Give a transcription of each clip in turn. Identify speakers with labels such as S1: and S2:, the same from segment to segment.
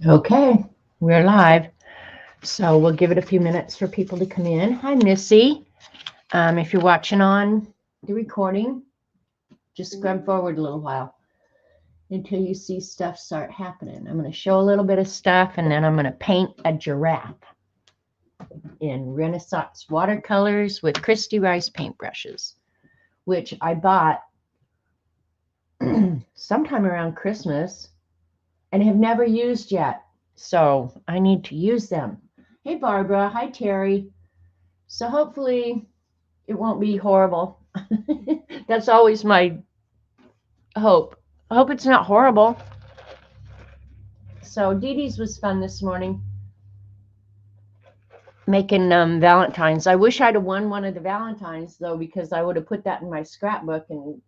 S1: Okay, we're live. So we'll give it a few minutes for people to come in. Hi, Missy. If you're watching on the recording, just scrub forward a little while until you see stuff start happening. I'm going to show a little bit of stuff and then I'm going to paint a giraffe in Renaissance watercolors with Kristy Rice paintbrushes, which I bought sometime around Christmas and have never used yet. So I need to use them. Hey, Barbara. Hi, Terry. So hopefully it won't be horrible. That's always my hope. I hope it's not horrible. So Dee Dee's was fun this morning, making Valentines. I wish I'd have won one of the Valentines, though, because I would have put that in my scrapbook and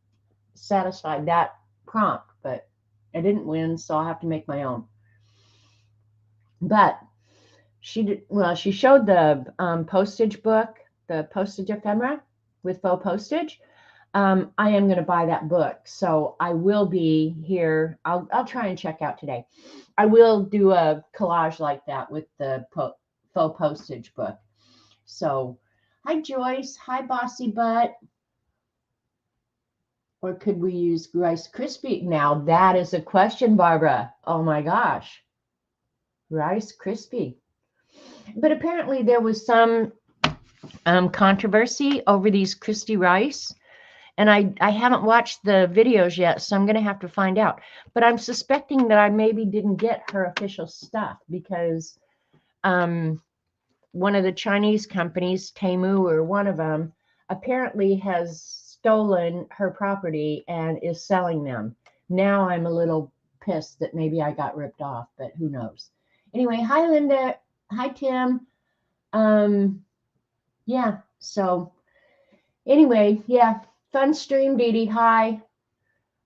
S1: satisfied that prompt. But I didn't win, so I'll have to make my own. But she did, well, she showed the postage book, the postage ephemera with faux postage. I am going to buy that book, so I will be here. I'll try and check out today. I will do a collage like that with the faux postage book. So, hi Joyce, hi Bossy Butt. Or could we use Rice Krispie? Now that is a question, Barbara. Oh my gosh, Rice Krispie. But apparently there was some controversy over these Kristy Rice. And I haven't watched the videos yet, so I'm going to have to find out. But I'm suspecting that I maybe didn't get her official stuff because one of the Chinese companies, Temu or one of them, apparently has stolen her property and is selling them. Now I'm a little pissed that maybe I got ripped off, but who knows. Anyway, hi Linda. Hi Tim. Yeah, so anyway, yeah, fun stream, Dee Dee. Hi.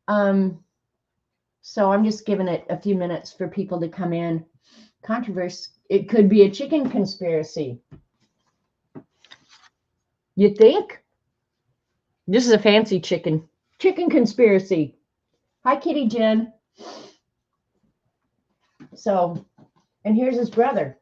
S1: So I'm just giving it a few minutes for people to come in. Controversy. It could be a chicken conspiracy. You think? This is a fancy chicken. Chicken conspiracy. Hi, Kitty Jen. So, and here's his brother.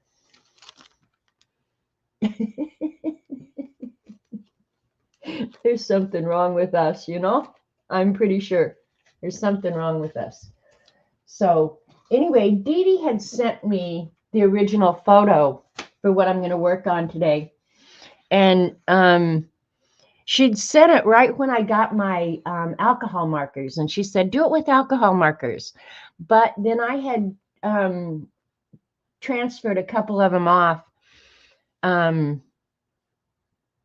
S1: There's something wrong with us, you know? I'm pretty sure there's something wrong with us. So, anyway, Dee Dee had sent me the original photo for what I'm going to work on today. And she'd sent it right when I got my alcohol markers. And she said, do it with alcohol markers. But then I had transferred a couple of them off to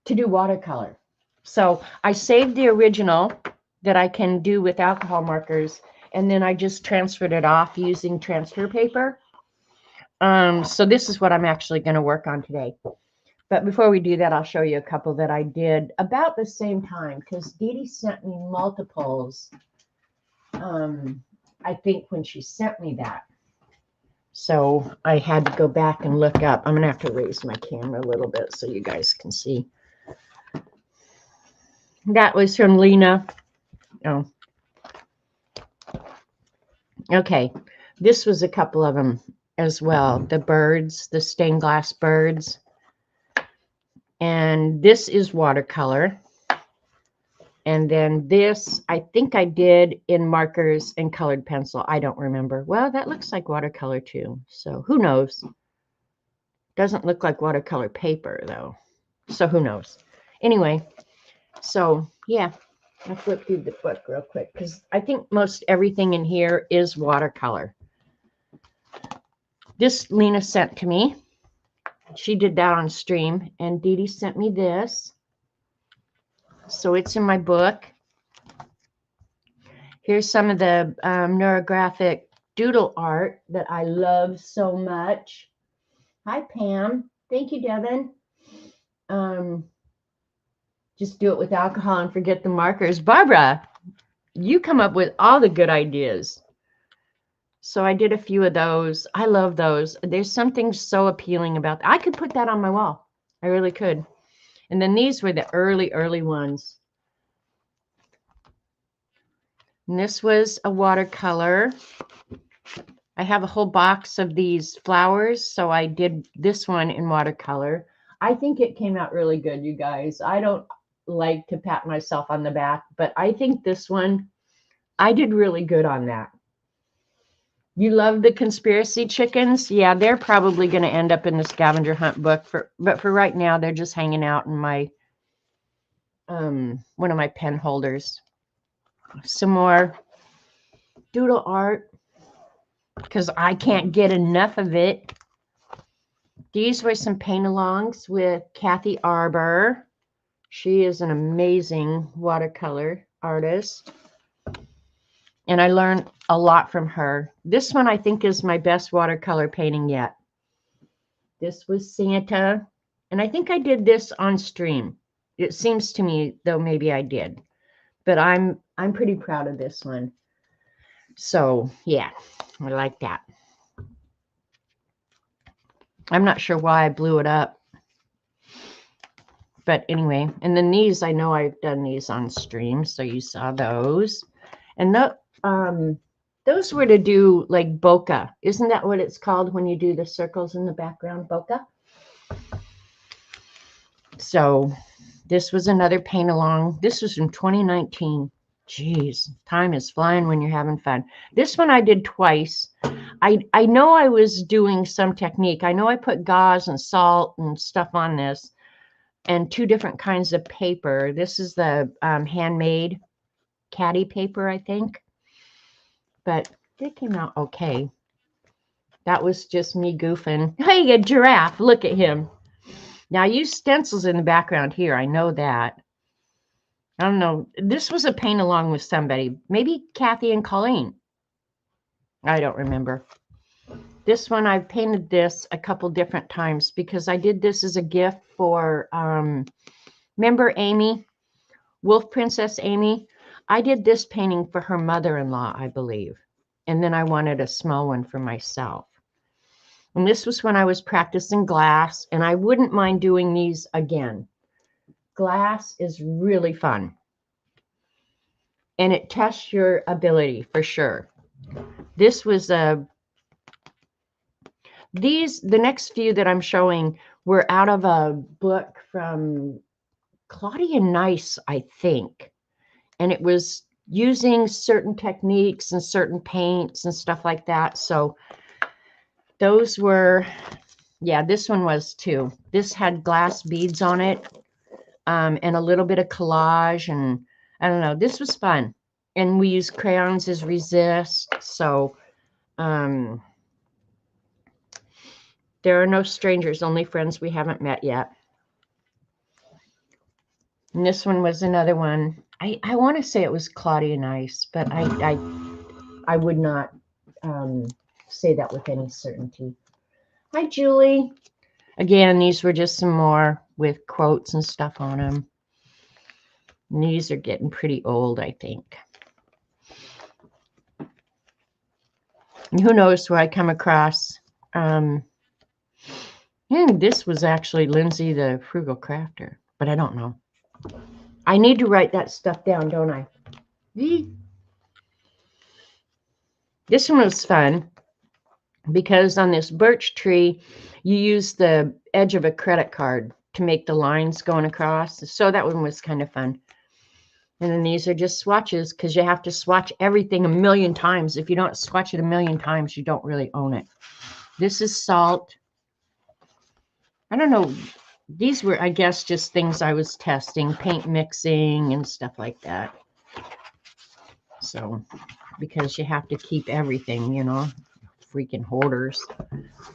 S1: do watercolor. So I saved the original that I can do with alcohol markers. And then I just transferred it off using transfer paper. So this is what I'm actually going to work on today. But before we do that, I'll show you a couple that I did about the same time because Dee Dee sent me multiples, I think, when she sent me that. So I had to go back and look up. I'm going to have to raise my camera a little bit so you guys can see. That was from Lena. Oh. Okay. This was a couple of them as well. The birds, the stained glass birds. And this is watercolor. And then this, I think I did in markers and colored pencil. I don't remember. Well, that looks like watercolor too. So who knows? Doesn't look like watercolor paper though. So who knows? Anyway, so yeah, I'll flip through the book real quick because I think most everything in here is watercolor. This Lena sent to me. She did that on stream, and Dee Dee sent me this. So it's in my book. Here's some of the neurographic doodle art that I love so much. Hi, Pam. Thank you, Devin. Just do it with alcohol and forget the markers. Barbara, you come up with all the good ideas. So I did a few of those. I love those. There's something so appealing about that. I could put that on my wall. I really could. And then these were the early ones. And this was a watercolor. I have a whole box of these flowers, so I did this one in watercolor. I think it came out really good, you guys. I don't like to pat myself on the back, but I think this one, I did really good on that. You love the conspiracy chickens? Yeah, they're probably going to end up in the scavenger hunt book, but for right now, they're just hanging out in my one of my pen holders. Some more doodle art because I can't get enough of it. These were some paint-alongs with Kathy Arbor. She is an amazing watercolor artist, and I learned a lot from her. This one I think is my best watercolor painting yet. This was Santa, and I think I did this on stream. It seems to me, though, maybe I did, but I'm pretty proud of this one. So yeah, I like that. I'm not sure why I blew it up, but anyway. And then these, I know I've done these on stream, so you saw those. And those were to do like bokeh. Isn't that what it's called when you do the circles in the background, bokeh? So this was another paint along. This was from 2019. Jeez, time is flying when you're having fun. This one I did twice. I know I was doing some technique. I know I put gauze and salt and stuff on this and 2 different kinds of paper. This is the handmade caddy paper, I think. But it came out okay. That was just me goofing. Hey, a giraffe. Look at him. Now, I use stencils in the background here. I know that. I don't know. This was a paint along with somebody. Maybe Kathy and Colleen. I don't remember. This one, I've painted this a couple different times because I did this as a gift for, remember Amy? Wolf Princess Amy? I did this painting for her mother-in-law, I believe. And then I wanted a small one for myself. And this was when I was practicing glass, and I wouldn't mind doing these again. Glass is really fun. And it tests your ability for sure. This was the next few that I'm showing were out of a book from Claudia Nice, I think. And it was using certain techniques and certain paints and stuff like that. So those were, yeah, this one was too. This had glass beads on it and a little bit of collage. And I don't know, this was fun. And we used crayons as resist. So there are no strangers, only friends we haven't met yet. And this one was another one. I want to say it was Claudia Nice, but I would not say that with any certainty. Hi, Julie. Again, these were just some more with quotes and stuff on them. And these are getting pretty old, I think. And who knows where I come across. This was actually Lindsay the Frugal Crafter, but I don't know. I need to write that stuff down, don't I? This one was fun because on this birch tree, you use the edge of a credit card to make the lines going across. So that one was kind of fun. And then these are just swatches because you have to swatch everything a million times. If you don't swatch it a million times, you don't really own it. This is salt. I don't know. These were, I guess, just things I was testing, paint mixing and stuff like that. So, because you have to keep everything, you know, freaking hoarders.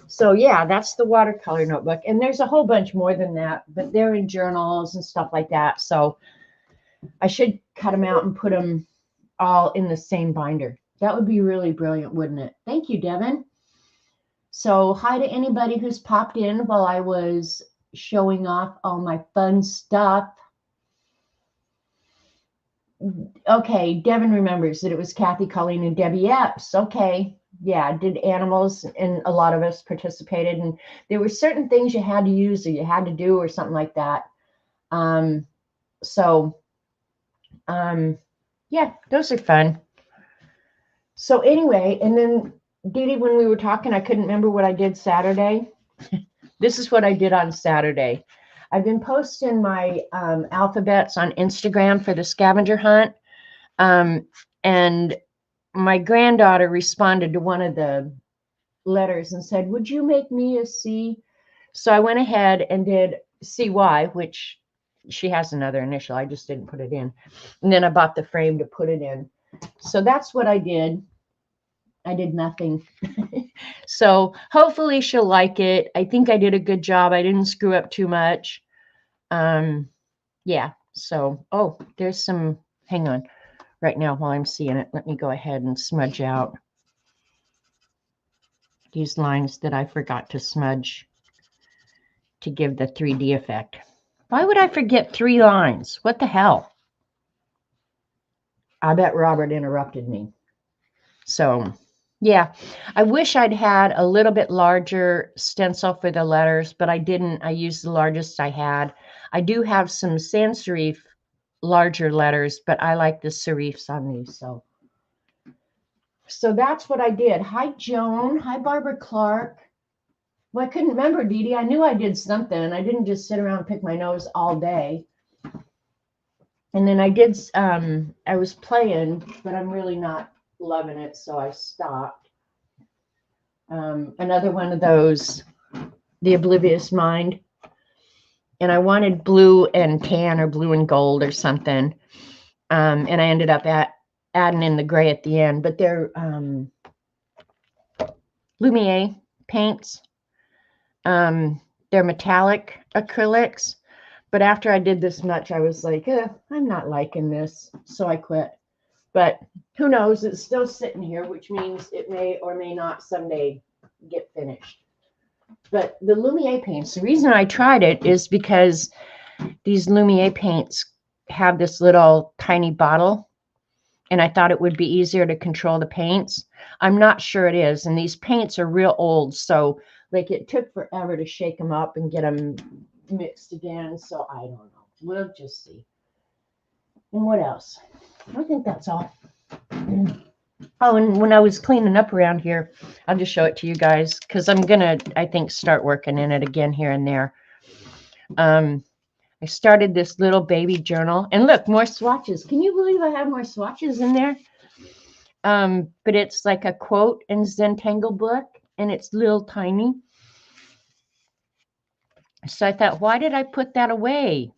S1: So, yeah, that's the watercolor notebook. And there's a whole bunch more than that, but they're in journals and stuff like that. So, I should cut them out and put them all in the same binder. That would be really brilliant, wouldn't it? Thank you, Devin. So, hi to anybody who's popped in while I was showing off all my fun stuff. Okay, Devin remembers that it was Kathy, Colleen, and Debbie Epps. Okay, yeah, did animals, and a lot of us participated. And there were certain things you had to use or you had to do or something like that. Yeah, those are fun. So anyway, and then Dee Dee, when we were talking, I couldn't remember what I did Saturday. This is what I did on Saturday. I've been posting my alphabets on Instagram for the scavenger hunt. And my granddaughter responded to one of the letters and said, would you make me a C? So I went ahead and did CY, which she has another initial. I just didn't put it in. And then I bought the frame to put it in. So that's what I did. I did nothing. So hopefully she'll like it. I think I did a good job. I didn't screw up too much. Yeah. So, oh, there's some, hang on. Right now, while I'm seeing it, let me go ahead and smudge out these lines that I forgot to smudge to give the 3D effect. Why would I forget 3 lines? What the hell? I bet Robert interrupted me. So, yeah, I wish I'd had a little bit larger stencil for the letters, but I didn't. I used the largest I had. I do have some sans serif larger letters, but I like the serifs on these. So that's what I did. Hi, Joan. Hi, Barbara Clark. Well, I couldn't remember, Dee Dee. I knew I did something. I didn't just sit around and pick my nose all day. And then I did, I was playing, but I'm really not loving it, so I stopped. Another one of those, the Oblivious Mind. And I wanted blue and tan or blue and gold or something. And I ended up adding in the gray at the end. But they're Lumiere paints. They're metallic acrylics. But after I did this much, I was like, I'm not liking this. So I quit. But who knows? It's still sitting here, which means it may or may not someday get finished. But the Lumiere paints, the reason I tried it is because these Lumiere paints have this little tiny bottle. And I thought it would be easier to control the paints. I'm not sure it is. And these paints are real old. So like it took forever to shake them up and get them mixed again. So I don't know. We'll just see. And what else? I think that's all. Oh, and when I was cleaning up around here, I'll just show it to you guys because I'm going to, I think, start working in it again here and there. I started this little baby journal. And look, more swatches. Can you believe I have more swatches in there? But it's like a quote in Zentangle book, and it's little tiny. So I thought, why did I put that away?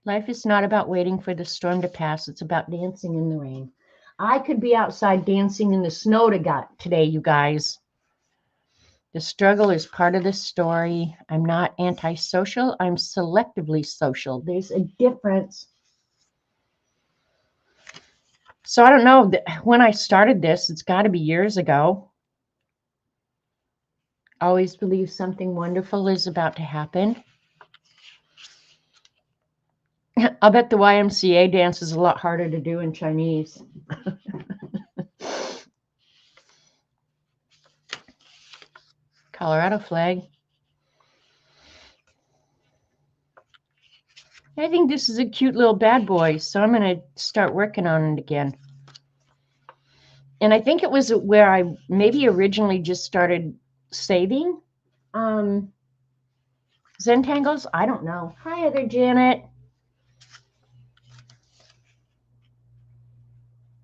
S1: Life is not about waiting for the storm to pass. It's about dancing in the rain. I could be outside dancing in the snow today, you guys. The struggle is part of the story. I'm not antisocial. I'm selectively social. There's a difference. So I don't know. When I started this, it's got to be years ago. Always believe something wonderful is about to happen. I'll bet the YMCA dance is a lot harder to do in Chinese. Colorado flag. I think this is a cute little bad boy, so I'm going to start working on it again. And I think it was where I maybe originally just started saving Zentangles. I don't know. Hi, other Janet.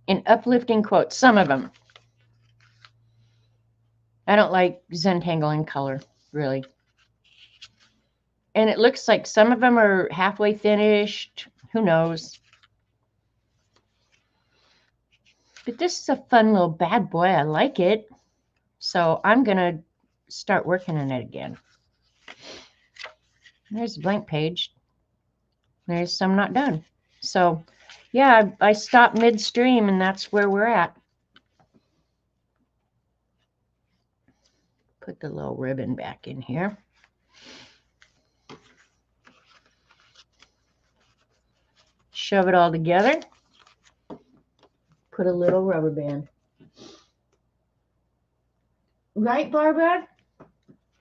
S1: In uplifting quotes, some of them. I don't like Zentangle in color, really. And it looks like some of them are halfway finished. Who knows? But this is a fun little bad boy. I like it. So I'm going to start working on it again. There's a blank page. There's some not done. So, yeah, I stopped midstream, and that's where we're at. Put the little ribbon back in here. Shove it all together. Put a little rubber band. Right, Barbara?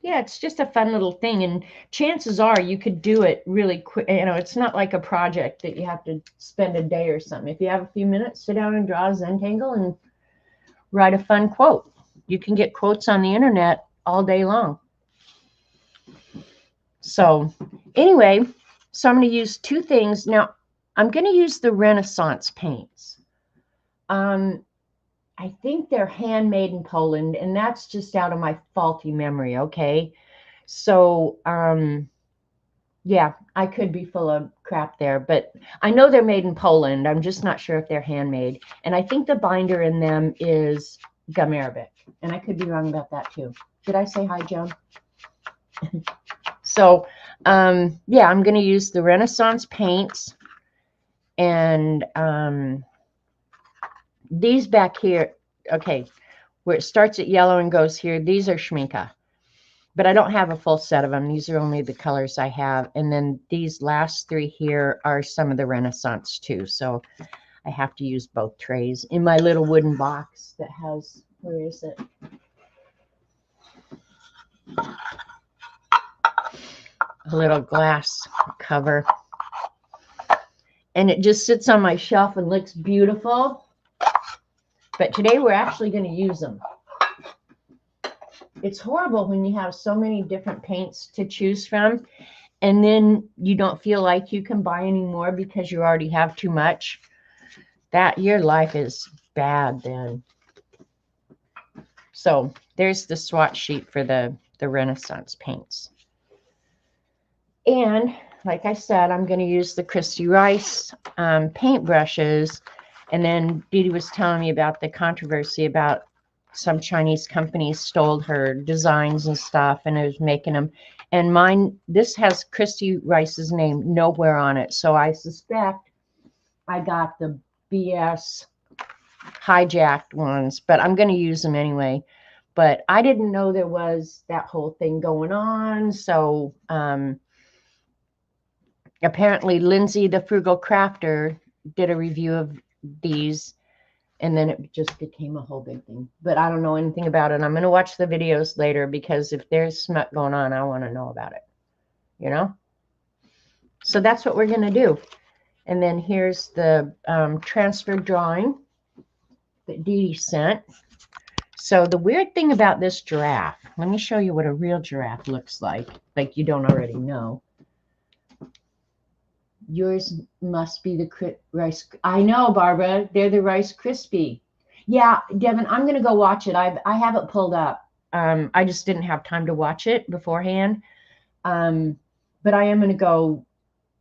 S1: Yeah, it's just a fun little thing, and chances are you could do it really quick. You know, it's not like a project that you have to spend a day or something. If you have a few minutes, sit down and draw a Zentangle, and write a fun quote. You can get quotes on the internet all day long. So anyway, so I'm going to use two things. Now, I'm going to use the Renaissance paints. I think they're handmade in Poland, and that's just out of my faulty memory, okay? So, yeah, I could be full of crap there, but I know they're made in Poland. I'm just not sure if they're handmade. And I think the binder in them is gum arabic, and I could be wrong about that too. Did I say hi, Joan? So, yeah, I'm going to use the Renaissance paints, and these back here, okay, where it starts at yellow and goes here, these are Schminke. But I don't have a full set of them. These are only the colors I have. And then these last three here are some of the Renaissance too. So I have to use both trays in my little wooden box that has, where is it? A little glass cover. And it just sits on my shelf and looks beautiful. But today we're actually going to use them. It's horrible when you have so many different paints to choose from, and then you don't feel like you can buy any more because you already have too much. That your life is bad then. So there's the swatch sheet for the Renaissance paints. And like I said, I'm going to use the Kristy Rice paint brushes. And then Dee Dee was telling me about the controversy about some Chinese companies stole her designs and stuff, and I was making them. And mine, this has Kristy Rice's name nowhere on it. So I suspect I got the BS hijacked ones, but I'm going to use them anyway. But I didn't know there was that whole thing going on. So apparently Lindsay, the Frugal Crafter, did a review of these. And then it just became a whole big thing. But I don't know anything about it. I'm going to watch the videos later because if there's smut going on, I want to know about it. You know? So that's what we're going to do. And then here's the transfer drawing that Dee Dee sent. So the weird thing about this giraffe, let me show you what a real giraffe looks like you don't already know. Yours must be the Rice. I know, Barbara. They're the Rice Krispie. Yeah, Devin, I'm going to go watch it. I have it pulled up. I just didn't have time to watch it beforehand. But I am going to go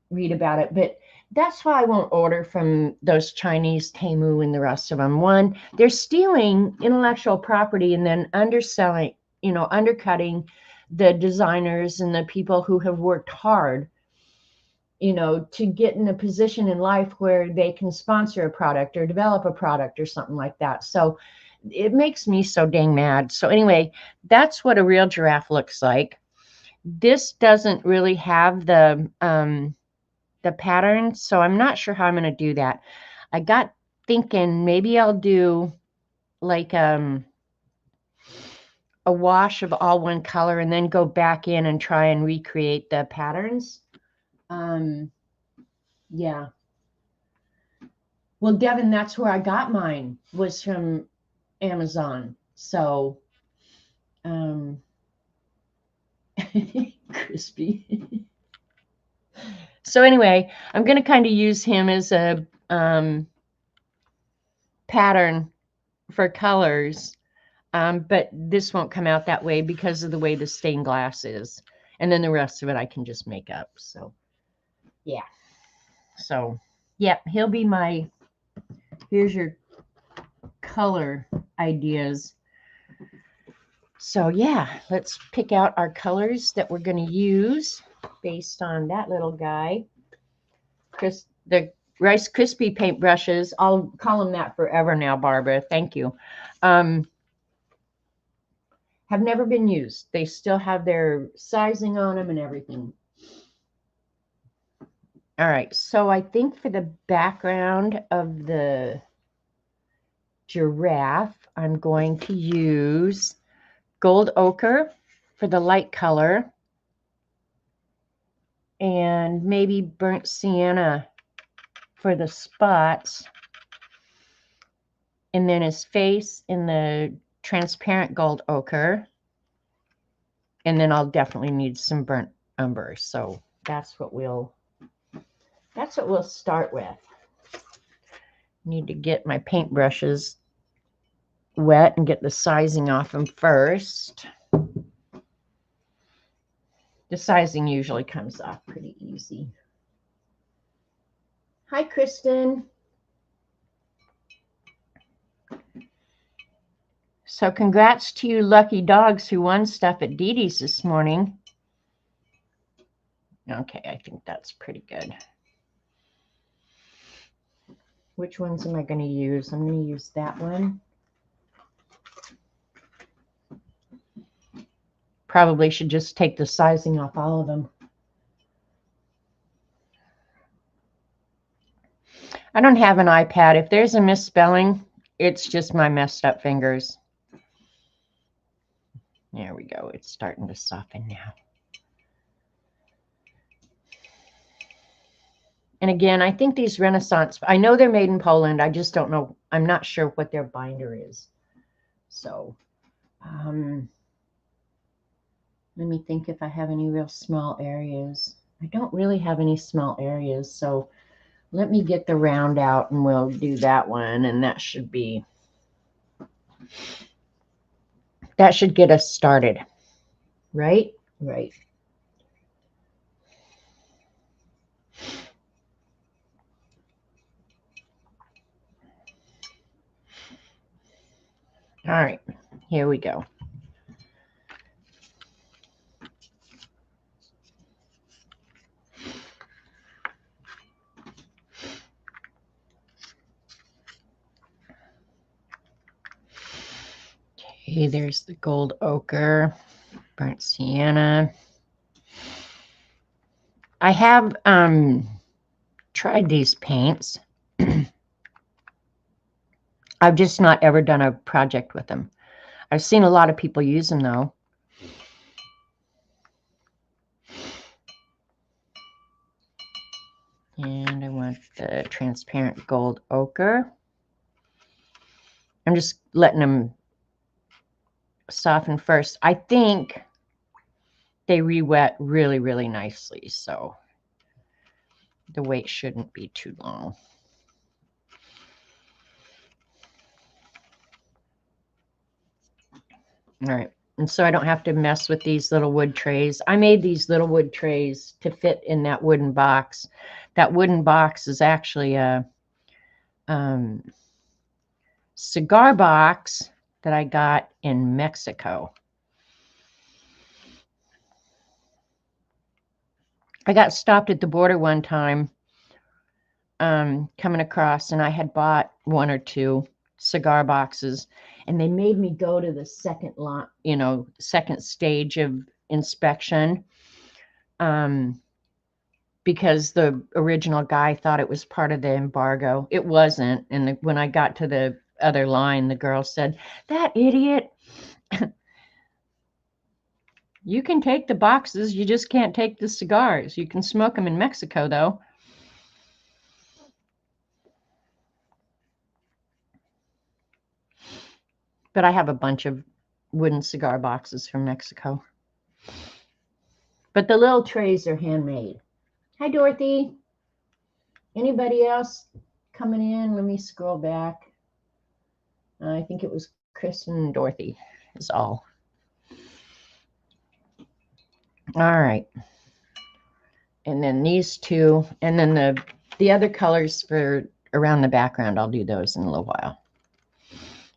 S1: read about it. But that's why I won't order from those Chinese Temu and the rest of them. One, they're stealing intellectual property and then underselling, undercutting the designers and the people who have worked hard, to get in a position in life where they can sponsor a product or develop a product or something like that. So it makes me so dang mad. So anyway, that's what a real giraffe looks like. This doesn't really have the pattern, so I'm not sure how I'm going to do that. I got thinking maybe I'll do like a wash of all one color and then go back in and try and recreate the patterns. Yeah. Well, Devin, that's where I got mine, was from Amazon. So, crispy. So anyway, I'm going to kind of use him as a pattern for colors. But this won't come out that way because of the way the stained glass is. And then the rest of it I can just make up. So, yeah. So, yeah, he'll be my, here's your color ideas. So, yeah, let's pick out our colors that we're going to use based on that little guy. The Rice Krispie paint brushes. I'll call them that forever now, Barbara. Thank you. Have never been used. They still have their sizing on them and everything. All right, so I think for the background of the giraffe, I'm going to use gold ochre for the light color and maybe burnt sienna for the spots. And then his face in the transparent gold ochre. And then I'll definitely need some burnt umber. So that's what we'll start with. Need to get my paintbrushes wet and get the sizing off them first. The sizing usually comes off pretty easy. Hi, Kristen. So congrats to you lucky dogs who won stuff at Dee Dee's this morning. Okay, I think that's pretty good. Which ones am I going to use? I'm going to use that one. Probably should just take the sizing off all of them. I don't have an iPad. If there's a misspelling, it's just my messed up fingers. There we go. It's starting to soften now. And again, I think these Renaissance, I know they're made in Poland. I just don't know. I'm not sure what their binder is. So let me think if I have any real small areas. I don't really have any small areas. So let me get the round out and we'll do that one. And that should get us started. Right? Right. All right, here we go. Okay, there's the gold ochre, burnt sienna. I have tried these paints. I've just not ever done a project with them. I've seen a lot of people use them though. And I want the transparent gold ochre. I'm just letting them soften first. I think they re-wet really, really nicely, so the wait shouldn't be too long. All right, and so I don't have to mess with these little wood trays. I made these little wood trays to fit in that wooden box. That wooden box is actually a cigar box that I got in Mexico. I got stopped at the border one time coming across, and I had bought one or two cigar boxes, and they made me go to the second lot, second stage of inspection, because the original guy thought it was part of the embargo. It wasn't. And when I got to the other line, the girl said, "That idiot, you can take the boxes, you just can't take the cigars. You can smoke them in Mexico though." But I have a bunch of wooden cigar boxes from Mexico. But the little trays are handmade. Hi, Dorothy. Anybody else coming in? Let me scroll back. I think it was Chris and Dorothy is all. All right. And then these two, and then the other colors for around the background, I'll do those in a little while.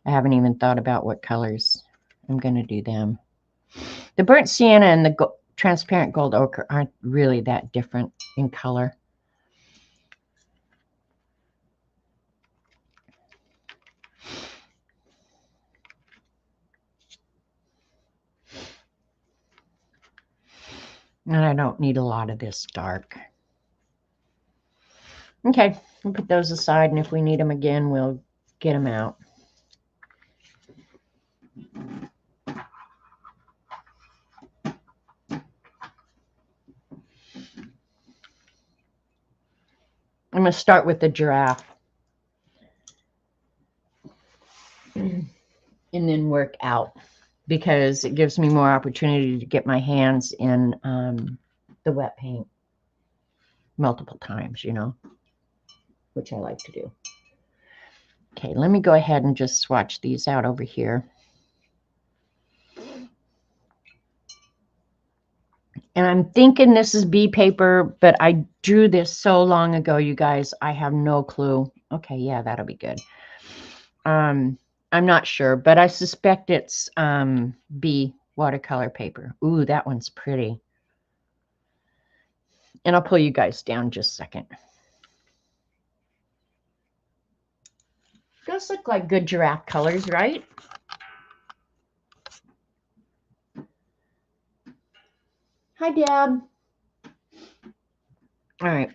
S1: I haven't even thought about what colors I'm going to do them. The burnt sienna and the transparent gold ochre aren't really that different in color. And I don't need a lot of this dark. Okay, we'll put those aside, and if we need them again, we'll get them out. I'm going to start with the giraffe. admin work out because it gives me more opportunity to get my hands in the wet paint multiple times, you know, which I like to do. Okay, let me go ahead and just swatch these out over here. And I'm thinking this is bee paper, but I drew this so long ago, you guys, I have no clue. Okay, yeah, that'll be good. I'm not sure, but I suspect it's bee watercolor paper. Ooh, that one's pretty. And I'll pull you guys down just a second. Those look like good giraffe colors, right? Hi, Dad. All right.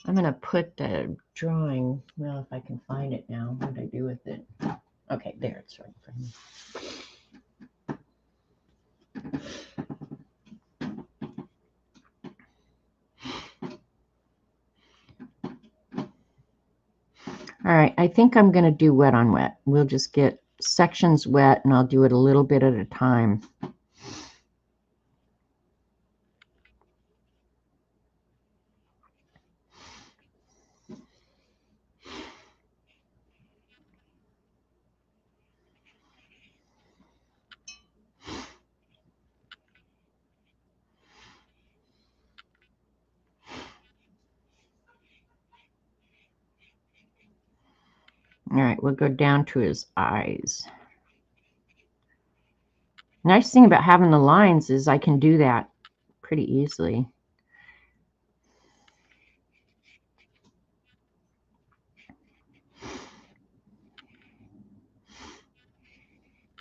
S1: I'm going to put the drawing, well, if I can find it now. What did I do with it? Okay, there, it's right in front of me. All right, I think I'm going to do wet on wet. We'll just get sections wet, and I'll do it a little bit at a time. All right, we'll go down to his eyes. Nice thing about having the lines is I can do that pretty easily.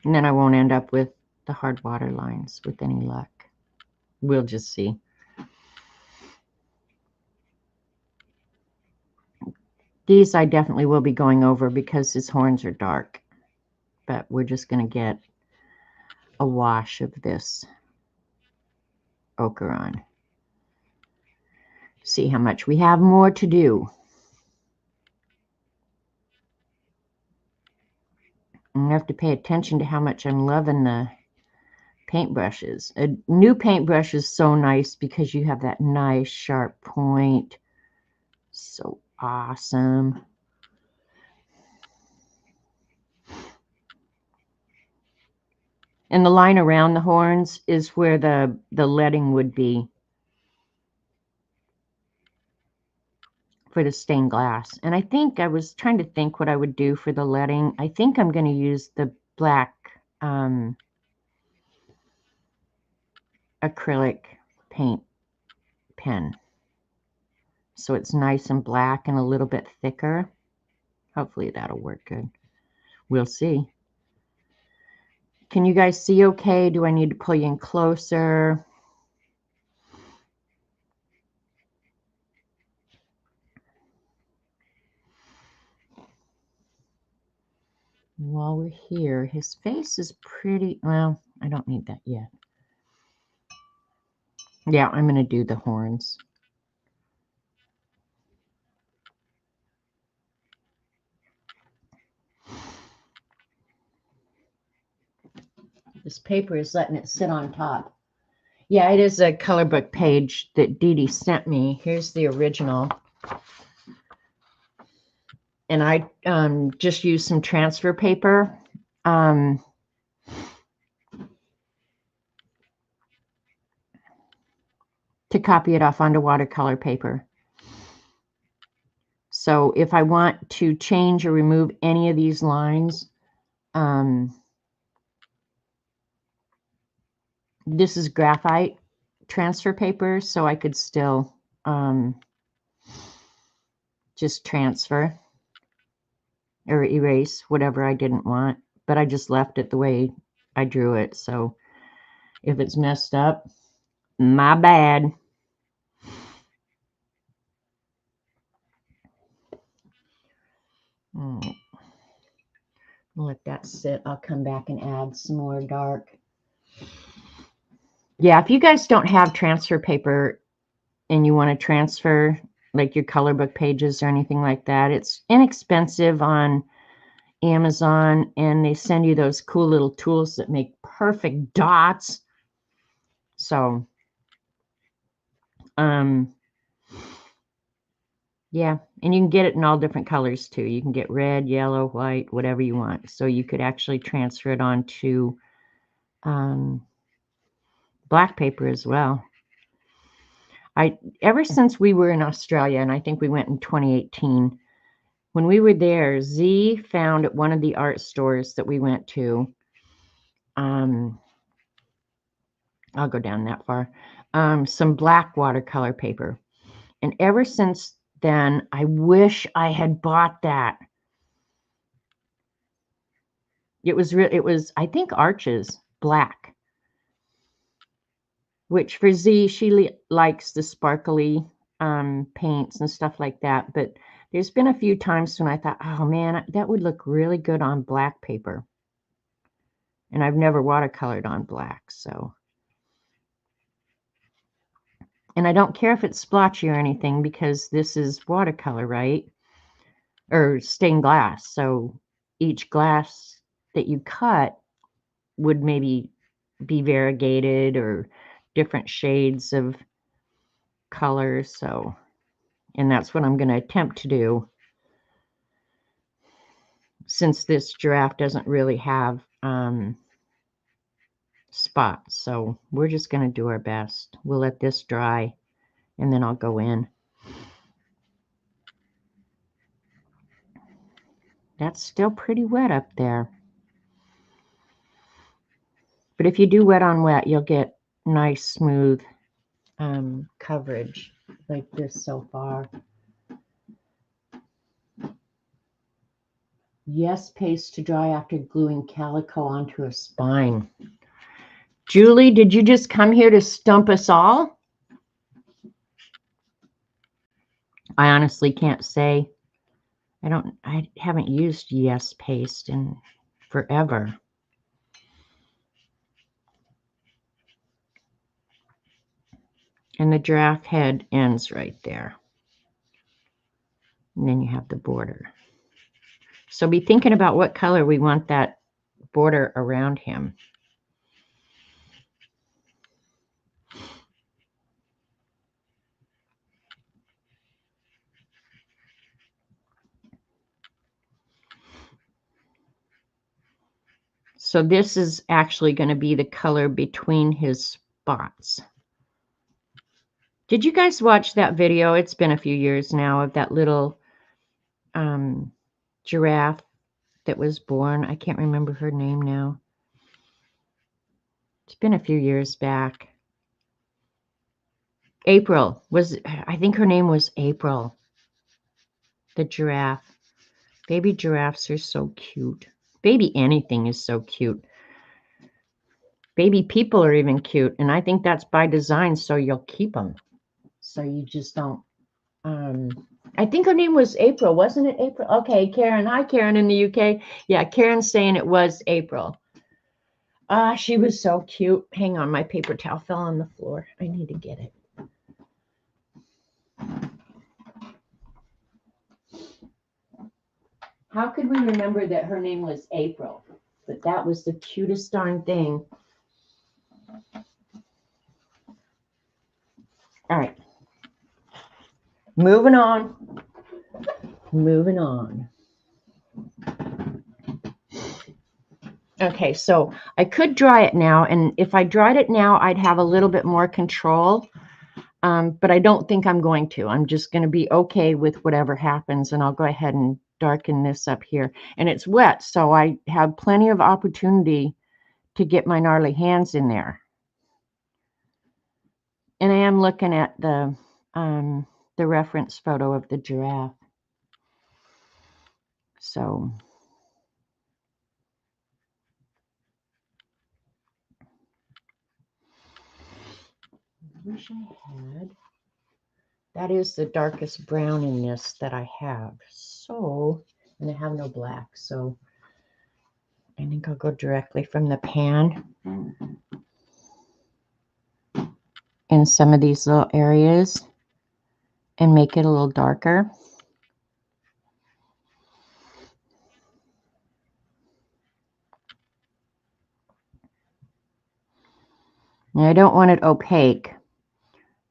S1: And then I won't end up with the hard water lines with any luck. We'll just see. These I definitely will be going over because his horns are dark. But we're just going to get a wash of this ochre on. See how much we have more to do. And I have to pay attention to how much I'm loving the paintbrushes. A new paintbrush is so nice because you have that nice sharp point. So awesome. And the line around the horns is where the leading would be for the stained glass. And I think I was trying to think what I would do for the leading. I think I'm going to use the black acrylic paint pen. So it's nice and black and a little bit thicker. Hopefully that'll work good. We'll see. Can you guys see okay? Do I need to pull you in closer? While we're here, his face is pretty, well, I don't need that yet. Yeah, I'm going to do the horns. This paper is letting it sit on top. Yeah, it is a color book page that Dee Dee sent me. Here's the original. And I just used some transfer paper. To copy it off onto watercolor paper. So if I want to change or remove any of these lines, this is graphite transfer paper, so I could still just transfer or erase whatever I didn't want, but I just left it the way I drew it. So if it's messed up, my bad. Let that sit. I'll come back and add some more dark. Yeah, if you guys don't have transfer paper and you want to transfer like your color book pages or anything like that, it's inexpensive on Amazon, and they send you those cool little tools that make perfect dots. So, yeah, and you can get it in all different colors too. You can get red, yellow, white, whatever you want. So you could actually transfer it onto black paper as well. Ever since we were in Australia, and I think we went in 2018, when we were there, Z found at one of the art stores that we went to, I'll go down that far, some black watercolor paper. And ever since then, I wish I had bought that. It was, I think, Arches black, which for Z, she likes the sparkly paints and stuff like that. But there's been a few times when I thought, oh man, that would look really good on black paper. And I've never watercolored on black, so. And I don't care if it's splotchy or anything because this is watercolor, right? Or stained glass. So each glass that you cut would maybe be variegated or different shades of color. So, and that's what I'm going to attempt to do, since this giraffe doesn't really have spots. So we're just going to do our best. We'll let this dry and then I'll go in. That's still pretty wet up there. But if you do wet on wet, you'll get nice, smooth coverage like this so far. Yes, paste to dry after gluing calico onto a spine. Julie, did you just come here to stump us all? I honestly can't say. I haven't used Yes paste in forever. And the giraffe head ends right there. And then you have the border. So be thinking about what color we want that border around him. So this is actually going to be the color between his spots. Did you guys watch that video? It's been a few years now, of that little giraffe that was born. I can't remember her name now. It's been a few years back. April was, I think her name was April. The giraffe. Baby giraffes are so cute. Baby anything is so cute. Baby people are even cute. And I think that's by design, so you'll keep them. So you just don't. I think her name was April. Wasn't it April? Okay, Karen. Hi, Karen in the UK. Yeah, Karen's saying it was April. She was so cute. Hang on, my paper towel fell on the floor. I need to get it. How could we remember that her name was April? But that was the cutest darn thing. All right. Moving on. Moving on. Okay, so I could dry it now, and if I dried it now, I'd have a little bit more control, but I don't think I'm going to. I'm just going to be okay with whatever happens, and I'll go ahead and darken this up here. And it's wet, so I have plenty of opportunity to get my gnarly hands in there. And I am looking at the reference photo of the giraffe. So I wish I had. That is the darkest brown in this that I have. So, and I have no black, so I think I'll go directly from the pan. in some of these little areas and make it a little darker. Now, I don't want it opaque.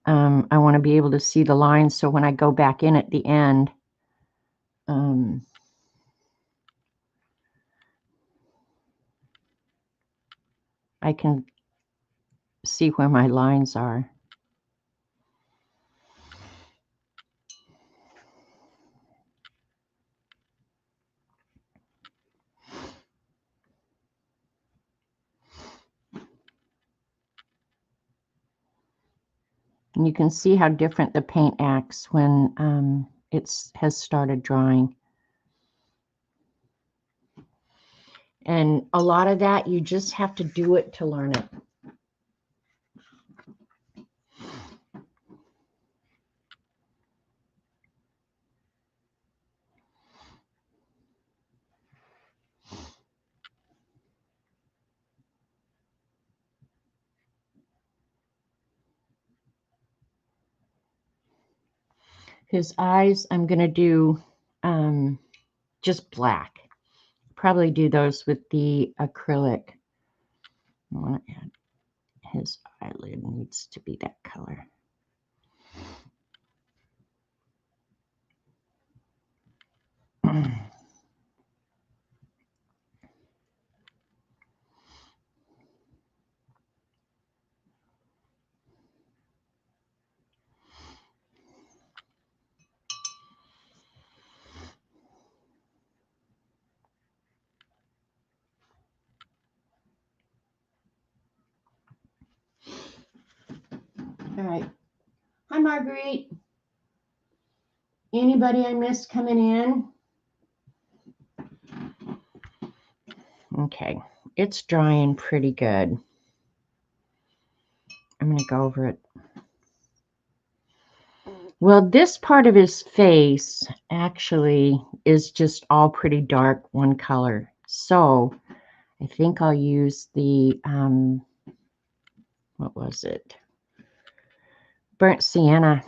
S1: I want to be able to see the lines, so when I go back in at the end, I can see where my lines are. And you can see how different the paint acts when it has started drying. And a lot of that, you just have to do it to learn it. His eyes, I'm going to do just black. Probably do those with the acrylic. I want to add his eyelid needs to be that color. All right. Hi, Marguerite. Anybody I missed coming in? Okay. It's drying pretty good. I'm going to go over it. Well, this part of his face actually is just all pretty dark, one color. So I think I'll use the, what was it? Burnt sienna.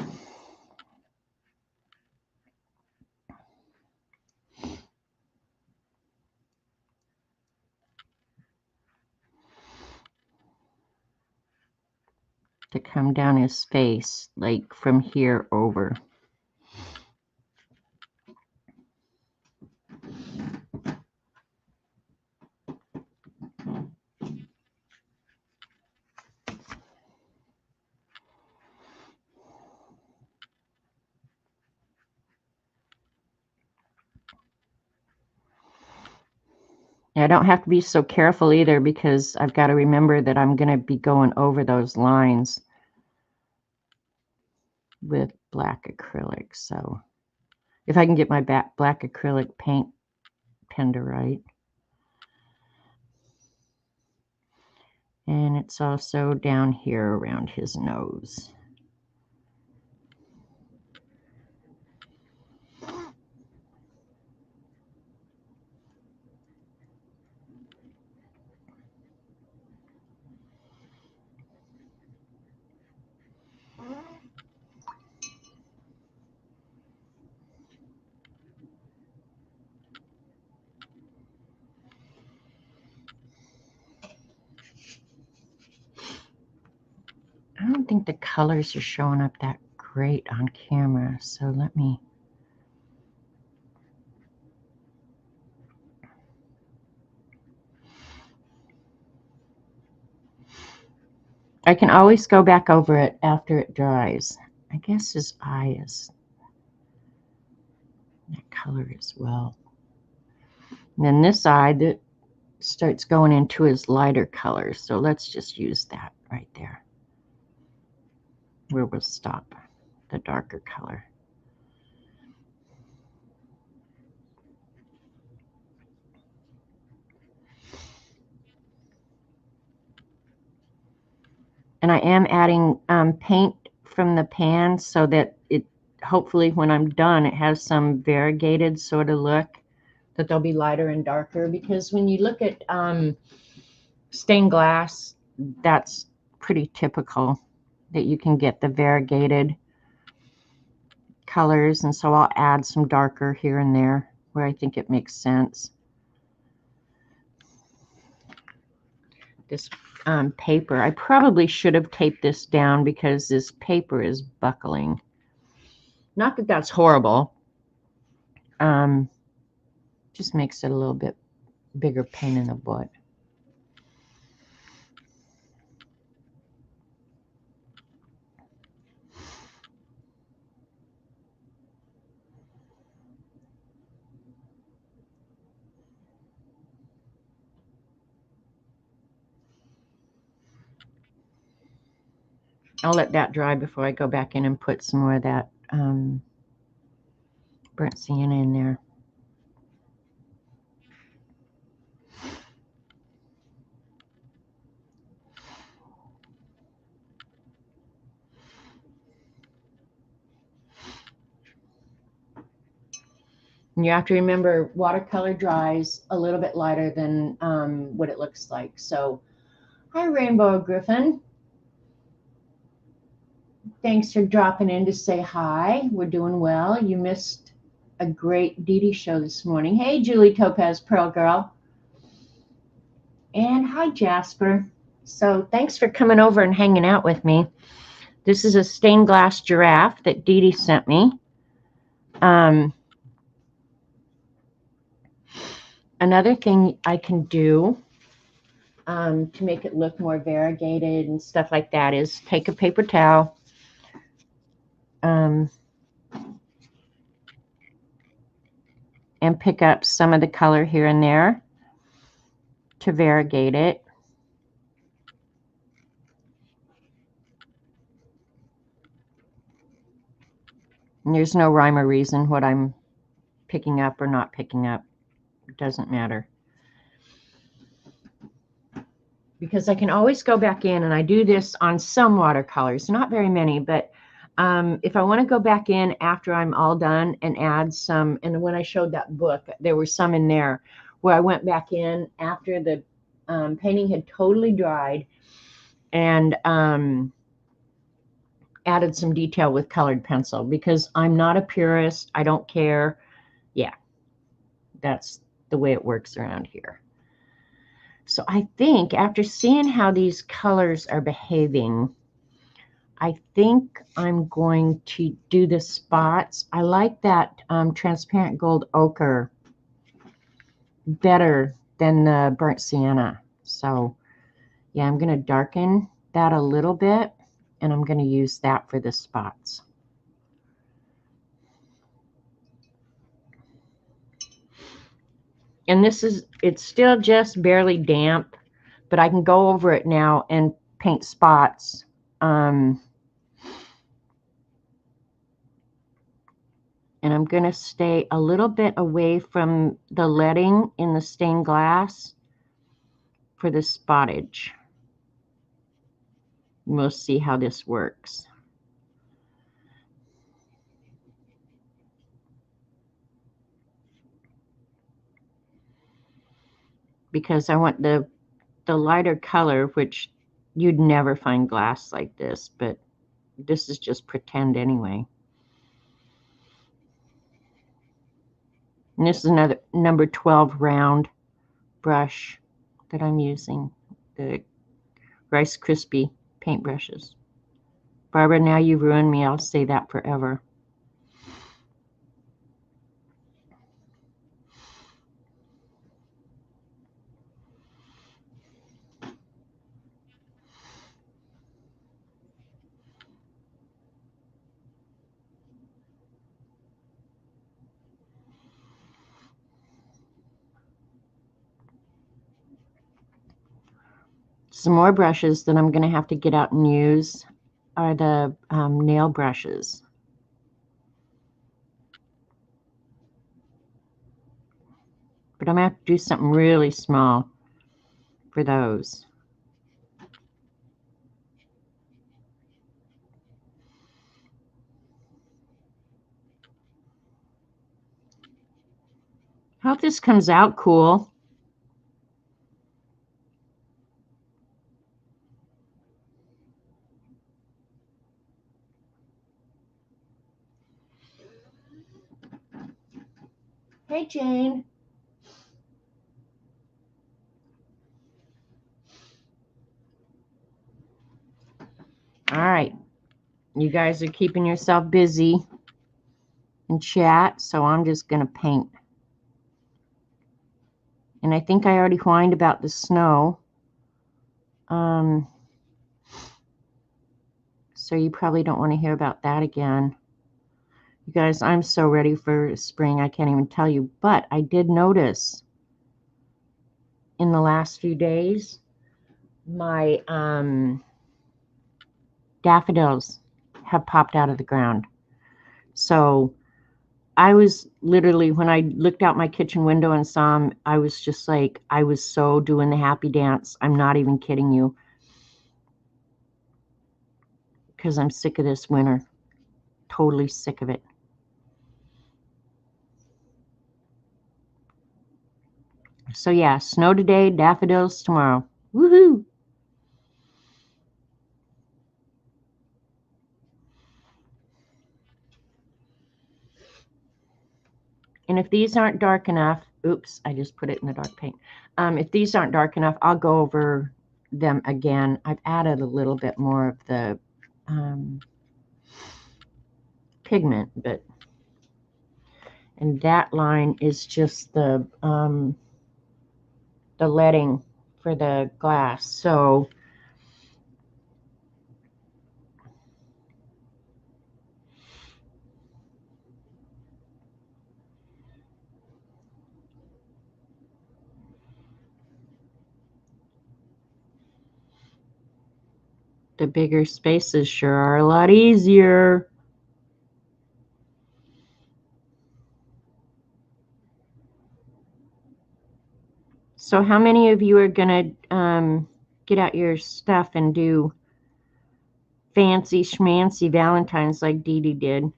S1: To come down his face, like from here over. I don't have to be so careful either, because I've got to remember that I'm going to be going over those lines with black acrylic. So if I can get my black acrylic paint pen to right. And it's also down here around his nose. I don't think the colors are showing up that great on camera, so let me. I can always go back over it after it dries. I guess his eye is that color as well. And then this eye that starts going into his lighter color. So let's just use that right there, where we'll stop the darker color. And I am adding paint from the pan so that it, hopefully when I'm done, it has some variegated sort of look, that they'll be lighter and darker. Because when you look at stained glass, that's pretty typical. that you can get the variegated colors, and so I'll add some darker here and there where I think it makes sense. This paper, I probably should have taped this down because this paper is buckling. Not that that's horrible. Just makes it a little bit bigger pain in the butt. I'll let that dry before I go back in and put some more of that burnt sienna in there. And you have to remember, watercolor dries a little bit lighter than what it looks like. So, hi, Rainbow Griffin. Thanks for dropping in to say hi. We're doing well. You missed a great Dee Dee show this morning. Hey, Julie Topaz Pearl Girl. And hi, Jasper. So thanks for coming over and hanging out with me. This is a stained glass giraffe that Dee Dee sent me. Another thing I can do to make it look more variegated and stuff like that is take a paper towel, and pick up some of the color here and there to variegate it. And there's no rhyme or reason what I'm picking up or not picking up. It doesn't matter. Because I can always go back in, and I do this on some watercolors, not very many, but if I want to go back in after I'm all done and add some, and when I showed that book, there were some in there where I went back in after the painting had totally dried and added some detail with colored pencil, because I'm not a purist. I don't care. Yeah, that's the way it works around here. So I think after seeing how these colors are behaving, I think I'm going to do the spots. I like that transparent gold ochre better than the burnt sienna. So yeah, I'm going to darken that a little bit, and I'm going to use that for the spots. And this is, it's still just barely damp, but I can go over it now and paint spots. And I'm going to stay a little bit away from the leading in the stained glass for the spottage. We'll see how this works. Because I want the lighter color, which you'd never find glass like this, but this is just pretend anyway. And this is another number 12 round brush that I'm using, the Rice Krispie paintbrushes. Barbara, now you've ruined me. I'll say that forever. Some more brushes that I'm going to have to get out and use are the nail brushes. But I'm going to have to do something really small for those. I hope this comes out cool. Hey, Jane. All right. You guys are keeping yourself busy in chat, so I'm just going to paint. And I think I already whined about the snow. So you probably don't want to hear about that again. You guys, I'm so ready for spring, I can't even tell you. But I did notice in the last few days, my daffodils have popped out of the ground. So I was literally, when I looked out my kitchen window and saw them, I was just like, I was so doing the happy dance. I'm not even kidding you. Because I'm sick of this winter. Totally sick of it. So yeah, snow today, daffodils tomorrow. Woohoo! And if these aren't dark enough, oops, I just put it in the dark paint. If these aren't dark enough, I'll go over them again. I've added a little bit more of the pigment, but, and that line is just the leading for the glass. So the bigger spaces sure are a lot easier. So how many of you are going to get out your stuff and do fancy schmancy Valentines like Dee Dee did?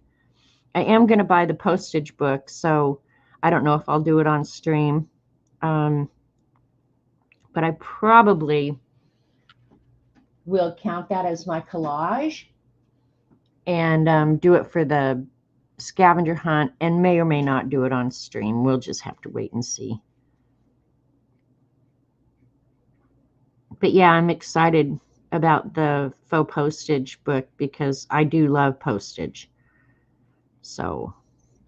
S1: I am going to buy the postage book, so I don't know if I'll do it on stream. But I probably will count that as my collage and do it for the scavenger hunt, and may or may not do it on stream. We'll just have to wait and see. But yeah, I'm excited about the faux postage book because I do love postage. So,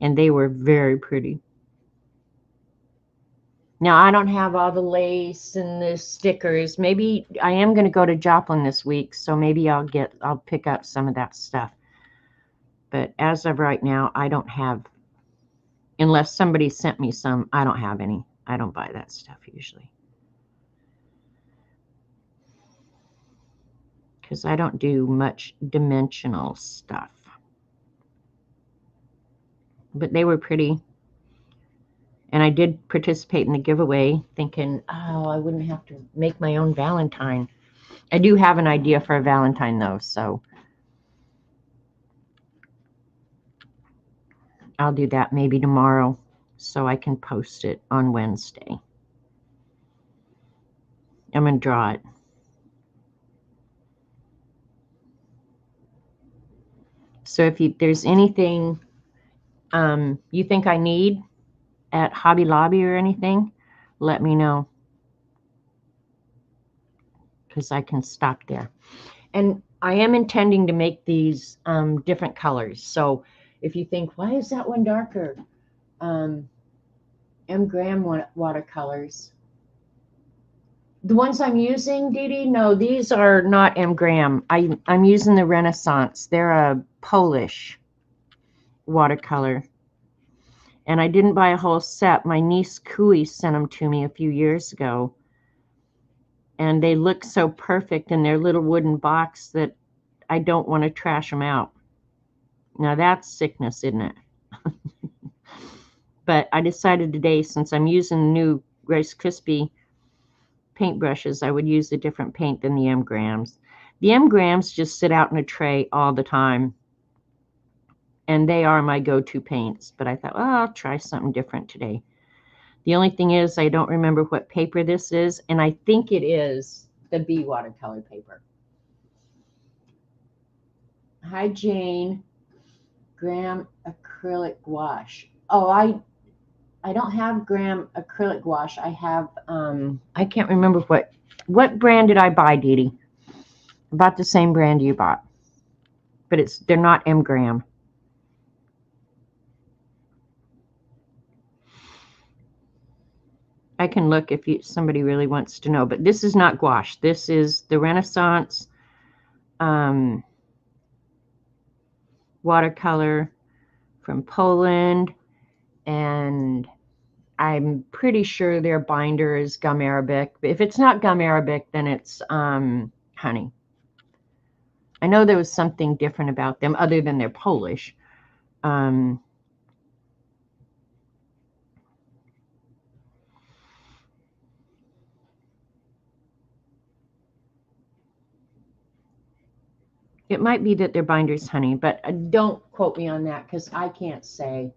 S1: and they were very pretty. Now, I don't have all the lace and the stickers. Maybe I am going to go to Joplin this week, so maybe I'll pick up some of that stuff. But as of right now, I don't have, unless somebody sent me some, I don't have any. I don't buy that stuff usually. Because I don't do much dimensional stuff. But they were pretty. And I did participate in the giveaway thinking, oh, I wouldn't have to make my own Valentine. I do have an idea for a Valentine, though, so I'll do that maybe tomorrow so I can post it on Wednesday. I'm going to draw it. So if there's anything you think I need at Hobby Lobby or anything, let me know. Because I can stop there. And I am intending to make these different colors. So if you think, why is that one darker? M. Graham watercolors. The ones I'm using, Dee Dee, no, these are not M. Graham. I'm using the Renaissance. They're a Polish watercolor. And I didn't buy a whole set. My niece Cooey sent them to me a few years ago. And they look so perfect in their little wooden box that I don't want to trash them out. Now that's sickness, isn't it? But I decided today, since I'm using the new Rice Krispie paintbrushes, I would use a different paint than the M. Grahams. The M. Grahams just sit out in a tray all the time. And they are my go-to paints. But I thought, well, I'll try something different today. The only thing is I don't remember what paper this is. And I think it is the B watercolor paper. Hi, Jane. Graham acrylic wash. Oh, I don't have Graham acrylic gouache. I have, I can't remember what brand did I buy, Dee Dee? About the same brand you bought. But they're not M. Graham. I can look if somebody really wants to know. But this is not gouache. This is the Renaissance watercolor from Poland. And I'm pretty sure their binder is gum arabic. If it's not gum arabic, then it's honey. I know there was something different about them other than they're Polish. It might be that their binder's honey, but don't quote me on that because I can't say.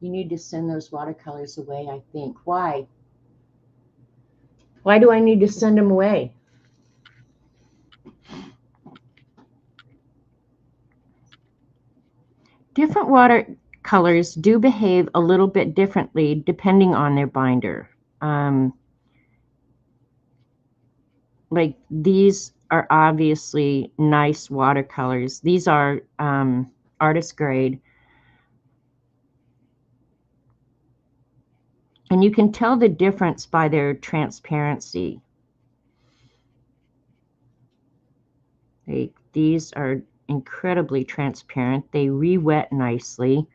S1: You need to send those watercolors away, I think. Why? Why do I need to send them away? Different watercolors do behave a little bit differently depending on their binder. Like these are obviously nice watercolors. These are artist grade. And you can tell the difference by their transparency. These are incredibly transparent. They re-wet nicely.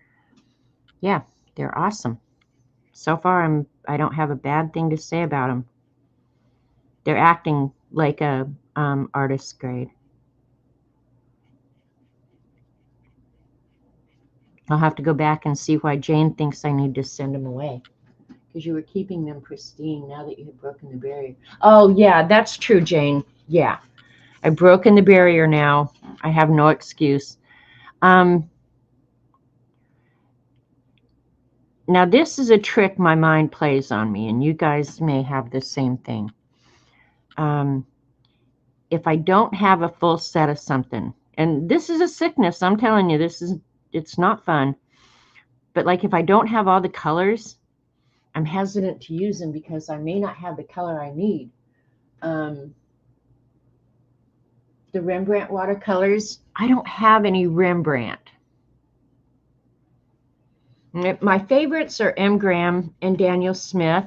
S1: Yeah, they're awesome. So far, I don't have a bad thing to say about them. They're acting like a artist grade. I'll have to go back and see why Jane thinks I need to send them away. Because you were keeping them pristine now that you had broken the barrier. Oh, yeah, that's true, Jane. Yeah, I've broken the barrier now. I have no excuse. Now, this is a trick my mind plays on me, and you guys may have the same thing. If I don't have a full set of something, and this is a sickness, I'm telling you, it's not fun. But like if I don't have all the colors, I'm hesitant to use them because I may not have the color I need. The Rembrandt watercolors, I don't have any Rembrandt. My favorites are M. Graham and Daniel Smith.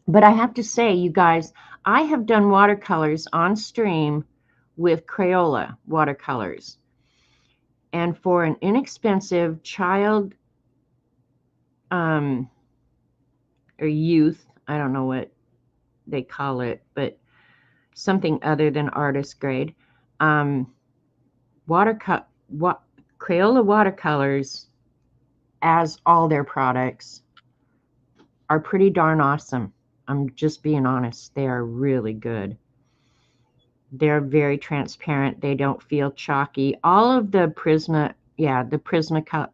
S1: But I have to say, you guys, I have done watercolors on stream with Crayola watercolors. And for an inexpensive child or youth, I don't know what they call it, but something other than artist grade, Crayola watercolors, as all their products, are pretty darn awesome. I'm just being honest. They are really good. They're very transparent. They don't feel chalky. All of the Prisma, the Prisma,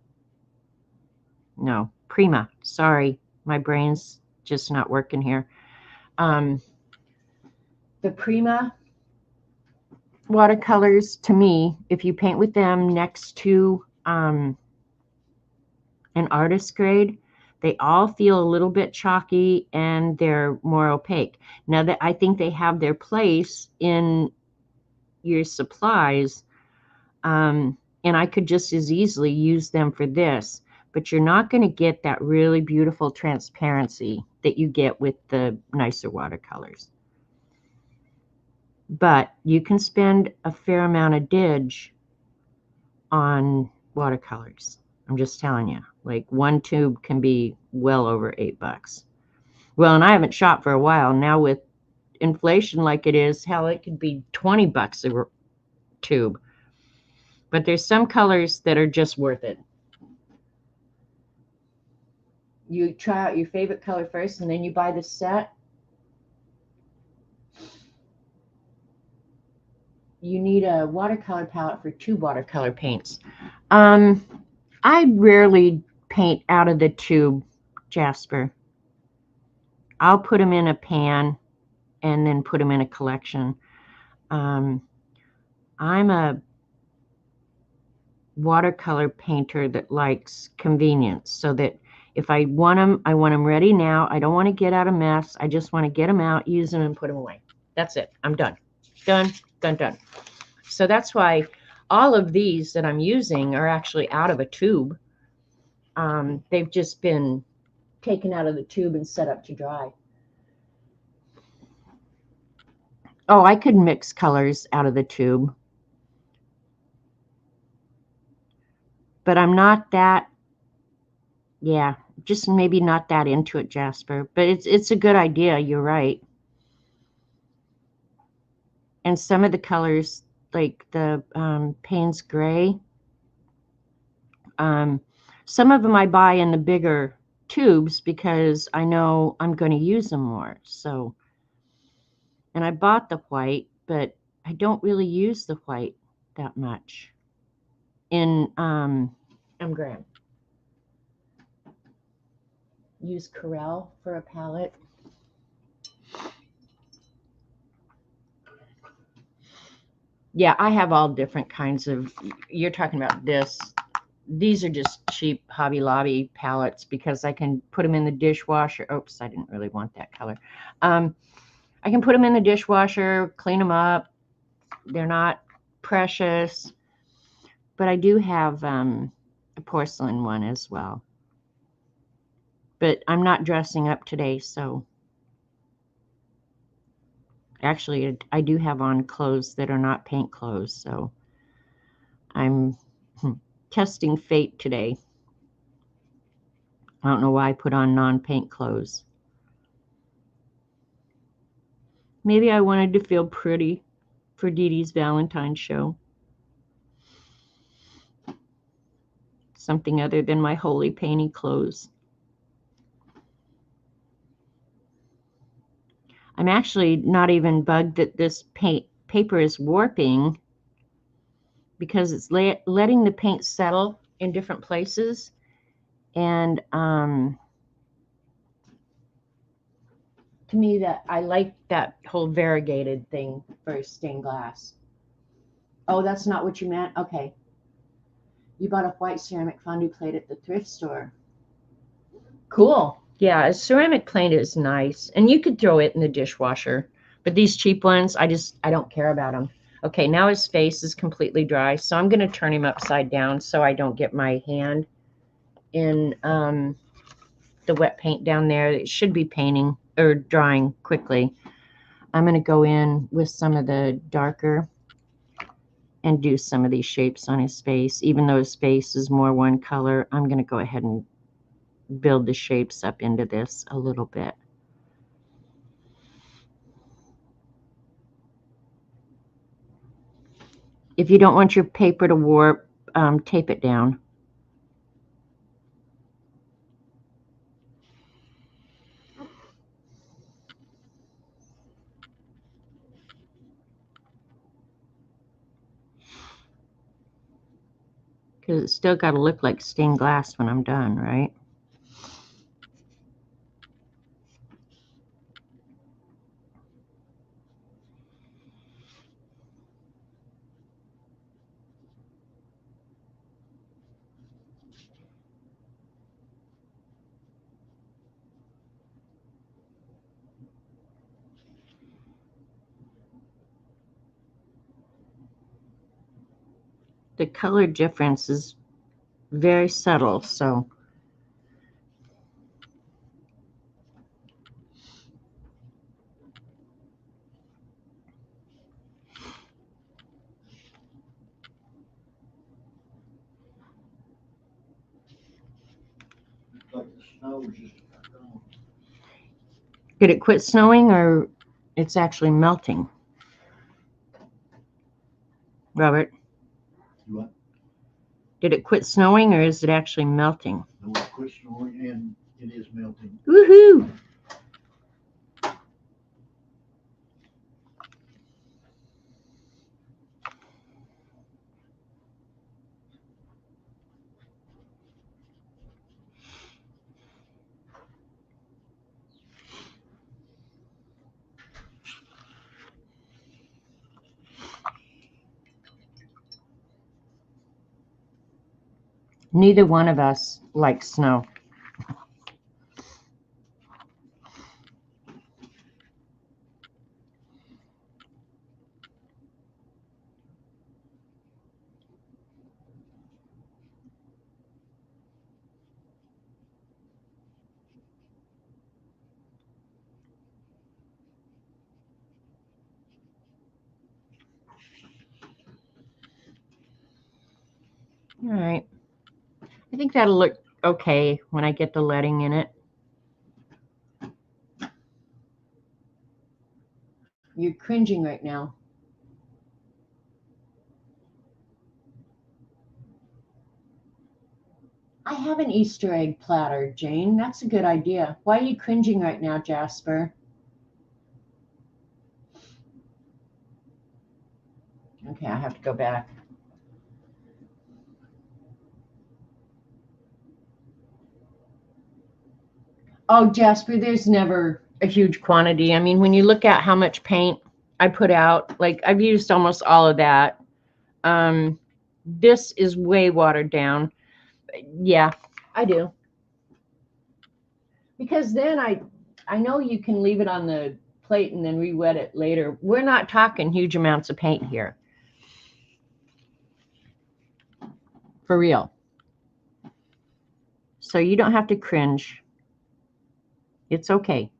S1: no, Prima. Sorry, my brain's just not working here. The Prima watercolors, to me, if you paint with them next to an artist grade, they all feel a little bit chalky and they're more opaque. Now that I think they have their place in your supplies, and I could just as easily use them for this, but you're not going to get that really beautiful transparency that you get with the nicer watercolors. But you can spend a fair amount of dig on watercolors. I'm just telling you, like one tube can be well over $8. Well, and I haven't shopped for a while. Now with inflation like it is, hell, it could be $20 a tube. But there's some colors that are just worth it. You try out your favorite color first, and then you buy the set. You need a watercolor palette for 2 watercolor paints. I rarely paint out of the tube, Jasper. I'll put them in a pan and then put them in a collection. I'm a watercolor painter that likes convenience, so that if I want them ready now. I don't want to get out a mess. I just want to get them out, use them, and put them away. That's it. I'm done. Done, done, done. So that's why all of these that I'm using are actually out of a tube. They've just been taken out of the tube and set up to dry. Oh, I could mix colors out of the tube, but I'm not that, yeah, just maybe not that into it, Jasper. But it's a good idea. You're right. And some of the colors, like the Payne's Gray, some of them I buy in the bigger tubes because I know I'm going to use them more. So, and I bought the white, but I don't really use the white that much in Graham. Use Corel for a palette. Yeah, I have all different kinds of, you're talking about this. These are just cheap Hobby Lobby palettes because I can put them in the dishwasher. Oops, I didn't really want that color. I can put them in the dishwasher, clean them up. They're not precious. But I do have a porcelain one as well. But I'm not dressing up today, so actually I do have on clothes that are not paint clothes, so I'm testing fate today. I don't know why I put on non-paint clothes. Maybe I wanted to feel pretty for Dee Dee's Valentine's show. Something other than my holy painty clothes. I'm actually not even bugged that this paper is warping because it's letting the paint settle in different places. And to me, that I like that whole variegated thing for stained glass. Oh, that's not what you meant? Okay. You bought a white ceramic fondue plate at the thrift store. Cool. Yeah, a ceramic plate is nice. And you could throw it in the dishwasher. But these cheap ones, I don't care about them. Okay, now his face is completely dry. So I'm going to turn him upside down so I don't get my hand in the wet paint down there. It should be painting or drying quickly. I'm going to go in with some of the darker and do some of these shapes on his face. Even though his face is more one color, I'm going to go ahead and build the shapes up into this a little bit. If you don't want your paper to warp, tape it down. Because it's still got to look like stained glass when I'm done, right? The color difference is very subtle, so
S2: Like the snow was just gone.
S1: did it quit snowing or it's actually melting? Robert,
S2: What?
S1: did it quit snowing or is it actually melting?
S2: No, it quit snowing and it is melting.
S1: Woohoo! Neither one of us likes snow. All right. I think that'll look okay when I get the leading in it. You're cringing right now. I have an Easter egg platter, Jane. That's a good idea. Why are you cringing right now, Jasper? Okay, I have to go back. Oh, Jasper, there's never a huge quantity. I mean, when you look at how much paint I put out, like I've used almost all of that. This is way watered down. Yeah, I do. Because then I know you can leave it on the plate and then re-wet it later. We're not talking huge amounts of paint here. For real. So you don't have to cringe. It's okay.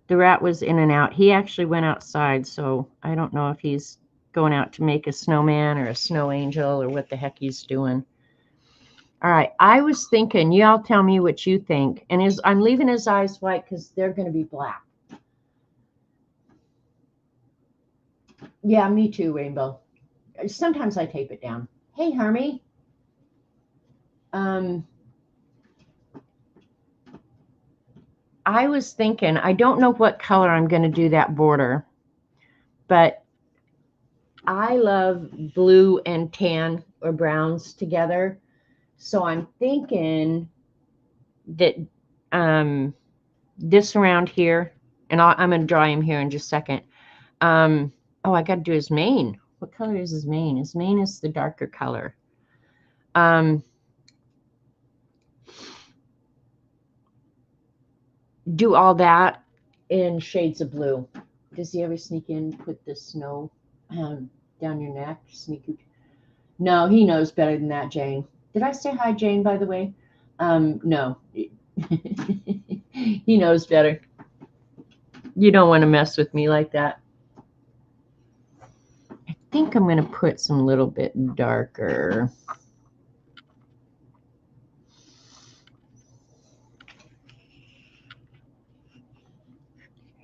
S1: The rat was in and out. He actually went outside, so I don't know if he's going out to make a snowman or a snow angel or what the heck he's doing. All right, I was thinking, y'all tell me what you think. And I'm leaving his eyes white because they're going to be black. Yeah, me too, Rainbow. Sometimes I tape it down. Hey, Hermie. I was thinking, I don't know what color I'm going to do that border, but I love blue and tan or browns together. So I'm thinking that this around here, and I'm going to draw him here in just a second. Oh, I got to do his mane. What color is his mane? His mane is the darker color. Do all that in shades of blue. Does he ever sneak in, put the snow down your neck? Sneak. No, he knows better than that, Jane. Did I say hi, Jane, by the way? No. He knows better. You don't want to mess with me like that. I think I'm going to put some little bit darker.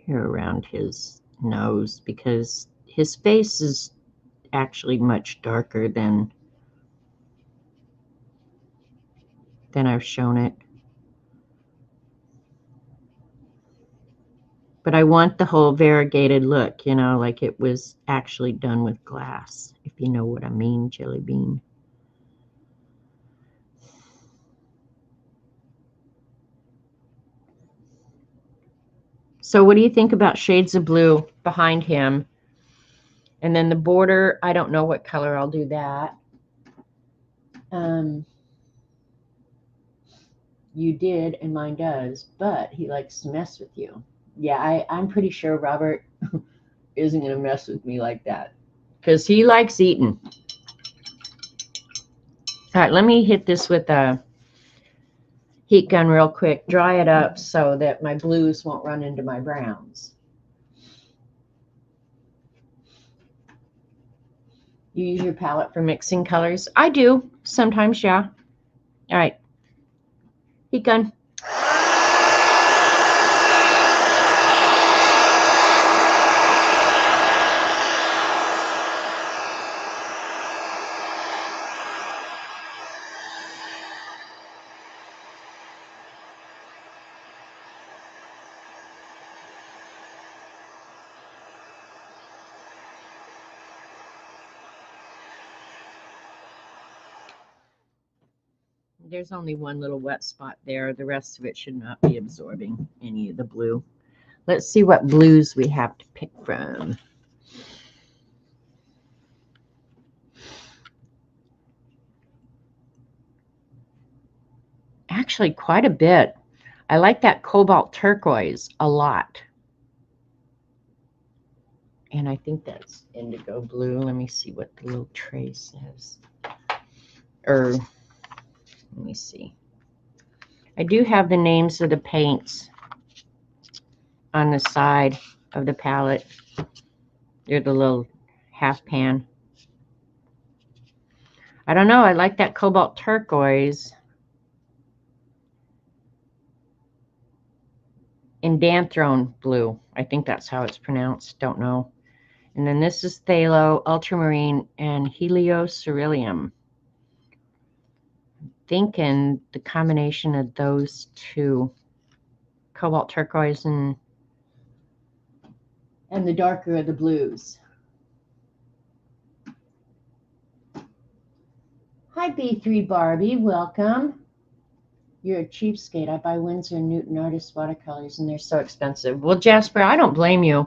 S1: Here around his nose, because his face is actually much darker than I've shown it. But I want the whole variegated look, you know, like it was actually done with glass, if you know what I mean, Jelly Bean. So what do you think about shades of blue behind him? And then the border, I don't know what color I'll do that. You did, and mine does, but he likes to mess with you. Yeah, I'm pretty sure Robert isn't going to mess with me like that because he likes eating. All right, let me hit this with a heat gun real quick, dry it up so that my blues won't run into my browns. You use your palette for mixing colors? I do, sometimes, yeah. All right, heat gun. There's only one little wet spot there. The rest of it should not be absorbing any of the blue. Let's see what blues we have to pick from. actually quite a bit. I like that cobalt turquoise a lot. And I think that's indigo blue. Let me see what the little tray says. Or, let me see. I do have the names of the paints on the side of the palette. They're the little half pan. I don't know. I like that cobalt turquoise. Indanthrone blue. I think that's how it's pronounced. Don't know. And then this is phthalo, ultramarine, and helioceruleum. Thinking the combination of those two, cobalt turquoise and the darker of the blues. Hi B3 Barbie, welcome. You're a cheapskate. I buy Winsor & Newton artist watercolors and they're so expensive. Well, Jasper, I don't blame you.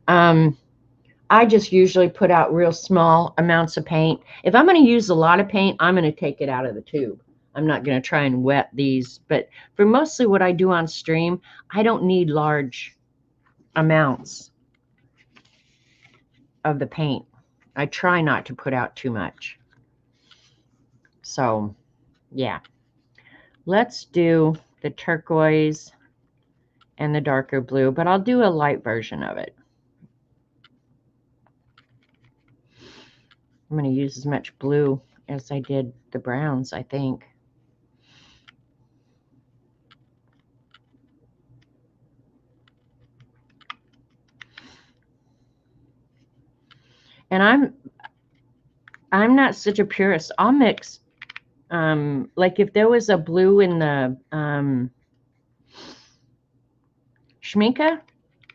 S1: I just usually put out real small amounts of paint. If I'm going to use a lot of paint, I'm going to take it out of the tube. I'm not going to try and wet these. But for mostly what I do on stream, I don't need large amounts of the paint. I try not to put out too much. So, yeah. Let's do the turquoise and the darker blue, but I'll do a light version of it. I'm going to use as much blue as I did the browns, I think. And I'm not such a purist. I'll mix, like if there was a blue in the Schminke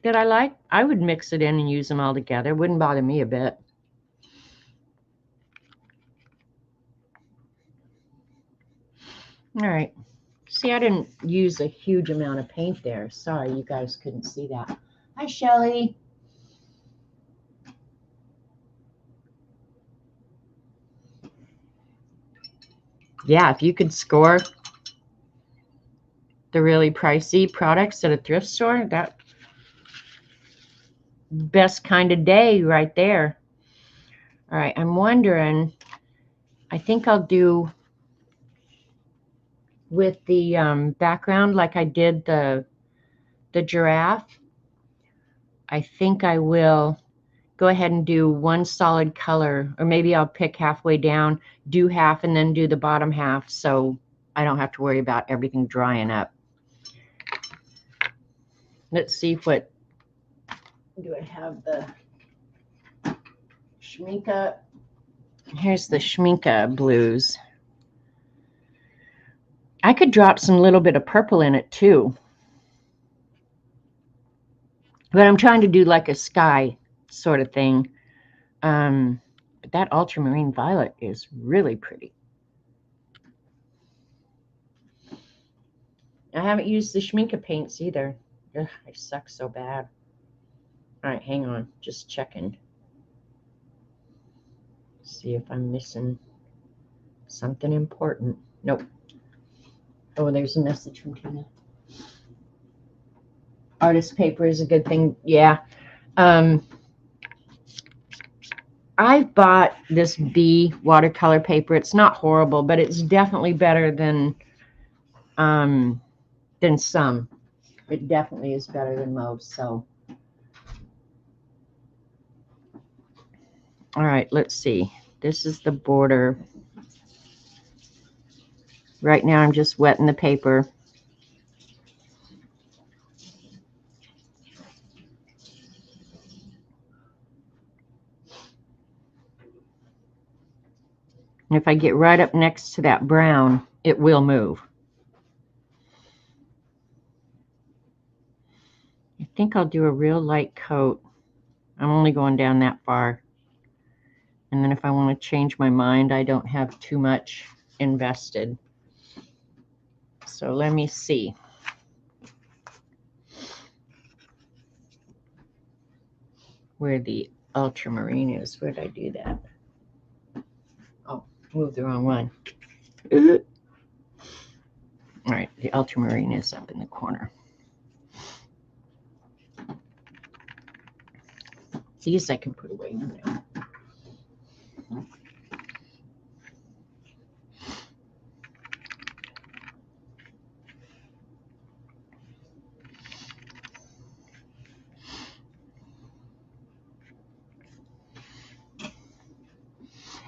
S1: that I like, I would mix it in and use them all together. It wouldn't bother me a bit. All right. See, I didn't use a huge amount of paint there. Sorry, you guys couldn't see that. Hi, Shelly. Yeah, if you could score the really pricey products at a thrift store, that best kind of day right there. All right, I'm wondering, I think I'll do with the background like I did the giraffe. I think I will go ahead and do one solid color, or maybe I'll pick halfway down, do half, and then do the bottom half so I don't have to worry about everything drying up. Let's see what, do I have the Schminke? Here's the Schminke blues. I could drop some little bit of purple in it too. But I'm trying to do like a sky sort of thing. But that ultramarine violet is really pretty. I haven't used the Schminke paints either. Ugh, I suck so bad. All right, hang on. Just checking. See if I'm missing something important. Nope. Oh, there's a message from Tina. Artist paper is a good thing. Yeah. I bought this B watercolor paper. It's not horrible, but it's definitely better than some. It definitely is better than most. So, all right, let's see. This is the border. Right now, I'm just wetting the paper. And if I get right up next to that brown, it will move. I think I'll do a real light coat. I'm only going down that far. And then if I want to change my mind, I don't have too much invested. So let me see. Where the ultramarine is. Where did I do that? Oh, moved the wrong one. All right, the ultramarine is up in the corner. These I can put away now.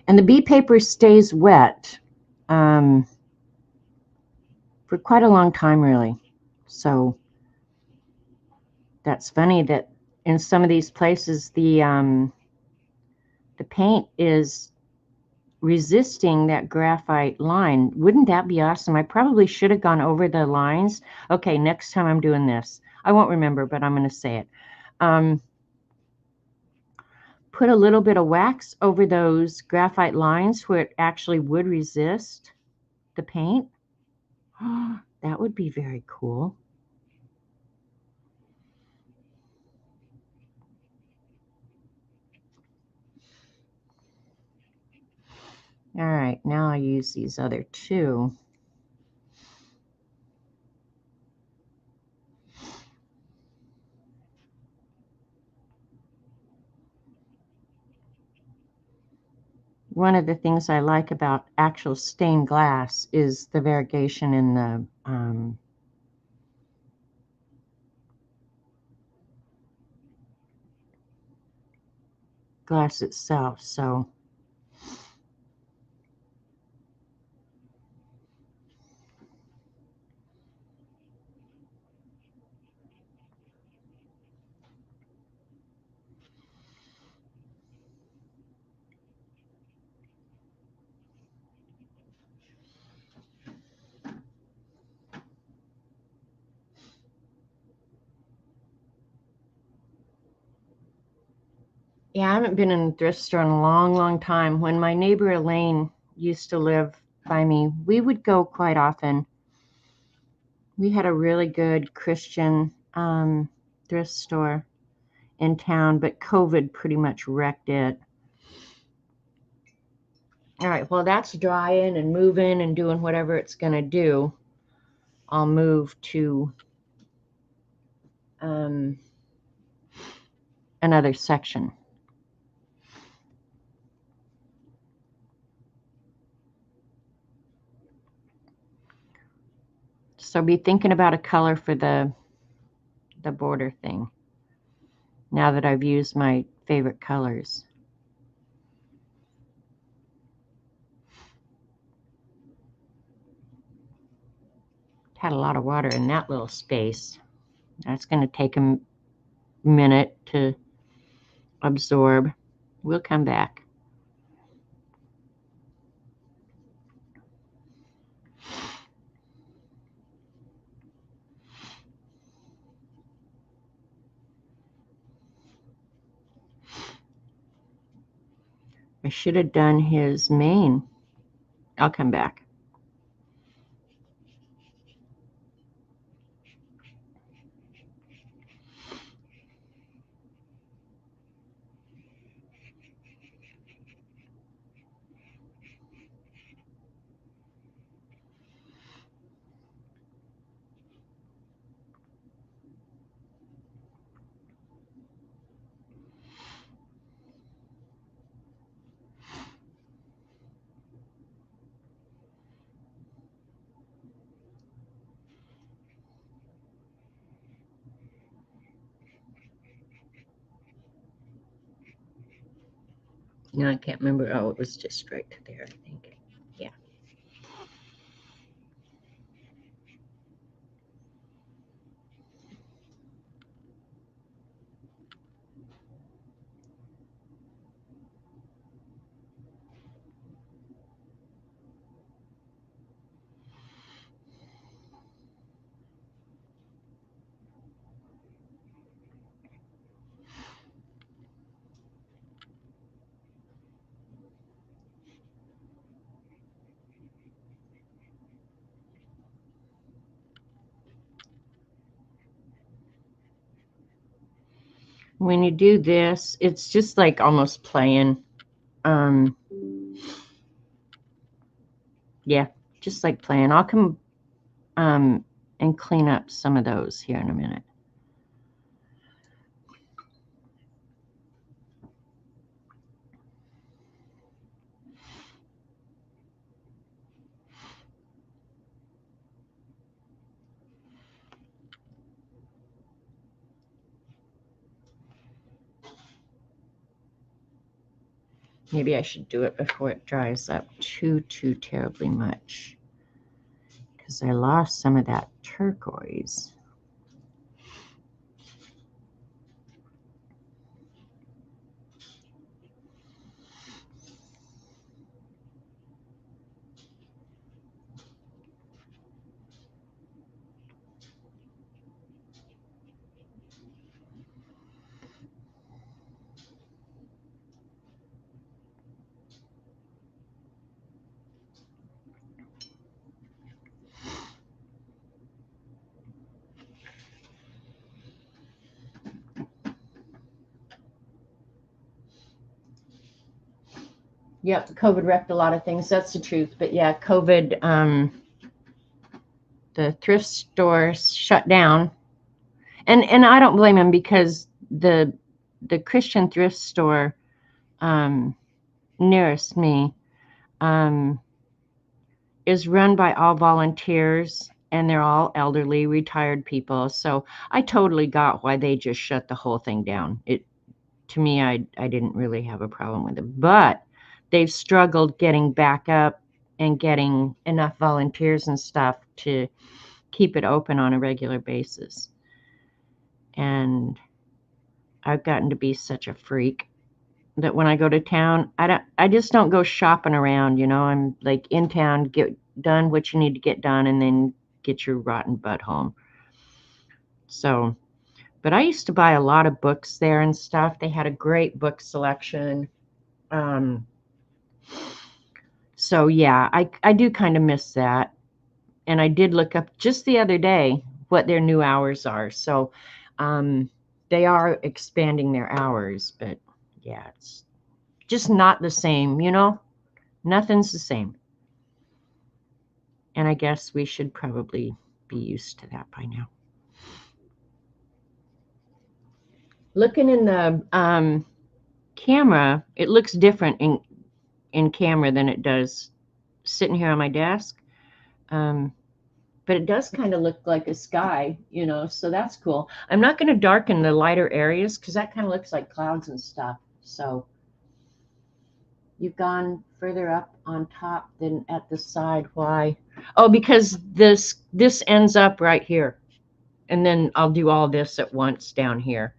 S1: And the bee paper stays wet for quite a long time, really. So that's funny that in some of these places the paint is resisting that graphite line. Wouldn't that be awesome? I probably should have gone over the lines. Okay, next time I'm doing this. I won't remember, but I'm going to say it. Put a little bit of wax over those graphite lines where it actually would resist the paint. That would be very cool. All right, now I use these other two. One of the things I like about actual stained glass is the variegation in the glass itself. So yeah, I haven't been in a thrift store in a long, long time. When my neighbor Elaine used to live by me, we would go quite often. We had a really good Christian thrift store in town, but COVID pretty much wrecked it. All right, well, that's drying and moving and doing whatever it's going to do. I'll move to another section. So be thinking about a color for the border thing now that I've used my favorite colors. Had a lot of water in that little space. That's going to take a minute to absorb. We'll come back. I should have done his mane. I'll come back. No, I can't remember. Oh, it was just right to there, I think. Yeah. When you do this, it's just like almost playing. Yeah, just like playing. I'll come and clean up some of those here in a minute. Maybe I should do it before it dries up too terribly much, because I lost some of that turquoise. Yep, COVID wrecked a lot of things. That's the truth. But yeah, COVID, the thrift stores shut down, and I don't blame them, because the Christian thrift store nearest me is run by all volunteers, and they're all elderly, retired people. So I totally got why they just shut the whole thing down. To me, I didn't really have a problem with it, but they've struggled getting back up and getting enough volunteers and stuff to keep it open on a regular basis. And I've gotten to be such a freak that when I go to town, I just don't go shopping around, I'm like in town, get done what you need to get done, and then get your rotten butt home. So, but I used to buy a lot of books there and stuff. They had a great book selection. So yeah, I do kind of miss that. And I did look up just the other day what their new hours are. So they are expanding their hours, but yeah, it's just not the same, Nothing's the same. And I guess we should probably be used to that by now. Looking in the camera, it looks different in camera than it does sitting here on my desk. But it does kind of look like a sky, so that's cool. I'm not going to darken the lighter areas because that kind of looks like clouds and stuff. So you've gone further up on top than at the side. Why? Oh, because this ends up right here. And then I'll do all this at once down here.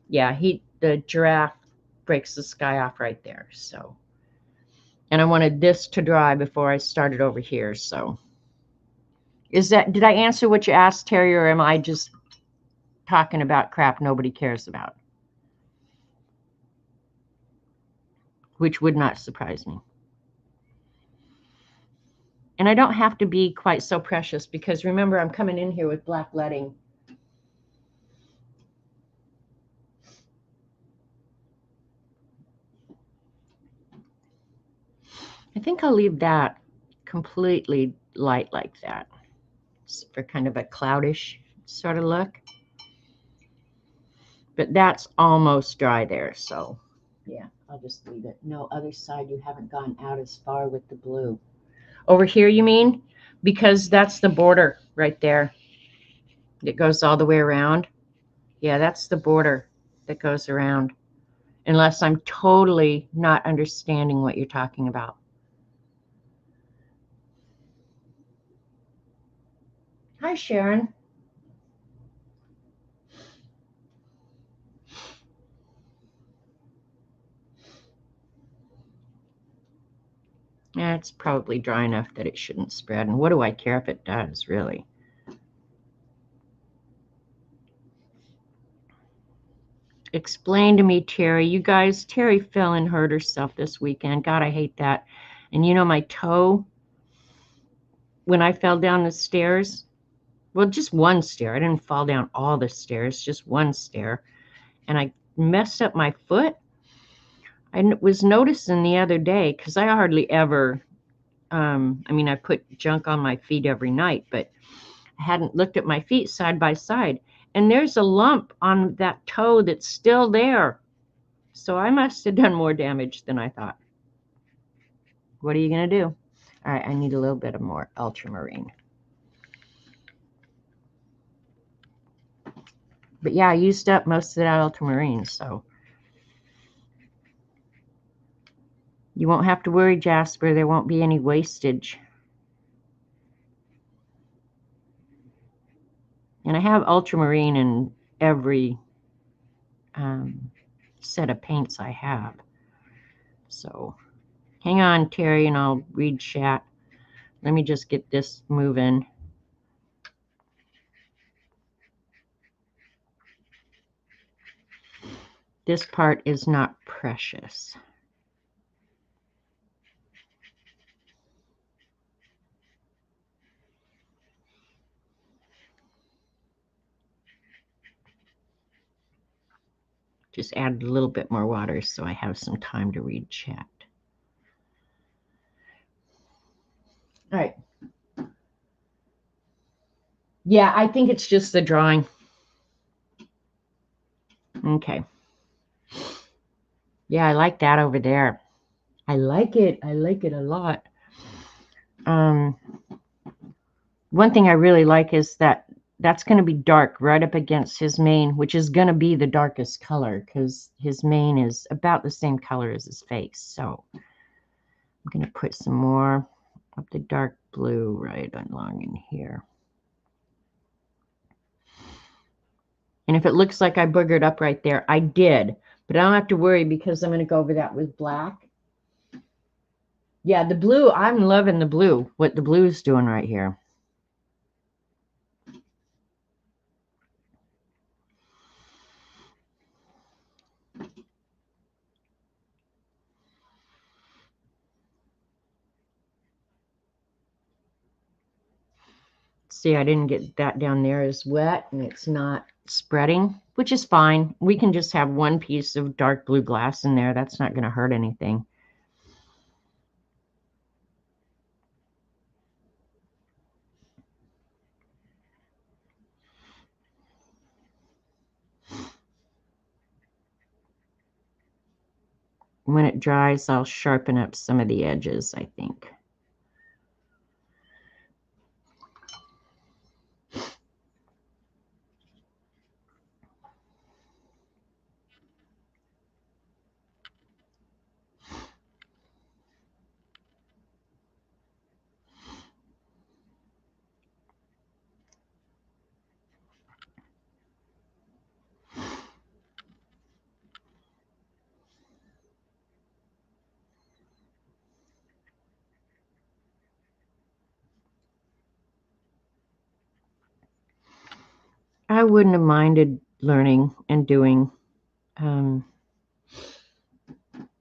S1: Yeah, the giraffe breaks the sky off right there. So, and I wanted this to dry before I started over here. So did I answer what you asked, Terry, or am I just talking about crap nobody cares about? Which would not surprise me. And I don't have to be quite so precious, because remember, I'm coming in here with black leading. I think I'll leave that completely light like that for kind of a cloudish sort of look. But that's almost dry there, so yeah, I'll just leave it. No, other side, you haven't gone out as far with the blue. Over here, you mean? Because that's the border right there. It goes all the way around. Yeah, that's the border that goes around. Unless I'm totally not understanding what you're talking about. Hi, Sharon. Yeah, it's probably dry enough that it shouldn't spread. And what do I care if it does, really? Explain to me, Terry. You guys, Terry fell and hurt herself this weekend. God, I hate that. And my toe, when I fell down the stairs, well, just one stair. I didn't fall down all the stairs, just one stair. And I messed up my foot. I was noticing the other day, because I hardly ever I mean, I put junk on my feet every night, but I hadn't looked at my feet side by side. And there's a lump on that toe that's still there. So I must have done more damage than I thought. What are you going to do? All right, I need a little bit of more ultramarine. But yeah, I used up most of that ultramarine, so you won't have to worry, Jasper. There won't be any wastage. And I have ultramarine in every set of paints I have. So hang on, Terry, and I'll read chat. Let me just get this moving. This part is not precious. Just add a little bit more water so I have some time to read chat. All right. Yeah, I think it's just the drawing. Okay. Yeah, I like that over there. I like it. I like it a lot. One thing I really like is that that's going to be dark right up against his mane, which is going to be the darkest color because his mane is about the same color as his face. So I'm going to put some more of the dark blue right along in here. And if it looks like I boogered up right there, I did. But I don't have to worry because I'm going to go over that with black. Yeah, the blue, I'm loving the blue, what the blue is doing right here. See, I didn't get that down there as wet, and it's not spreading, which is fine. We can just have one piece of dark blue glass in there. That's not going to hurt anything. When it dries, I'll sharpen up some of the edges, I think. I wouldn't have minded learning and doing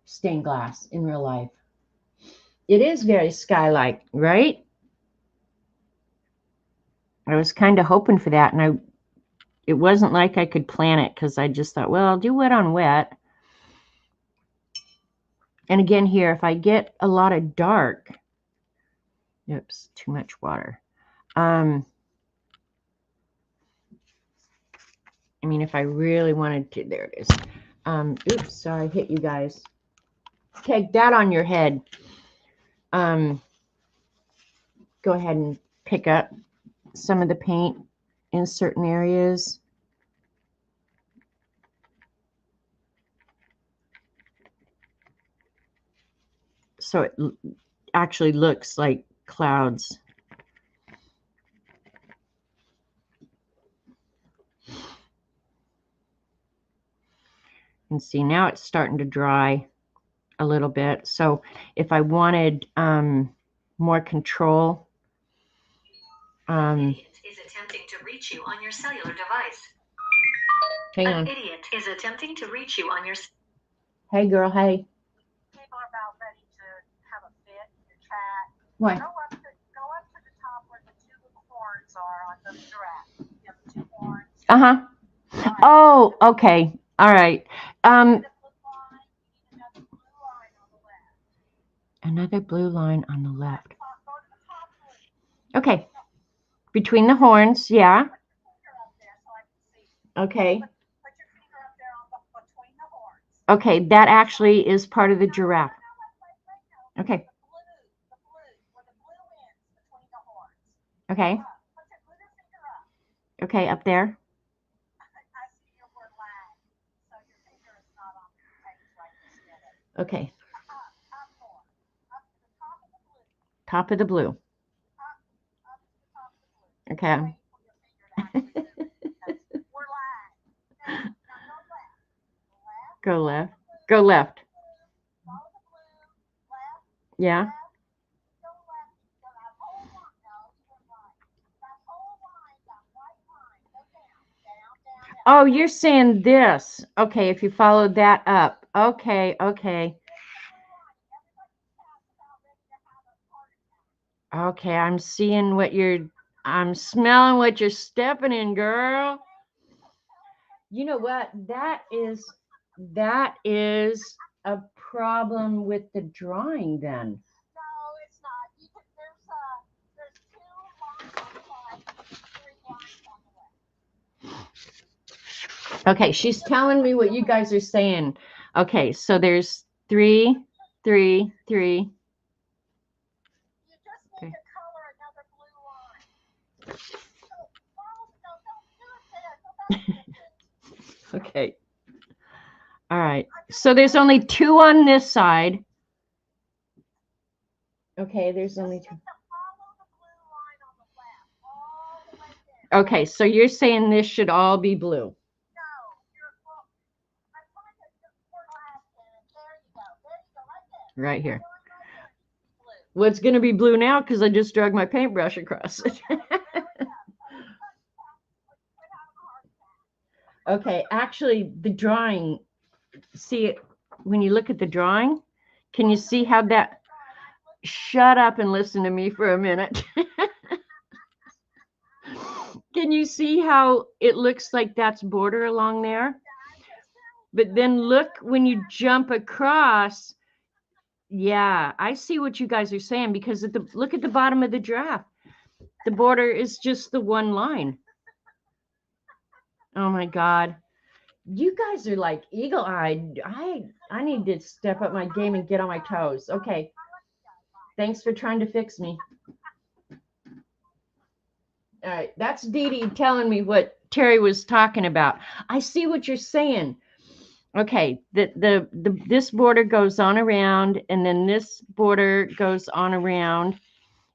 S1: stained glass in real life. It is very sky-like, right? I was kind of hoping for that, and it wasn't like I could plan it because I just thought, well, I'll do wet on wet. And again here, if I get a lot of dark, oops, too much water. I mean, if I really wanted to, there it is. Oops, sorry, I hit you guys. Take that on your head. Go ahead and pick up some of the paint in certain areas. So it actually looks like clouds. And see, now it's starting to dry a little bit. So if I wanted more control.
S3: An idiot is attempting to reach you on your cellular device.
S1: Hang on.
S3: An idiot is attempting to reach you on your...
S1: Hey, girl, hey.
S4: People are about ready to have a fit in your chat.
S1: What?
S4: Go up to the top where the two little horns are on the giraffe. You have the two horns.
S1: Uh-huh. Oh, okay. All right. Another blue line on the left. Okay. Between the horns, yeah.
S4: Put your finger up there so I can see.
S1: Okay.
S4: Put your finger up there between the horns.
S1: Okay, that actually is part of the giraffe.
S4: No.
S1: Okay.
S4: The blue, where the blue ends between the horns.
S1: Okay.
S4: Put your finger up.
S1: Okay, up there.
S4: I see your word lag, so your finger is not on the page like you did it.
S1: Okay.
S4: Up more. Up to the top of the blue.
S1: Top of the blue.
S4: Up to the top of the blue.
S1: Okay.
S4: Wait for your finger to actually move. Because we're lag. Now go left.
S1: Go left. Go left.
S4: Follow the blue. Left.
S1: Yeah.
S4: Left. Go left. Go that whole line. No, you went right. That whole line, that white line. Go down. Down, down, down.
S1: Oh, you're saying this. Okay, if you follow that up. Okay, okay. Okay, I'm seeing what I'm smelling what you're stepping in, girl. You know what? That is a problem with the drawing then.
S4: No, it's not. There's 2 lines on the right, 3 lines on the left.
S1: Okay, she's telling me what you guys are saying. Okay, so there's 3, 3, 3.
S4: You just need to color another blue line. No, don't do it there. Go back to the
S1: Okay. All right. So there's only 2 on this side. Okay, there's only 2.
S4: follow the blue line on the left, all the way down.
S1: Okay, so you're saying this should all be blue.
S4: No, I'm trying to get your last in it. There you go. There you go, right there.
S1: Right here.
S4: Blue.
S1: Well, it's going to be blue now because I just dragged my paintbrush across it. Okay, actually, the drawing, see it when you look at the drawing, can you see how that, shut up and listen to me for a minute. Can you see how it looks like that's border along there? But then look when you jump across. Yeah, I see what you guys are saying because look at the bottom of the giraffe. The border is just the one line. Oh my God. You guys are like eagle-eyed. I need to step up my game and get on my toes. Okay. Thanks for trying to fix me. All right. That's Dee Dee telling me what Terry was talking about. I see what you're saying. Okay. This border goes on around, and then this border goes on around,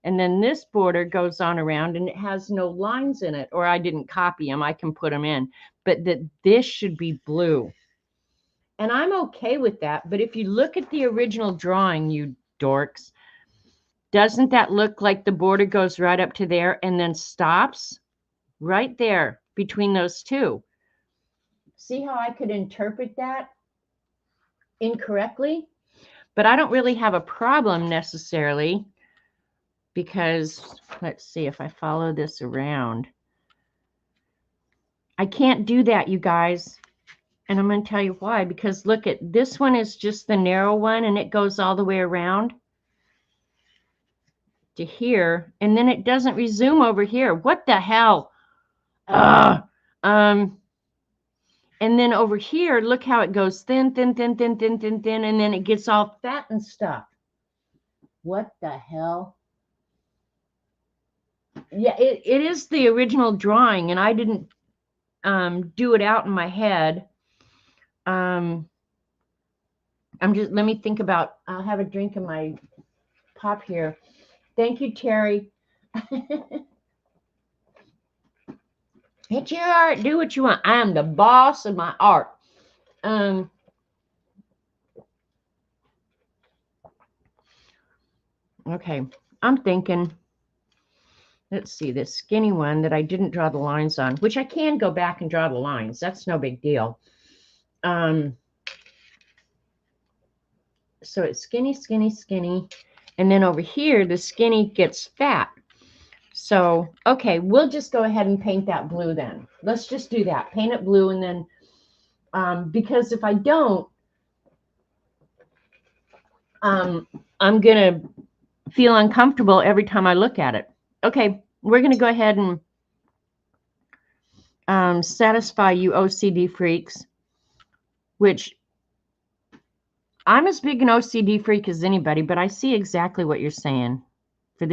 S1: and then this border goes on around, and it has no lines in it, or I didn't copy them. I can put them in, but this should be blue. And I'm okay with that. But if you look at the original drawing, you dorks, doesn't that look like the border goes right up to there and then stops right there between those 2? See how I could interpret that incorrectly? But I don't really have a problem necessarily because let's see if I follow this around. I can't do that, you guys. And I'm going to tell you why, because look at this one is just the narrow one and it goes all the way around to here. And then it doesn't resume over here. What the hell? And then over here, look how it goes thin, thin, thin, thin, thin, thin, thin. And then it gets all fat and stuff. What the hell? Yeah, it is the original drawing and I didn't do it out in my head. I'm just, let me think about, I'll have a drink in my pop here. Thank you, Terry. It's your art. Do what you want. I am the boss of my art. Okay, I'm thinking, let's see, this skinny one that I didn't draw the lines on, which I can go back and draw the lines. That's no big deal. So it's skinny, skinny, skinny. And then over here, the skinny gets fat. So, okay, we'll just go ahead and paint that blue then. Let's just do that. Paint it blue and then, because if I don't, I'm going to feel uncomfortable every time I look at it. Okay, we're going to go ahead and satisfy you OCD freaks, which I'm as big an OCD freak as anybody, but I see exactly what you're saying. For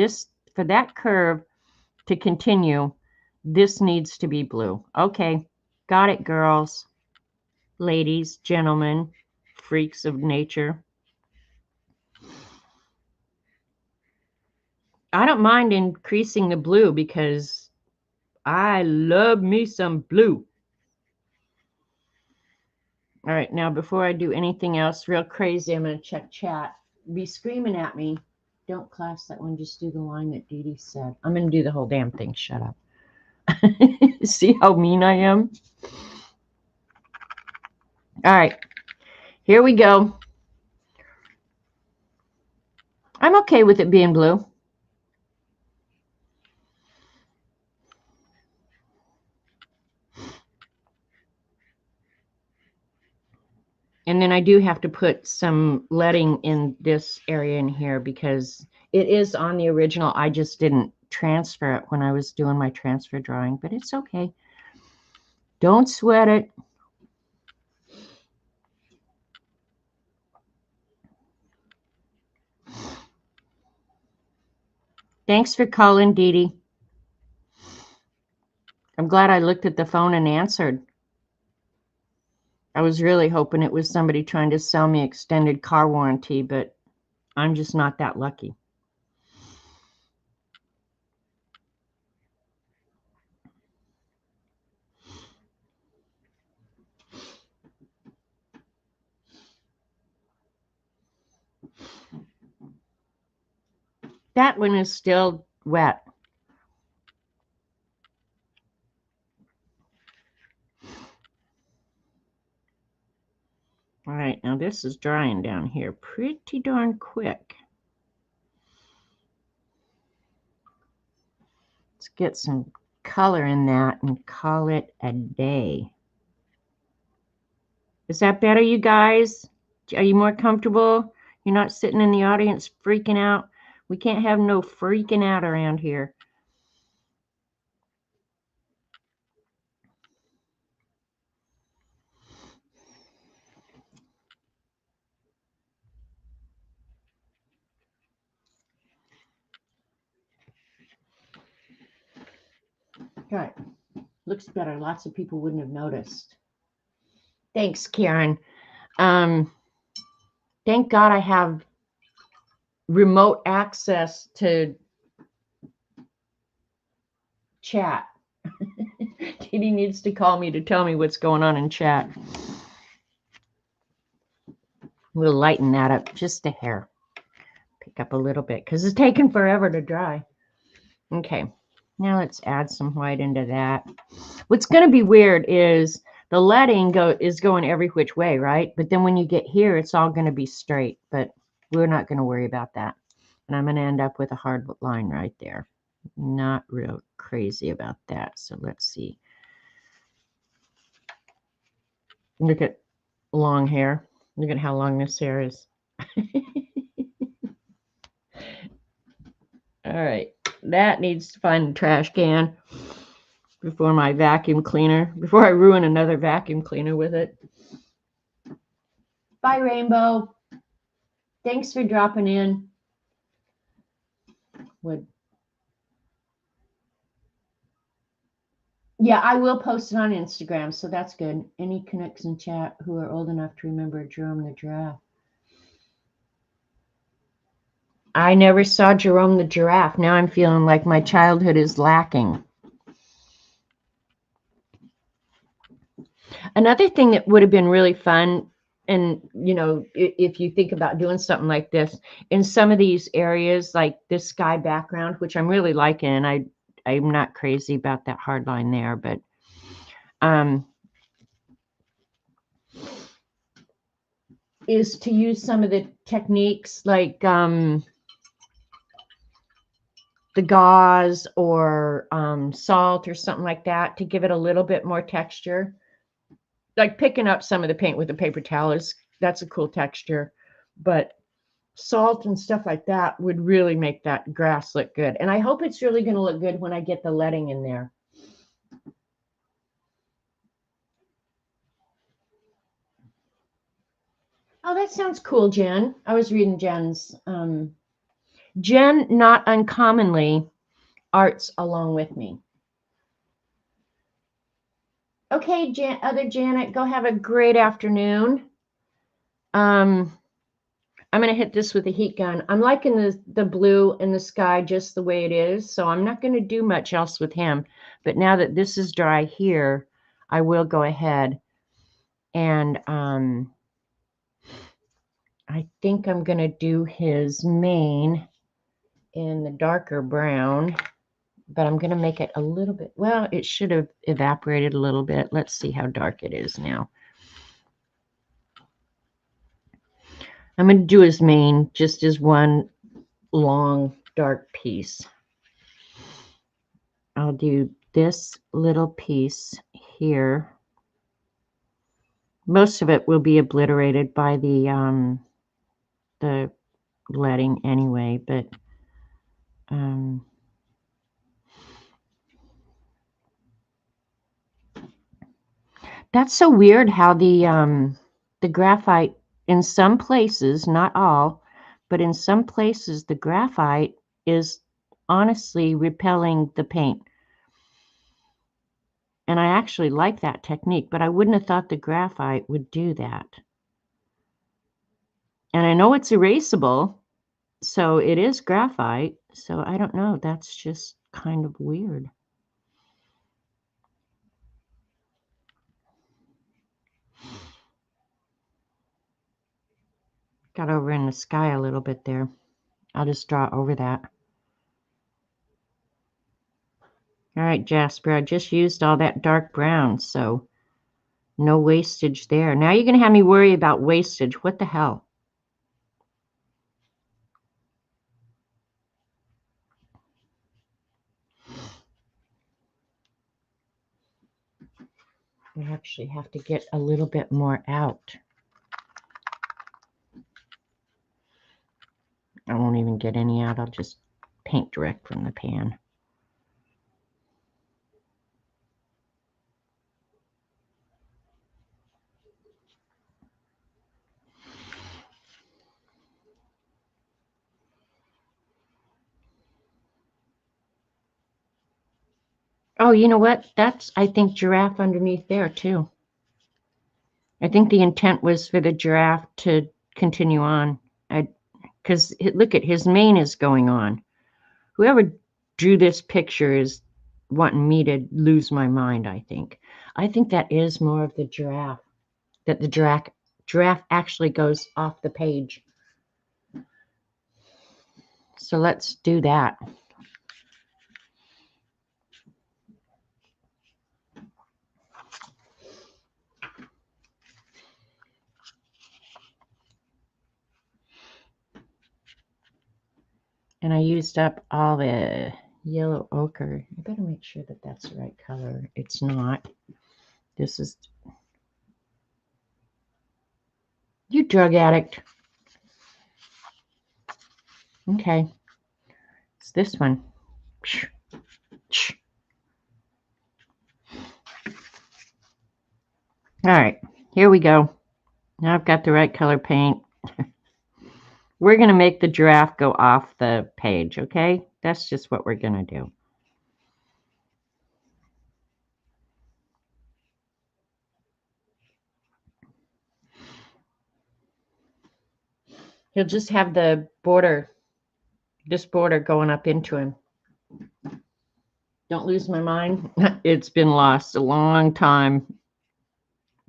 S1: that curve to continue, this needs to be blue. Okay, got it, girls, ladies, gentlemen, freaks of nature. I don't mind increasing the blue because I love me some blue. All right, now before I do anything else real crazy, I'm going to check chat. Be screaming at me. Don't class that one, just do the line that Dee Dee said. I'm going to do the whole damn thing. Shut up. See how mean I am? All right, here we go. I'm okay with it being blue. And then I do have to put some leading in this area in here because it is on the original. I just didn't transfer it when I was doing my transfer drawing, but it's okay. Don't sweat it. Thanks for calling, Dee Dee. I'm glad I looked at the phone and answered. I was really hoping it was somebody trying to sell me extended car warranty, but I'm just not that lucky. That one is still wet. All right, now this is drying down here pretty darn quick. Let's get some color in that and call it a day. Is that better, you guys? Are you more comfortable? You're not sitting in the audience freaking out? We can't have no freaking out around here. All right. Looks better. Lots of people wouldn't have noticed. Thanks, Karen. Thank God I have remote access to chat. Katie needs to call me to tell me what's going on in chat. We'll lighten that up just a hair. Pick up a little bit because it's taken forever to dry. Okay, now let's add some white into that. What's going to be weird is the leading is going every which way, right? But then when you get here, it's all going to be straight. But we're not going to worry about that. And I'm going to end up with a hard line right there. Not real crazy about that. So let's see. Look at long hair. Look at how long this hair is. All right. That needs to find the trash can before my vacuum cleaner, before I ruin another vacuum cleaner with it. Bye, Rainbow. Thanks for dropping in. Yeah, I will post it on Instagram, so that's good. Any connects in chat who are old enough to remember Jerome the Giraffe? I never saw Jerome the Giraffe. Now I'm feeling like my childhood is lacking. Another thing that would have been really fun, and you know, if you think about doing something like this in some of these areas, like this sky background, which I'm really liking, I'm not crazy about that hard line there, but is to use some of the techniques like the gauze or salt or something like that to give it a little bit more texture. Like picking up some of the paint with a paper towel that's a cool texture, but salt and stuff like that would really make that grass look good. And I hope it's really going to look good when I get the letting in there. Oh, that sounds cool, Jen. I was reading Jen's. Jen, not uncommonly, arts along with me. Okay, other Janet, go have a great afternoon. I'm going to hit this with a heat gun. I'm liking the blue in the sky just the way it is, so I'm not going to do much else with him. But now that this is dry here, I will go ahead and I think I'm going to do his mane in the darker brown, but I'm going to make it a little bit, well, it should have evaporated a little bit. Let's see how dark it is now. I'm going to do his mane just as one long dark piece. I'll do this little piece here. Most of it will be obliterated by the letting anyway, but that's so weird how the graphite in some places, not all, but in some places the graphite is honestly repelling the paint. And I actually like that technique, but I wouldn't have thought the graphite would do that. And I know it's erasable, so it is graphite. So I don't know. That's just kind of weird. Got over in the sky a little bit there. I'll just draw over that. All right, Jasper, I just used all that dark brown, so no wastage there. Now you're going to have me worry about wastage. What the hell? I actually have to get a little bit more out. I won't even get any out. I'll just paint direct from the pan. Oh, you know what? That's, I think, giraffe underneath there, too. I think the intent was for the giraffe to continue on. Because look at his mane is going on. Whoever drew this picture is wanting me to lose my mind, I think. I think that is more of the giraffe, that the giraffe actually goes off the page. So let's do that. And I used up all the yellow ochre. I better make sure that that's the right color. It's not. This is... You drug addict. Okay. It's this one. All right. Here we go. Now I've got the right color paint. We're going to make the giraffe go off the page, okay? That's just what we're going to do. He'll just have the border, this border going up into him. Don't lose my mind. It's been lost a long time.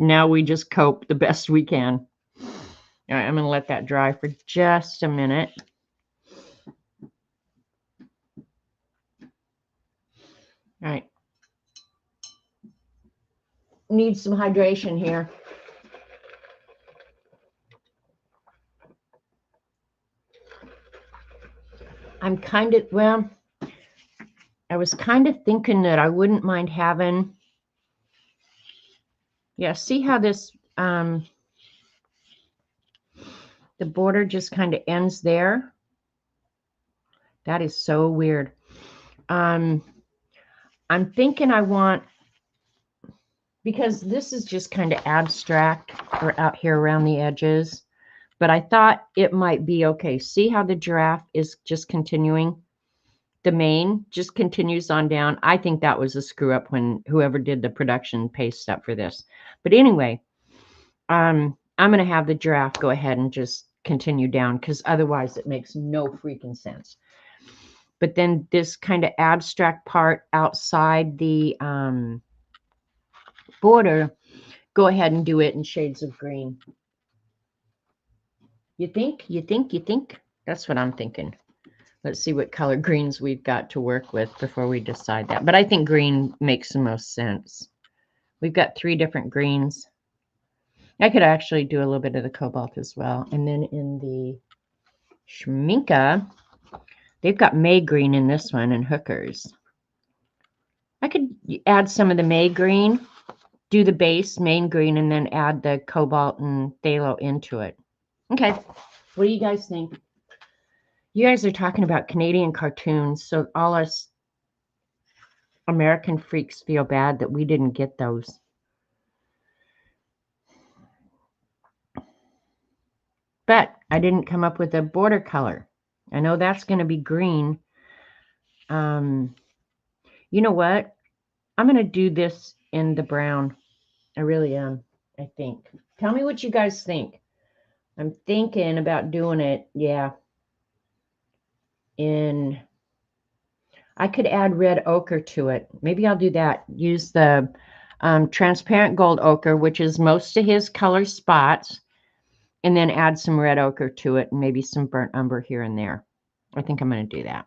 S1: Now we just cope the best we can. All right, I'm going to let that dry for just a minute. All right. Need some hydration here. I'm kind of, well, I was kind of thinking that I wouldn't mind having, yeah, see how this The border just kind of ends there. That is so weird. I'm thinking I want, because this is just kind of abstract or out here around the edges, but I thought it might be okay. See how the giraffe is just continuing? The mane just continues on down. I think that was a screw up when whoever did the production paste up for this. But anyway, I'm going to have the giraffe go ahead and just continue down, because otherwise it makes no freaking sense. But then this kind of abstract part outside the border, go ahead and do it in shades of green. You think? You think? You think? That's what I'm thinking. Let's see what color greens we've got to work with before we decide that. But I think green makes the most sense. We've got 3 different greens. I could actually do a little bit of the cobalt as well. And then in the Schminke, they've got May green in this one and hookers. I could add some of the May green, do the base main green, and then add the cobalt and phthalo into it. Okay, what do you guys think? You guys are talking about Canadian cartoons, so all us American freaks feel bad that we didn't get those. But I didn't come up with a border color. I know that's going to be green. You know what? I'm going to do this in the brown. I really am, I think. Tell me what you guys think. I'm thinking about doing it, yeah. I could add red ochre to it. Maybe I'll do that. Use the transparent gold ochre, which is most of his color spots, and then add some red ochre to it and maybe some burnt umber here and there. I think I'm going to do that,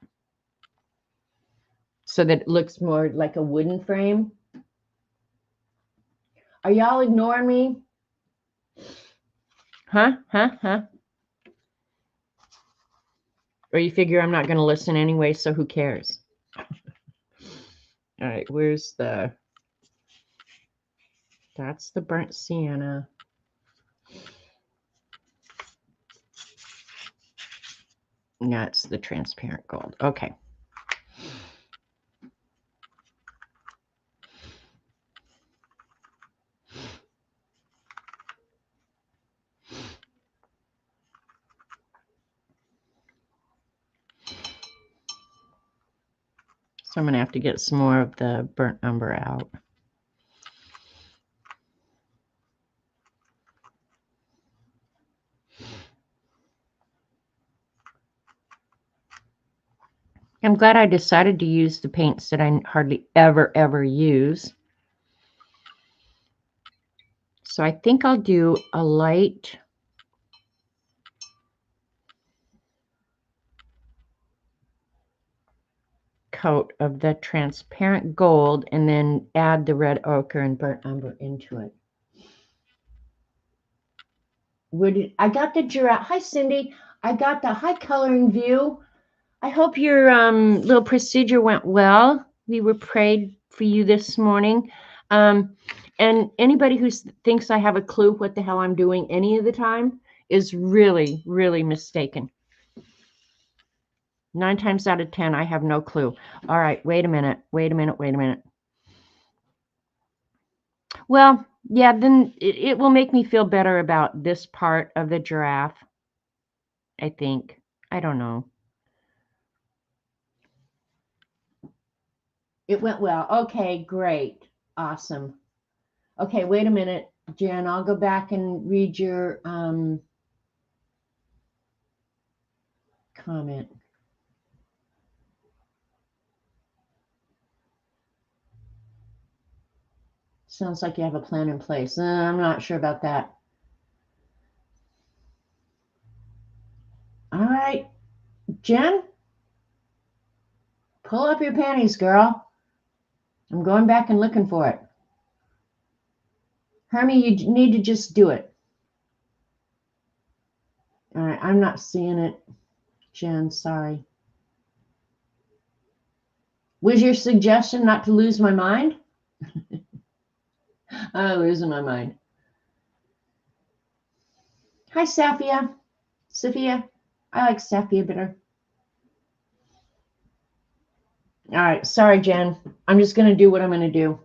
S1: so that it looks more like a wooden frame. Are y'all ignoring me? Huh? Or you figure I'm not going to listen anyway, so who cares? All right, where's that's the burnt sienna. That's the transparent gold. Okay. So I'm going to have to get some more of the burnt umber out. I'm glad I decided to use the paints that I hardly ever use. So I think I'll do a light coat of the transparent gold and then add the red ochre and burnt umber into it. I got the giraffe. Hi, Cindy. I got the high coloring view. I hope your little procedure went well. We were prayed for you this morning. And anybody who thinks I have a clue what the hell I'm doing any of the time is really mistaken. 9 times out of 10, I have no clue. All right, wait a minute. Well, yeah, then it will make me feel better about this part of the giraffe, I think. I don't know. It went well. Okay, great. Awesome. Okay, wait a minute, Jen. I'll go back and read your comment. Sounds like you have a plan in place. I'm not sure about that. All right, Jen, pull up your panties, girl. I'm going back and looking for it. Hermie, you need to just do it. All right, I'm not seeing it, Jen, sorry. Was your suggestion not to lose my mind? I'm losing my mind. Hi, Safia. Sophia, I like sapphire better. All right, sorry, Jen. I'm just going to do what I'm going to do.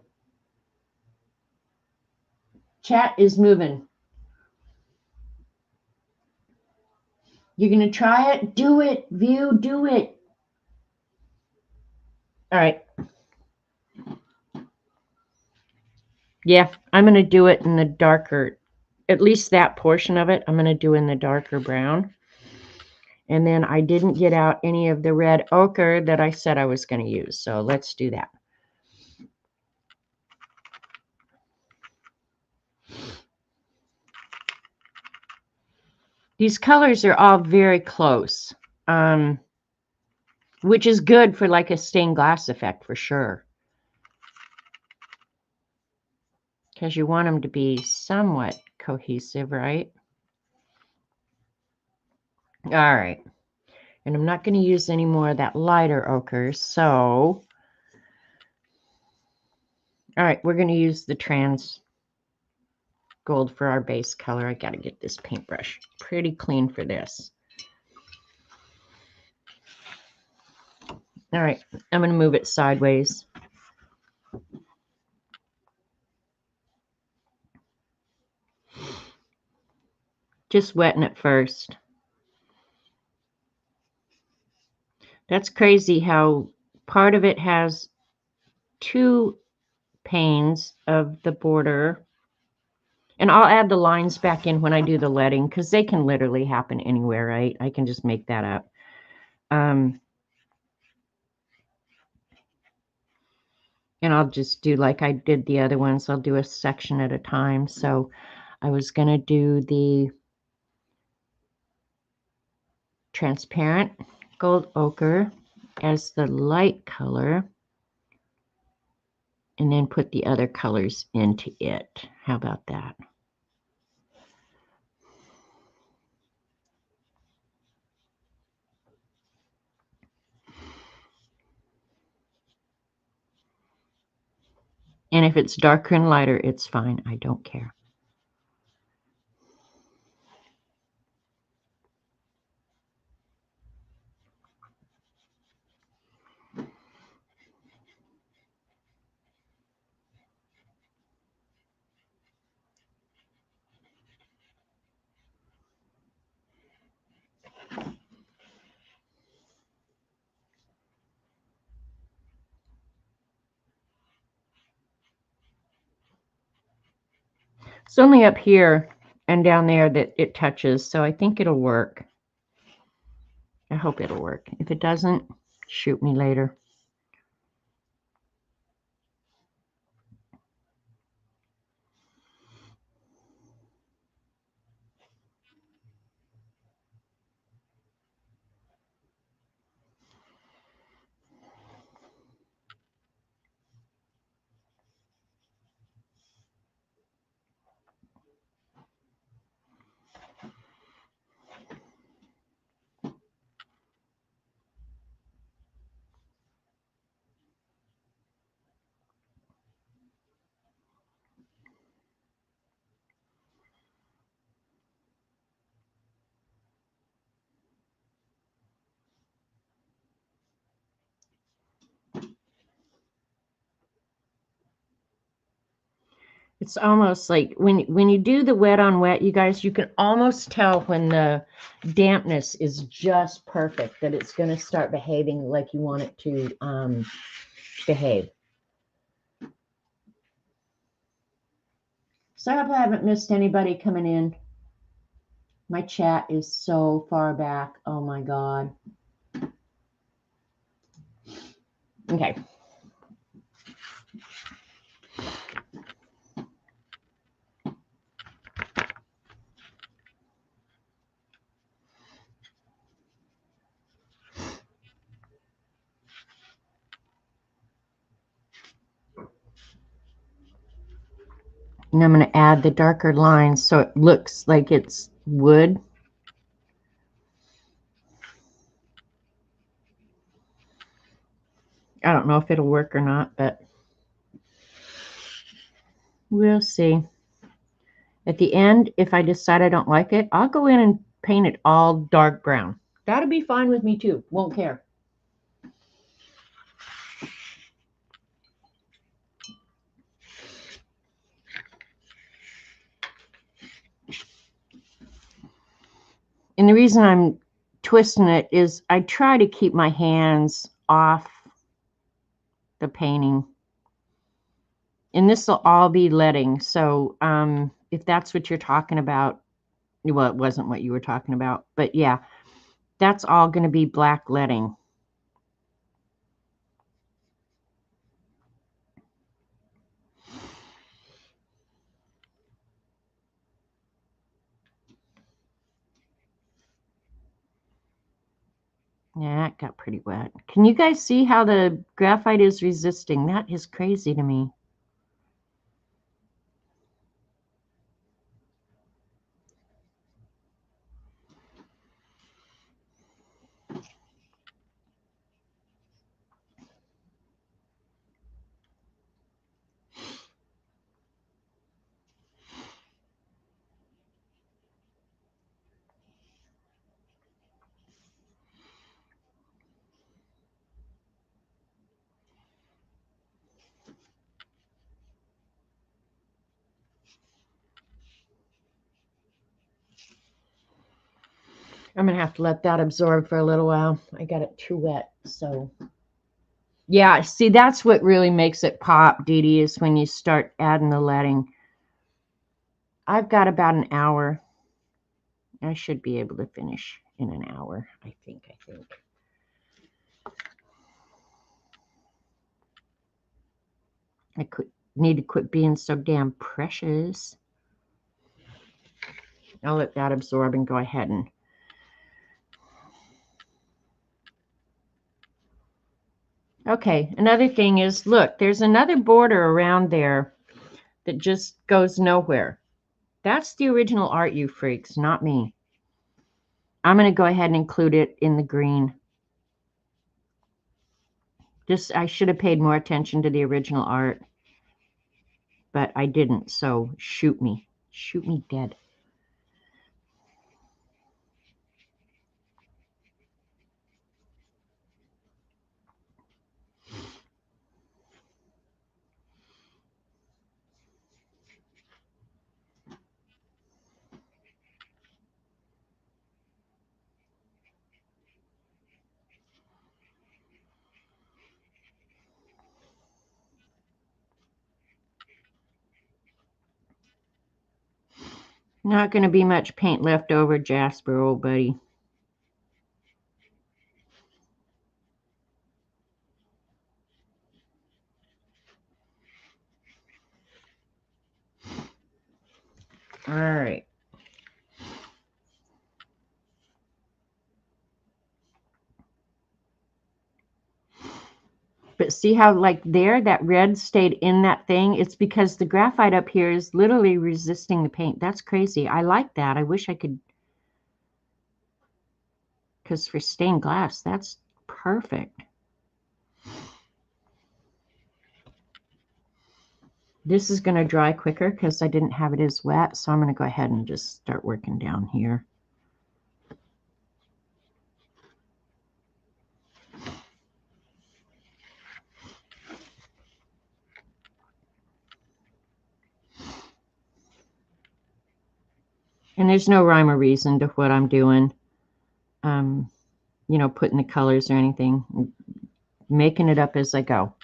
S1: Chat is moving. You're going to try it? Do it. View, do it. All right. Yeah, I'm going to do it in the darker, at least that portion of it, I'm going to do in the darker brown. And then I didn't get out any of the red ochre that I said I was going to use. So let's do that. These colors are all very close, which is good for like a stained glass effect for sure. Because you want them to be somewhat cohesive, right? All right. And I'm not going to use any more of that lighter ochre. So, all right, we're going to use the trans gold for our base color. I got to get this paintbrush pretty clean for this. All right, I'm going to move it sideways. Just wetting it first. That's crazy how part of it has 2 panes of the border. And I'll add the lines back in when I do the leading because they can literally happen anywhere, right? I can just make that up. And I'll just do like I did the other ones. I'll do a section at a time. So I was going to do the transparent gold ochre as the light color and then put the other colors into it. How about that? And if it's darker and lighter, it's fine. I don't care. It's only up here and down there that it touches, so I think it'll work. I hope it'll work. If it doesn't, shoot me later. It's almost like when you do the wet on wet, you guys, you can almost tell when the dampness is just perfect that it's going to start behaving like you want it to behave. So I hope I haven't missed anybody coming in. My chat is so far back. Oh my God. Okay. And I'm going to add the darker lines so it looks like it's wood. I don't know if it'll work or not, but we'll see. At the end, if I decide I don't like it, I'll go in and paint it all dark brown. That'll be fine with me too. Won't care. And the reason I'm twisting it is I try to keep my hands off the painting. And this will all be leading. So if that's what you're talking about, well, it wasn't what you were talking about, but yeah, that's all going to be black leading. Yeah, it got pretty wet. Can you guys see how the graphite is resisting? That is crazy to me. I'm going to have to let that absorb for a little while. I got it too wet. So, yeah, see, that's what really makes it pop, Dee Dee, is when you start adding the leading. I've got about an hour. I should be able to finish in an hour, I think. I need to quit being so damn precious. I'll let that absorb and go ahead and okay, another thing is, look, there's another border around there that just goes nowhere. That's the original art, you freaks, not me. I'm going to go ahead and include it in the green. I should have paid more attention to the original art, but I didn't, so shoot me. Shoot me dead. Not going to be much paint left over, Jasper, old buddy. All right. But see how, like there, that red stayed in that thing? It's because the graphite up here is literally resisting the paint. That's crazy. I like that. I wish I could, because for stained glass, that's perfect. This is going to dry quicker because I didn't have it as wet. So I'm going to go ahead and just start working down here. And there's no rhyme or reason to what I'm doing. You know, putting the colors or anything. I'm making it up as I go.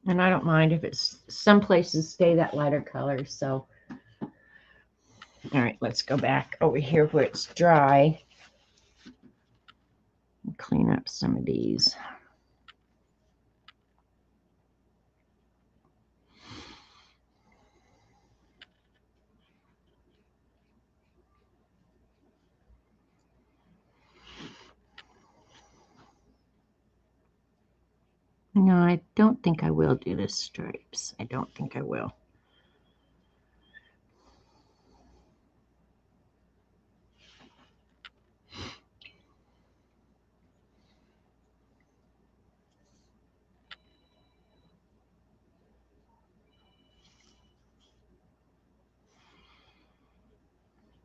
S1: And I don't mind if it's some places stay that lighter color. So, all right, let's go back over here where it's dry. clean up some of these. No, I don't think I will do the stripes. I don't think I will.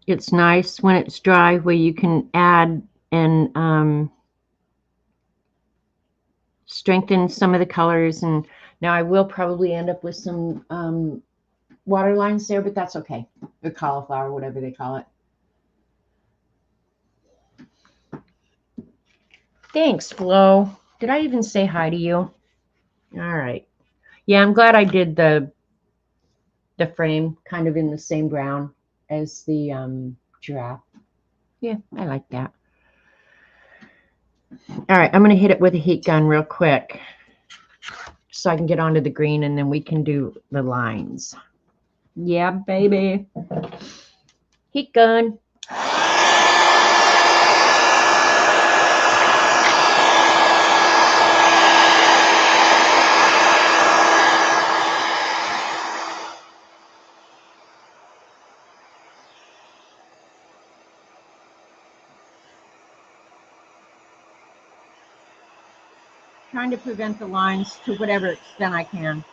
S1: It's nice when it's dry where you can add and strengthen some of the colors. And now I will probably end up with some water lines there, but that's okay. Or cauliflower, whatever they call it. Thanks, Flo. Did I even say hi to you? All right. Yeah, I'm glad I did the frame kind of in the same brown as the giraffe. Yeah, I like that. All right, I'm going to hit it with a heat gun real quick so I can get onto the green, and then we can do the lines. Yeah, baby. Heat gun. Trying to prevent the lines to whatever extent I can.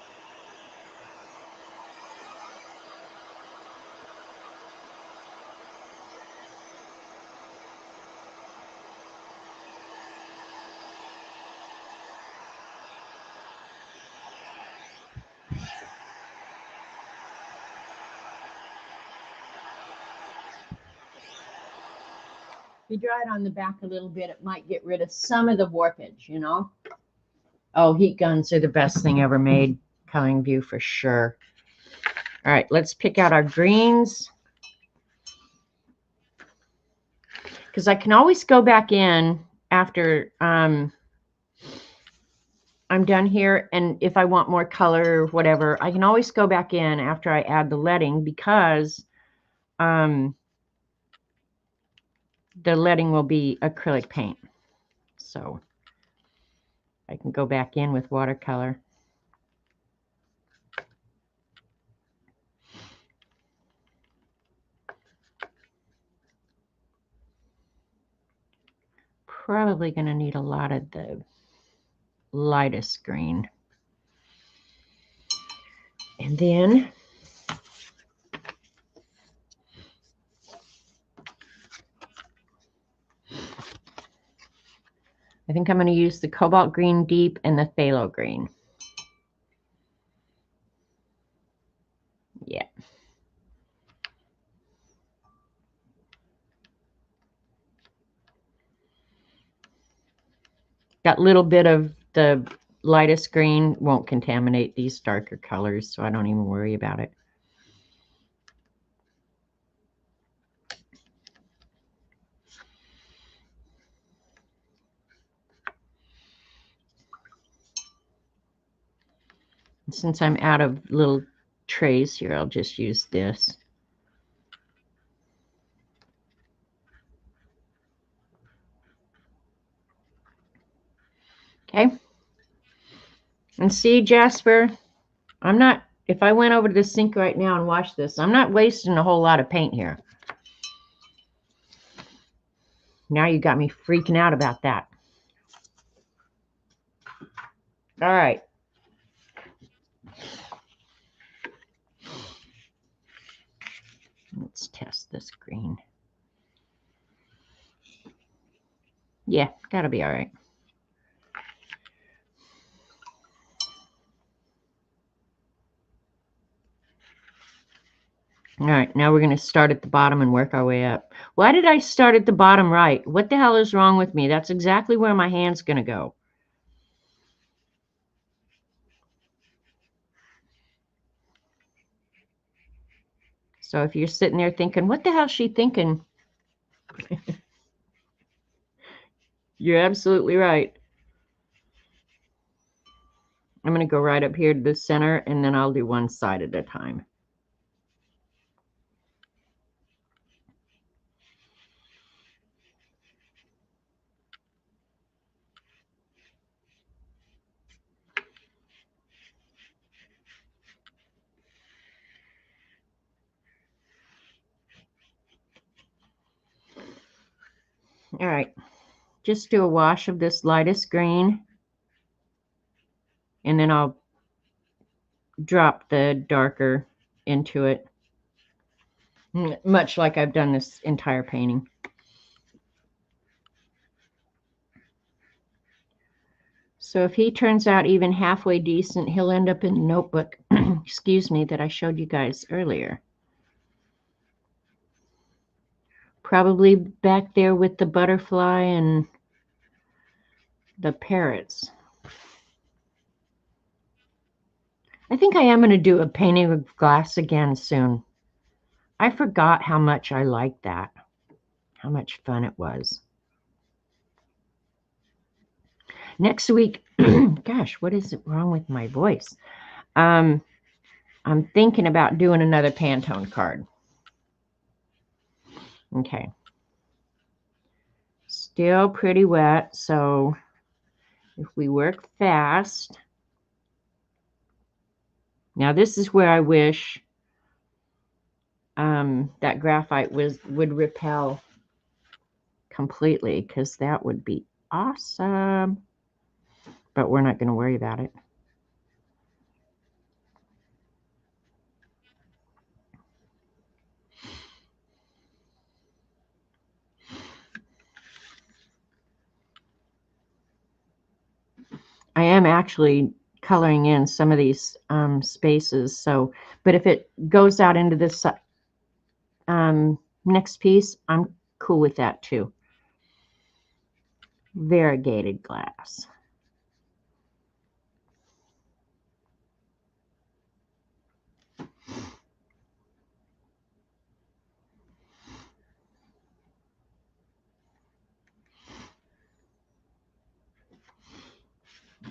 S1: If you dry it on the back a little bit, it might get rid of some of the warpage, you know? Oh, heat guns are the best thing ever made. Coloring view for sure. All right, let's pick out our greens. Because I can always go back in after I'm done here, and if I want more color or whatever, I can always go back in after I add the leading, because the leading will be acrylic paint. So I can go back in with watercolor. Probably going to need a lot of the lightest green. And then I think I'm going to use the cobalt green deep and the phthalo green. Yeah. That little bit of the lightest green won't contaminate these darker colors, so I don't even worry about it. Since I'm out of little trays here, I'll just use this. Okay. And see, Jasper, I'm not, if I went over to the sink right now and washed this, I'm not wasting a whole lot of paint here. Now you got me freaking out about that. All right. Let's test this green. Yeah, that'll be all right. All right, now we're going to start at the bottom and work our way up. Why did I start at the bottom right? What the hell is wrong with me? That's exactly where my hand's going to go. So if you're sitting there thinking, what the hell is she thinking? You're absolutely right. I'm going to go right up here to the center, and then I'll do one side at a time. All right, just do a wash of this lightest green, and then I'll drop the darker into it, much like I've done this entire painting. So if he turns out even halfway decent, he'll end up in the notebook, excuse me, that I showed you guys earlier. Probably back there with the butterfly and the parrots. I think I am going to do a painting of glass again soon. I forgot how much I liked that, how much fun it was. Next week, gosh, what is wrong with my voice? I'm thinking about doing another Pantone card. Okay. Still pretty wet, so if we work fast. Now this is where I wish that graphite would repel completely, because that would be awesome. But we're not going to worry about it. I am actually coloring in some of these spaces. So, but if it goes out into this next piece, I'm cool with that too. Variegated glass.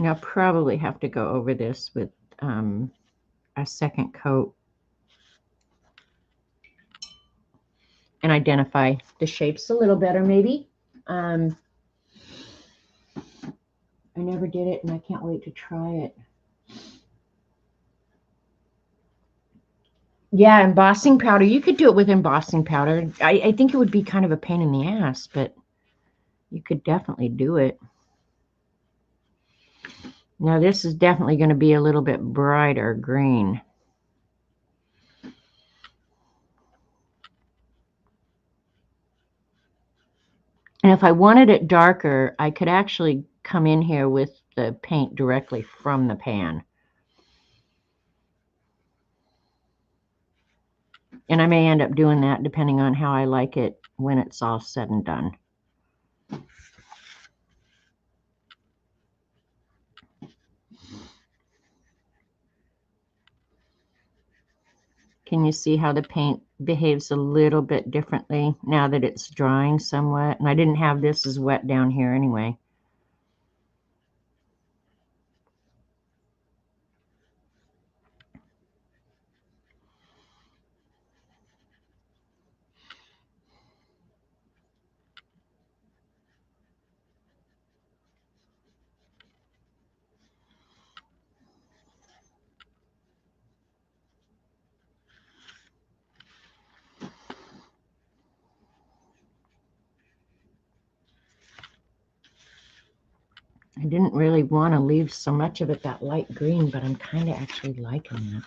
S1: Now, probably have to go over this with a second coat and identify the shapes a little better, maybe. I never did it, and I can't wait to try it. Yeah, embossing powder. You could do it with embossing powder. I think it would be kind of a pain in the ass, but you could definitely do it. Now, this is definitely going to be a little bit brighter green. And if I wanted it darker, I could actually come in here with the paint directly from the pan. And I may end up doing that depending on how I like it when it's all said and done. Can you see how the paint behaves a little bit differently now that it's drying somewhat? And I didn't have this as wet down here anyway. I didn't really want to leave so much of it that light green, but I'm kind of actually liking that.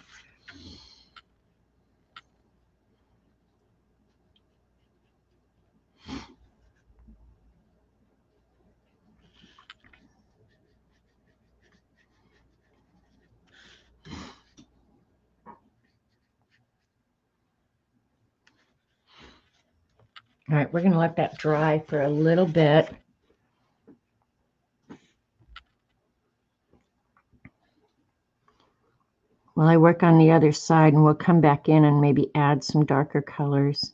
S1: All right, we're going to let that dry for a little bit. While I work on the other side, and we'll come back in and maybe add some darker colors.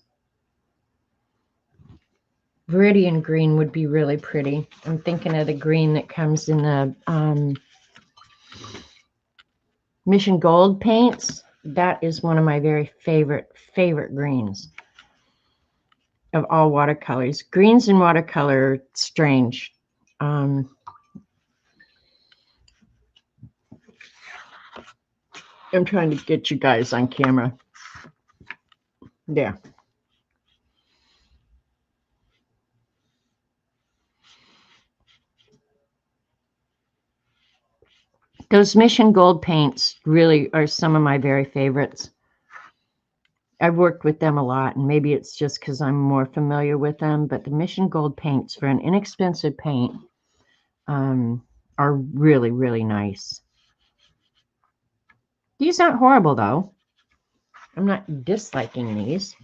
S1: Viridian green would be really pretty. I'm thinking of the green that comes in the Mission Gold paints. That is one of my very favorite greens of all watercolors. Greens in watercolor are strange. I'm trying to get you guys on camera. There. Those Mission Gold paints really are some of my very favorites. I've worked with them a lot, and maybe it's just because I'm more familiar with them, but the Mission Gold paints for an inexpensive paint are really, really nice. These aren't horrible, though. I'm not disliking these.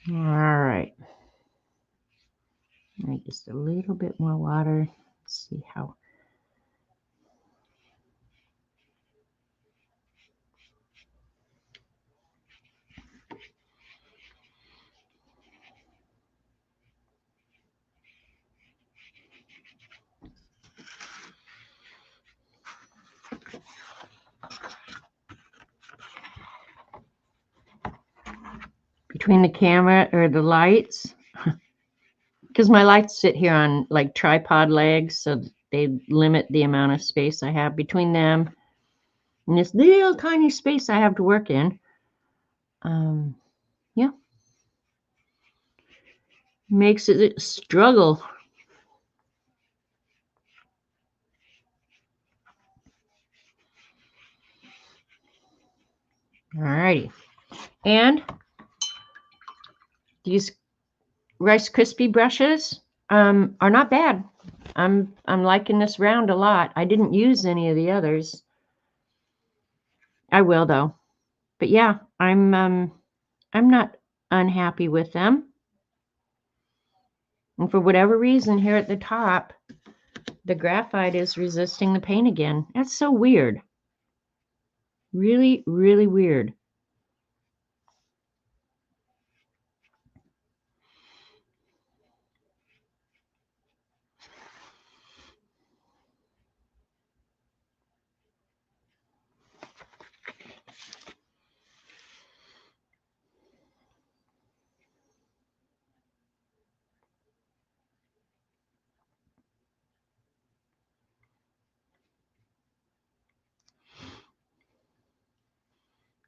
S1: All right. Maybe just a little bit more water. Let's see how. Between the camera or the lights, because my lights sit here on like tripod legs, so they limit the amount of space I have between them and this little tiny space I have to work in. Yeah, makes it a struggle. All righty, and these Rice Krispie brushes are not bad. I'm liking this round a lot. I didn't use any of the others. I will though. But yeah, I'm not unhappy with them. And for whatever reason here at the top, the graphite is resisting the paint again. That's so weird. Really, really weird.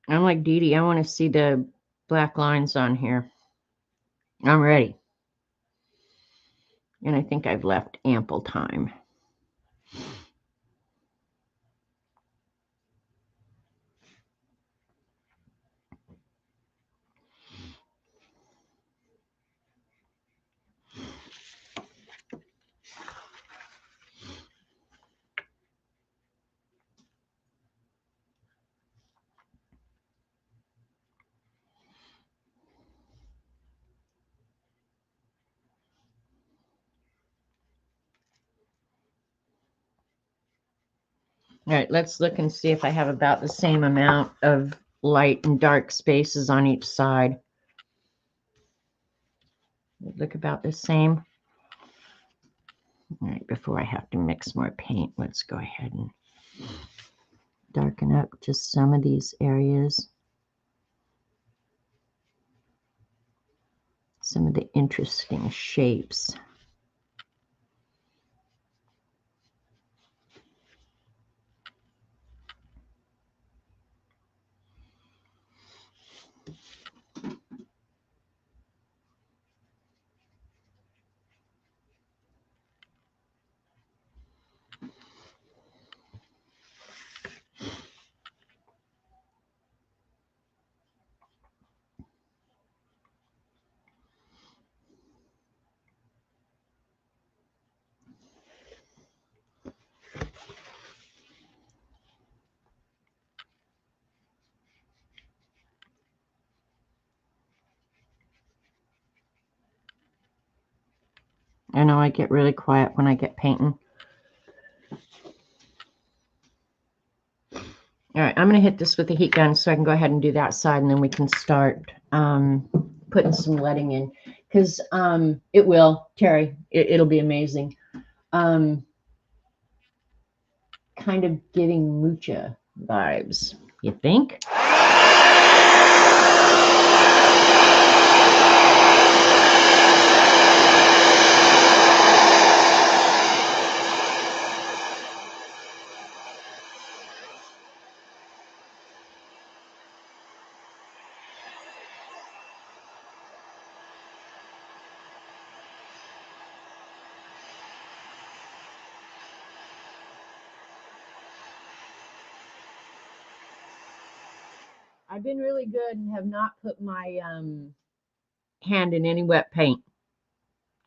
S1: I'm like Dee Dee, I want to see the black lines on here. I'm ready. And I think I've left ample time. All right, let's look and see if I have about the same amount of light and dark spaces on each side. Look about the same. All right, before I have to mix more paint, let's go ahead and darken up just some of these areas. Some of the interesting shapes. I know I get really quiet when I get painting. All right, I'm going to hit this with the heat gun so I can go ahead and do that side, and then we can start putting some letting in, because it will, Terry, it'll be amazing. Kind of giving Mucha vibes, you think? I've been really good and have not put my hand in any wet paint.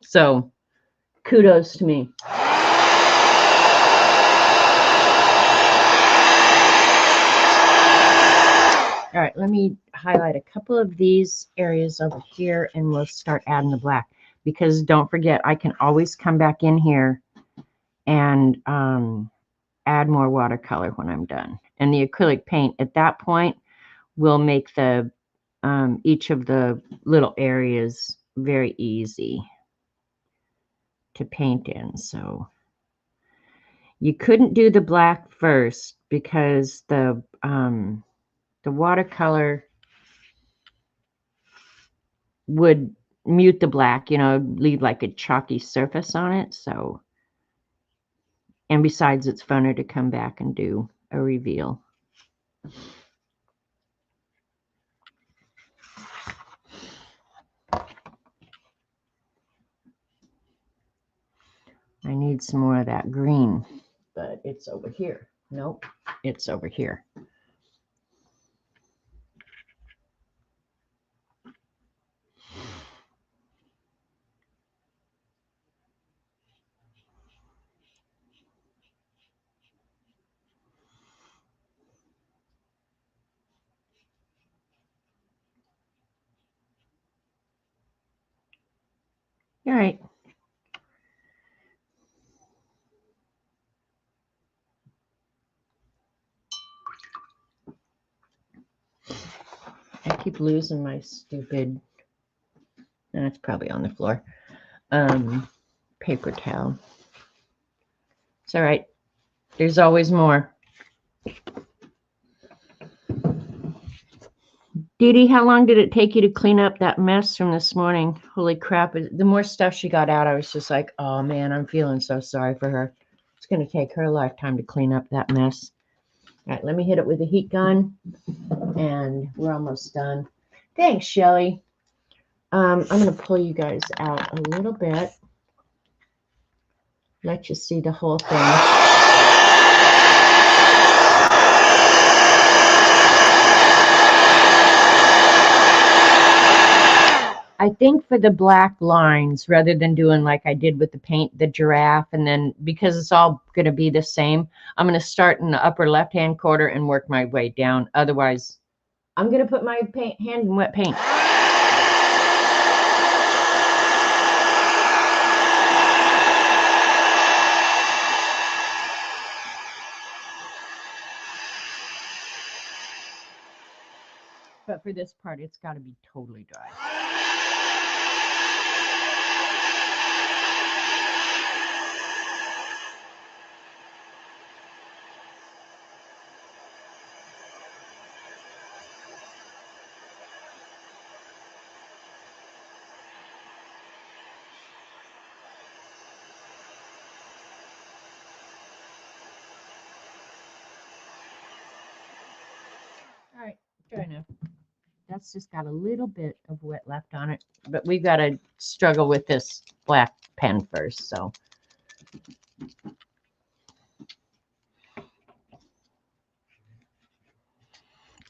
S1: So kudos to me. All right, let me highlight a couple of these areas over here, and we'll start adding the black. Because don't forget, I can always come back in here and add more watercolor when I'm done. And the acrylic paint at that point will make the each of the little areas very easy to paint in. So you couldn't do the black first because the watercolor would mute the black, you know, leave like a chalky surface on it. So, and besides, it's funner to come back and do a reveal. I need some more of that green, but it's over here. Nope, it's over here. All right. I keep losing my stupid, that's probably on the floor, paper towel. It's all right. There's always more. Dee Dee, how long did it take you to clean up that mess from this morning? Holy crap. The more stuff she got out, I was just like, oh man, I'm feeling so sorry for her. It's going to take her a lifetime to clean up that mess. All right, let me hit it with a heat gun, and we're almost done. Thanks, Shelly. I'm going to pull you guys out a little bit. Let you see the whole thing. I think for the black lines, rather than doing like I did with the paint, the giraffe, and then because it's all going to be the same, I'm going to start in the upper left-hand corner and work my way down. Otherwise, I'm going to put my hand in wet paint. But for this part, it's got to be totally dry. All right, fair enough. That's just got a little bit of wet left on it, but we've got to struggle with this black pen first. So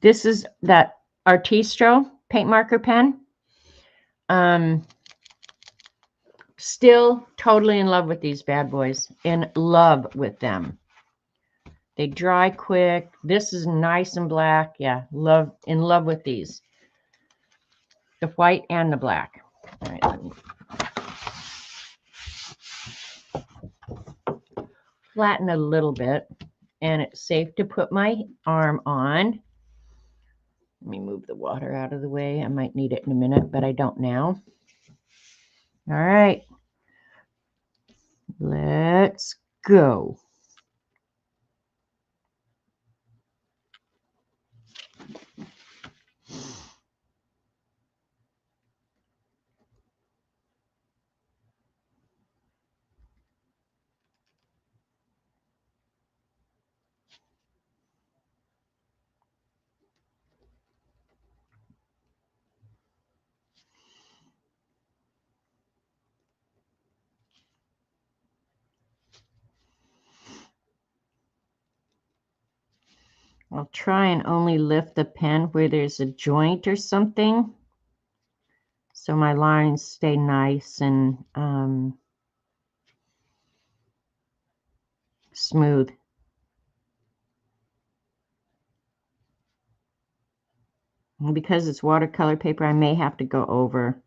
S1: this is that Artistro paint marker pen. Still totally in love with these bad boys. In love with them. They dry quick. This is nice and black. Yeah, in love with these. The white and the black. All right, let me. flatten a little bit, and it's safe to put my arm on. Let me move the water out of the way. I might need it in a minute, but I don't now. All right, let's go. I'll try and only lift the pen where there's a joint or something, so my lines stay nice and smooth. And because it's watercolor paper, I may have to go over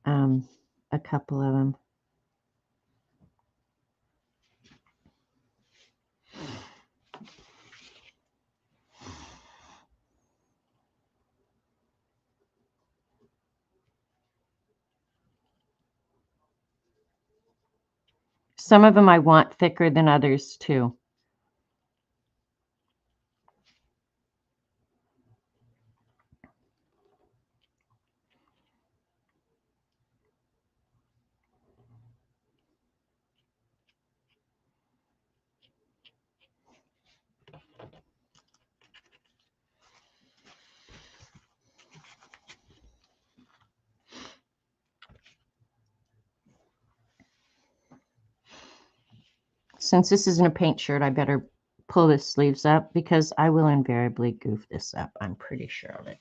S1: a couple of them. Some of them I want thicker than others too. Since this isn't a paint shirt, I better pull the sleeves up because I will invariably goof this up. I'm pretty sure of it.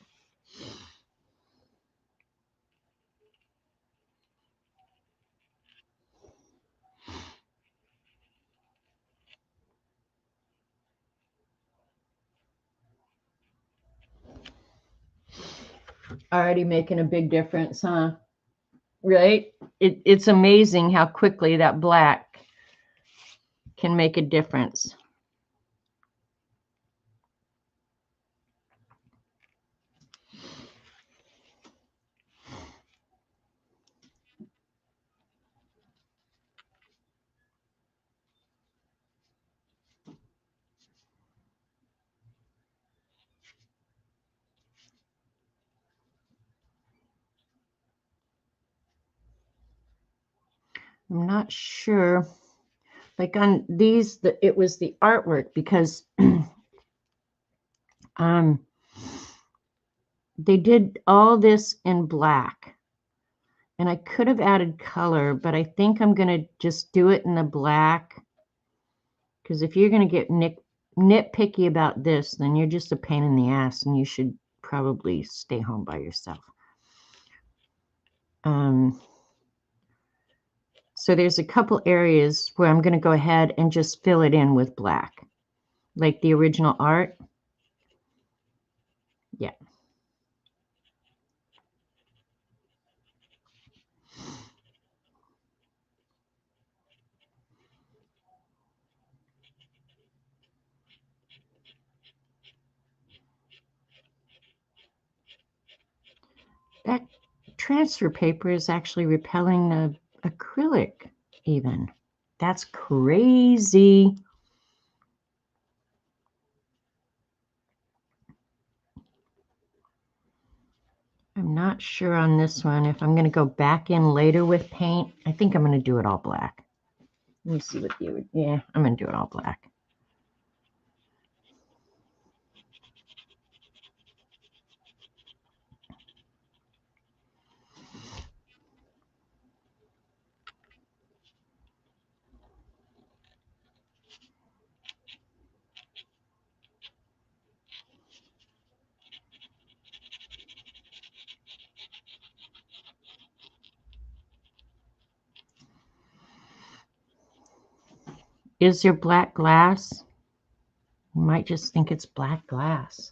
S1: Already making a big difference, huh? Right? It's amazing how quickly that black can make a difference. I'm not sure. Like on these, it was the artwork because they did all this in black. And I could have added color, but I think I'm going to just do it in the black. Because if you're going to get nitpicky about this, then you're just a pain in the ass and you should probably stay home by yourself. So there's a couple areas where I'm going to go ahead and just fill it in with black, like the original art. Yeah. That transfer paper is actually repelling the acrylic even. That's crazy. I'm not sure on this one if I'm going to go back in later with paint. I think I'm going to do it all black. Let me see what the, yeah, I'm going to do it all black. Is there black glass? You might just think it's black glass.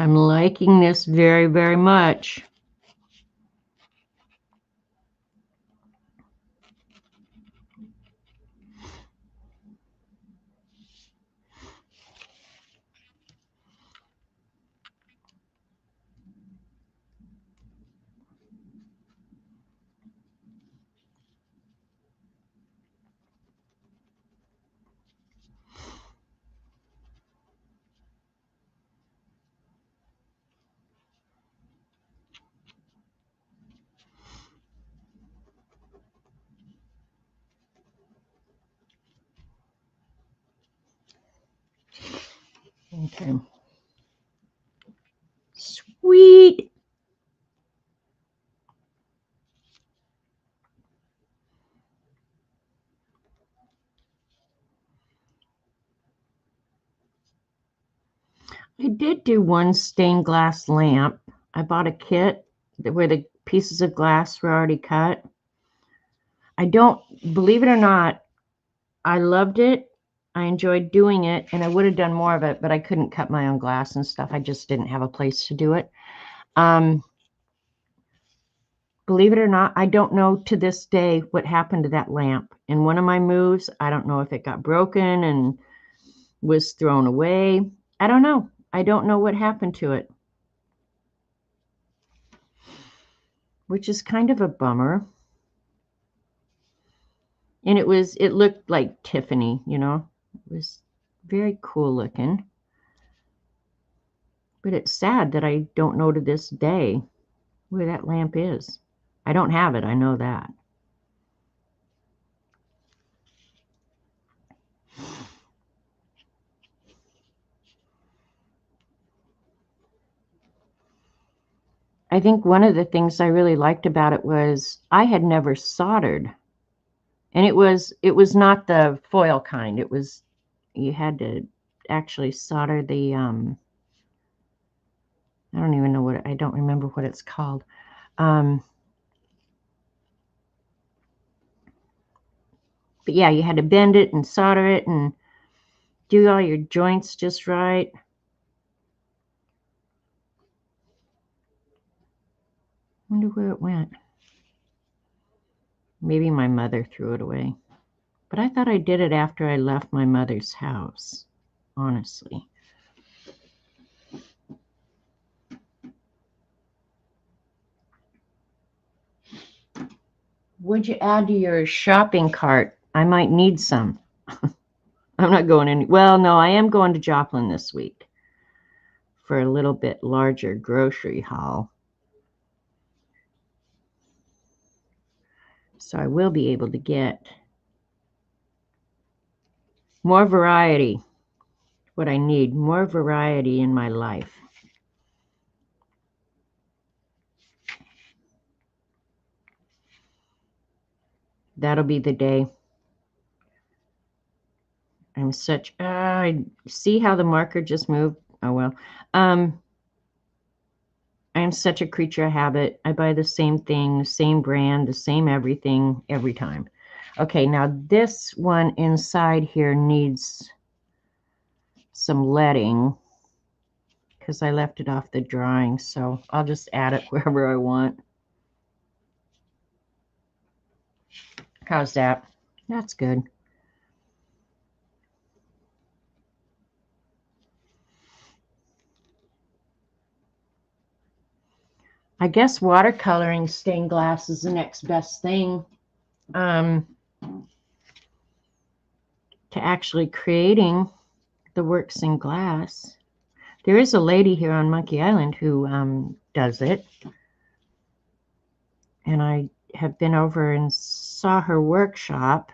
S1: I'm liking this very, very much. Okay. Sweet. I did do one stained glass lamp. I bought a kit where the pieces of glass were already cut. I don't, believe it or not, I loved it. I enjoyed doing it, and I would have done more of it, but I couldn't cut my own glass and stuff. I just didn't have a place to do it. Believe it or not, I don't know to this day what happened to that lamp. In one of my moves, I don't know if it got broken and was thrown away. I don't know. I don't know what happened to it, which is kind of a bummer. And it looked like Tiffany, you know. It was very cool looking. But it's sad that I don't know to this day where that lamp is. I don't have it, I know that. I think one of the things I really liked about it was I had never soldered. And it was not the foil kind. It was, you had to actually solder the I don't even know I don't remember what it's called. But yeah, you had to bend it and solder it and do all your joints just right. Wonder where it went. Maybe my mother threw it away. But I thought I did it after I left my mother's house, honestly. Would you add to your shopping cart? I might need some. I'm not going any. Well, no, I am going to Joplin this week for a little bit larger grocery haul. So I will be able to get more variety. What I need, more variety in my life. That'll be the day. I'm such, see how the marker just moved? Oh, well. I am such a creature of habit. I buy the same thing, the same brand, the same everything, every time. Okay, now this one inside here needs some leading because I left it off the drawing, so I'll just add it wherever I want. How's that? That's good. I guess watercoloring stained glass is the next best thing to actually creating the works in glass. There is a lady here on Monkey Island who does it. And I have been over and saw her workshop.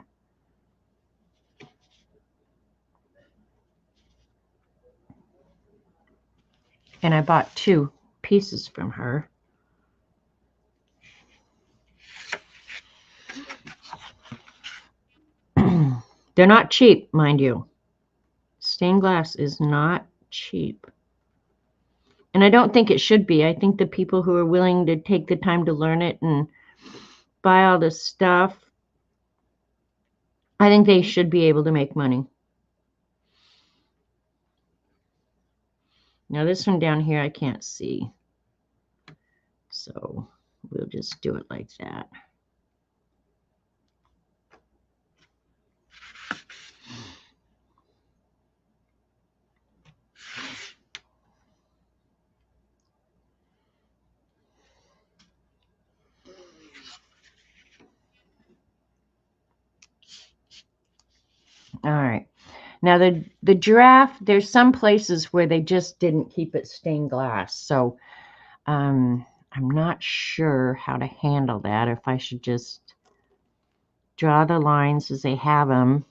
S1: And I bought 2 pieces from her. They're not cheap, mind you. Stained glass is not cheap. And I don't think it should be. I think the people who are willing to take the time to learn it and buy all this stuff, I think they should be able to make money. Now this one down here I can't see. So we'll just do it like that. All right. Now the giraffe, there's some places where they just didn't keep it stained glass. So I'm not sure how to handle that. If I should just draw the lines as they have them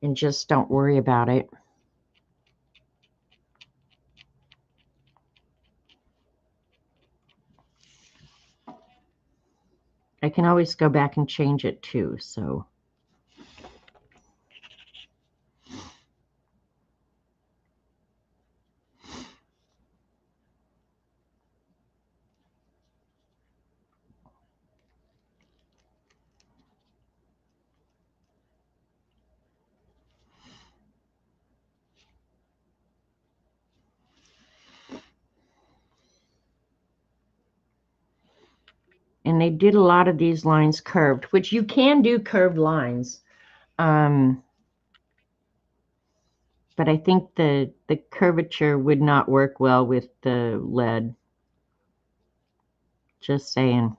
S1: and just don't worry about it. I can always go back and change it too, so. And they did a lot of these lines curved, which you can do curved lines. But I think the curvature would not work well with the lead. Just saying.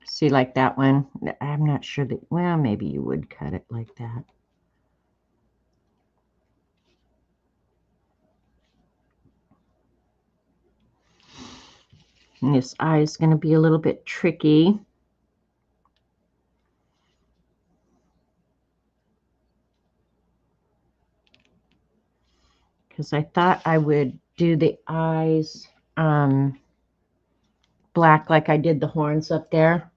S1: See, like that one, I'm not sure that, well, maybe you would cut it like that. And this eye is going to be a little bit tricky. Because I thought I would do the eyes black like I did the horns up there,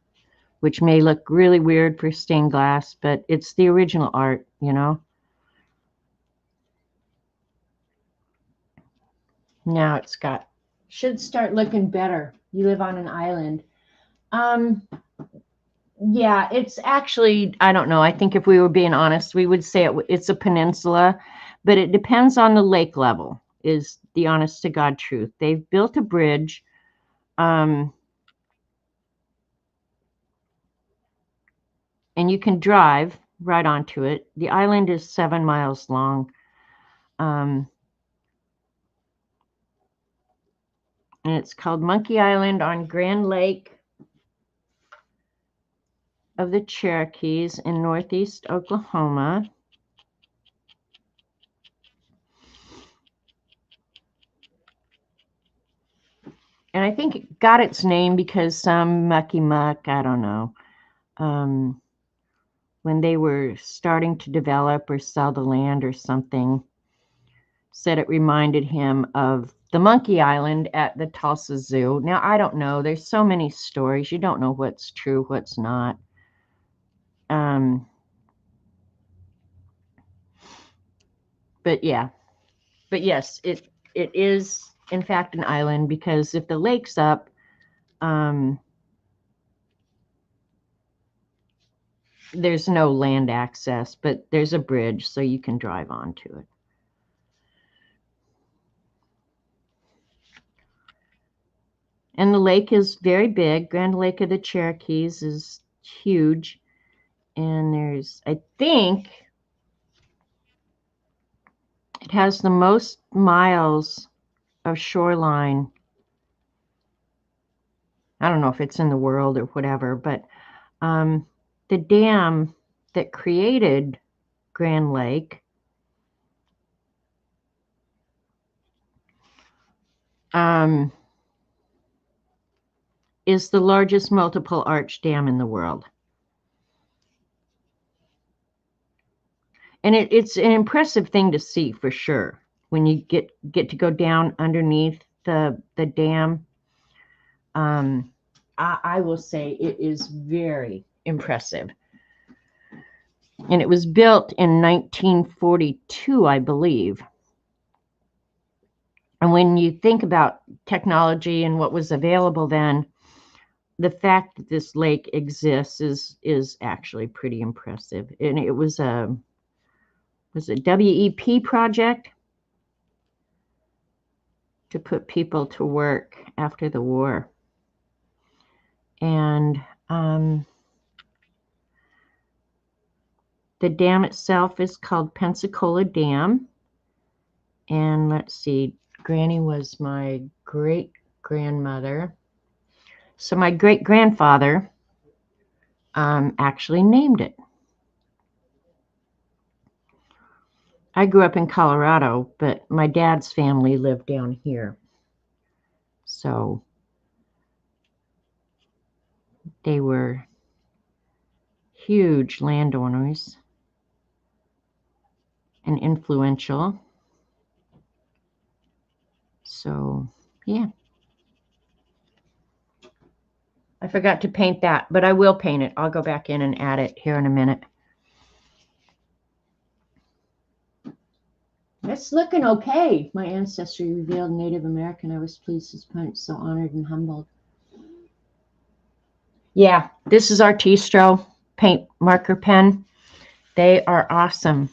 S1: which may look really weird for stained glass, but it's the original art, you know. Now it's got, should start looking better. You live on an island. Yeah, it's actually, I don't know. I think if we were being honest, we would say it's a peninsula, but it depends on the lake level, is the honest to God truth. They've built a bridge. And you can drive right onto it. The island is 7 miles long. And it's called Monkey Island on Grand Lake of the Cherokees in northeast Oklahoma. And I think it got its name because some mucky muck, I don't know, when they were starting to develop or sell the land or something, said it reminded him of the Monkey Island at the Tulsa Zoo. Now, I don't know. There's so many stories. You don't know what's true, what's not. But yeah. But yes, it is, in fact, an island, because if the lake's up, there's no land access, but there's a bridge, so you can drive onto it. And the lake is very big. Grand Lake of the Cherokees is huge. And there's, I think, it has the most miles of shoreline. I don't know if it's in the world or whatever, but the dam that created Grand Lake is the largest multiple arch dam in the world. And it's an impressive thing to see, for sure, when you get to go down underneath the dam. I will say it is very impressive. And it was built in 1942, I believe. And when you think about technology and what was available then, the fact that this lake exists is actually pretty impressive. And it was a WEP project to put people to work after the war. And the dam itself is called Pensacola Dam. And let's see, Granny was my great-grandmother. So my great-grandfather actually named it. I grew up in Colorado, but my dad's family lived down here. So they were huge landowners and influential. So, yeah. I forgot to paint that, but I will paint it. I'll go back in and add it here in a minute. It's looking okay. My ancestry revealed Native American. I was pleased as punch, so honored and humbled. Yeah, this is Artistro paint marker pen. They are awesome.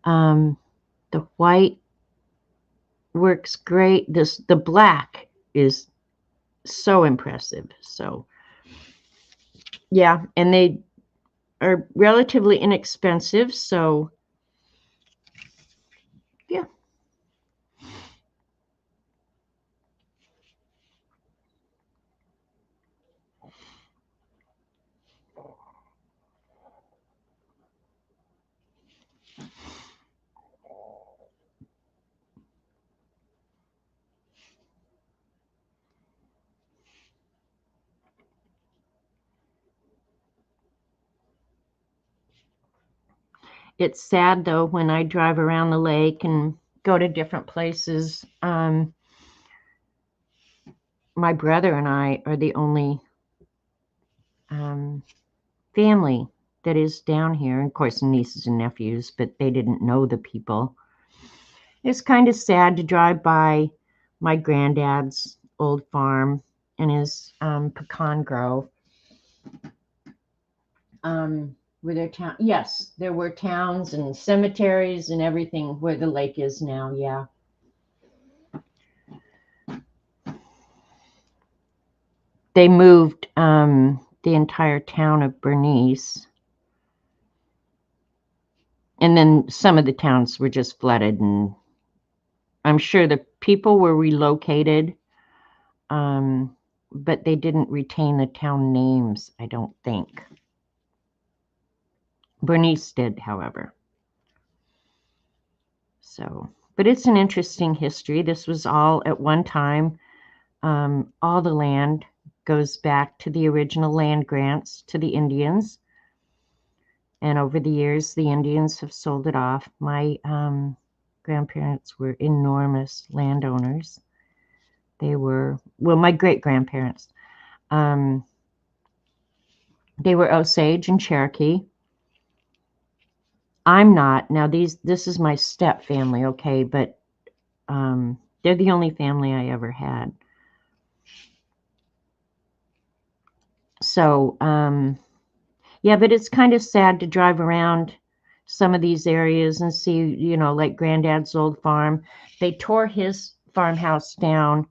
S1: The white works great. The black is so impressive. So yeah, and they are relatively inexpensive. So yeah. It's sad though when I drive around the lake and go to different places. My brother and I are the only family that is down here. Of course, nieces and nephews, but they didn't know the people. It's kind of sad to drive by my granddad's old farm and his pecan grove. Were there town? Yes, there were towns and cemeteries and everything where the lake is now. Yeah. They moved the entire town of Bernice. And then some of the towns were just flooded, and I'm sure the people were relocated, but they didn't retain the town names, I don't think. Bernice did, however. So, but it's an interesting history. This was all at one time. All the land goes back to the original land grants to the Indians. And over the years, the Indians have sold it off. My grandparents were enormous landowners. They were, well, my great-grandparents. They were Osage and Cherokee. I'm not. Now, this is my step family, okay? But they're the only family I ever had. So, yeah, but it's kind of sad to drive around some of these areas and see, you know, like Granddad's old farm. They tore his farmhouse down.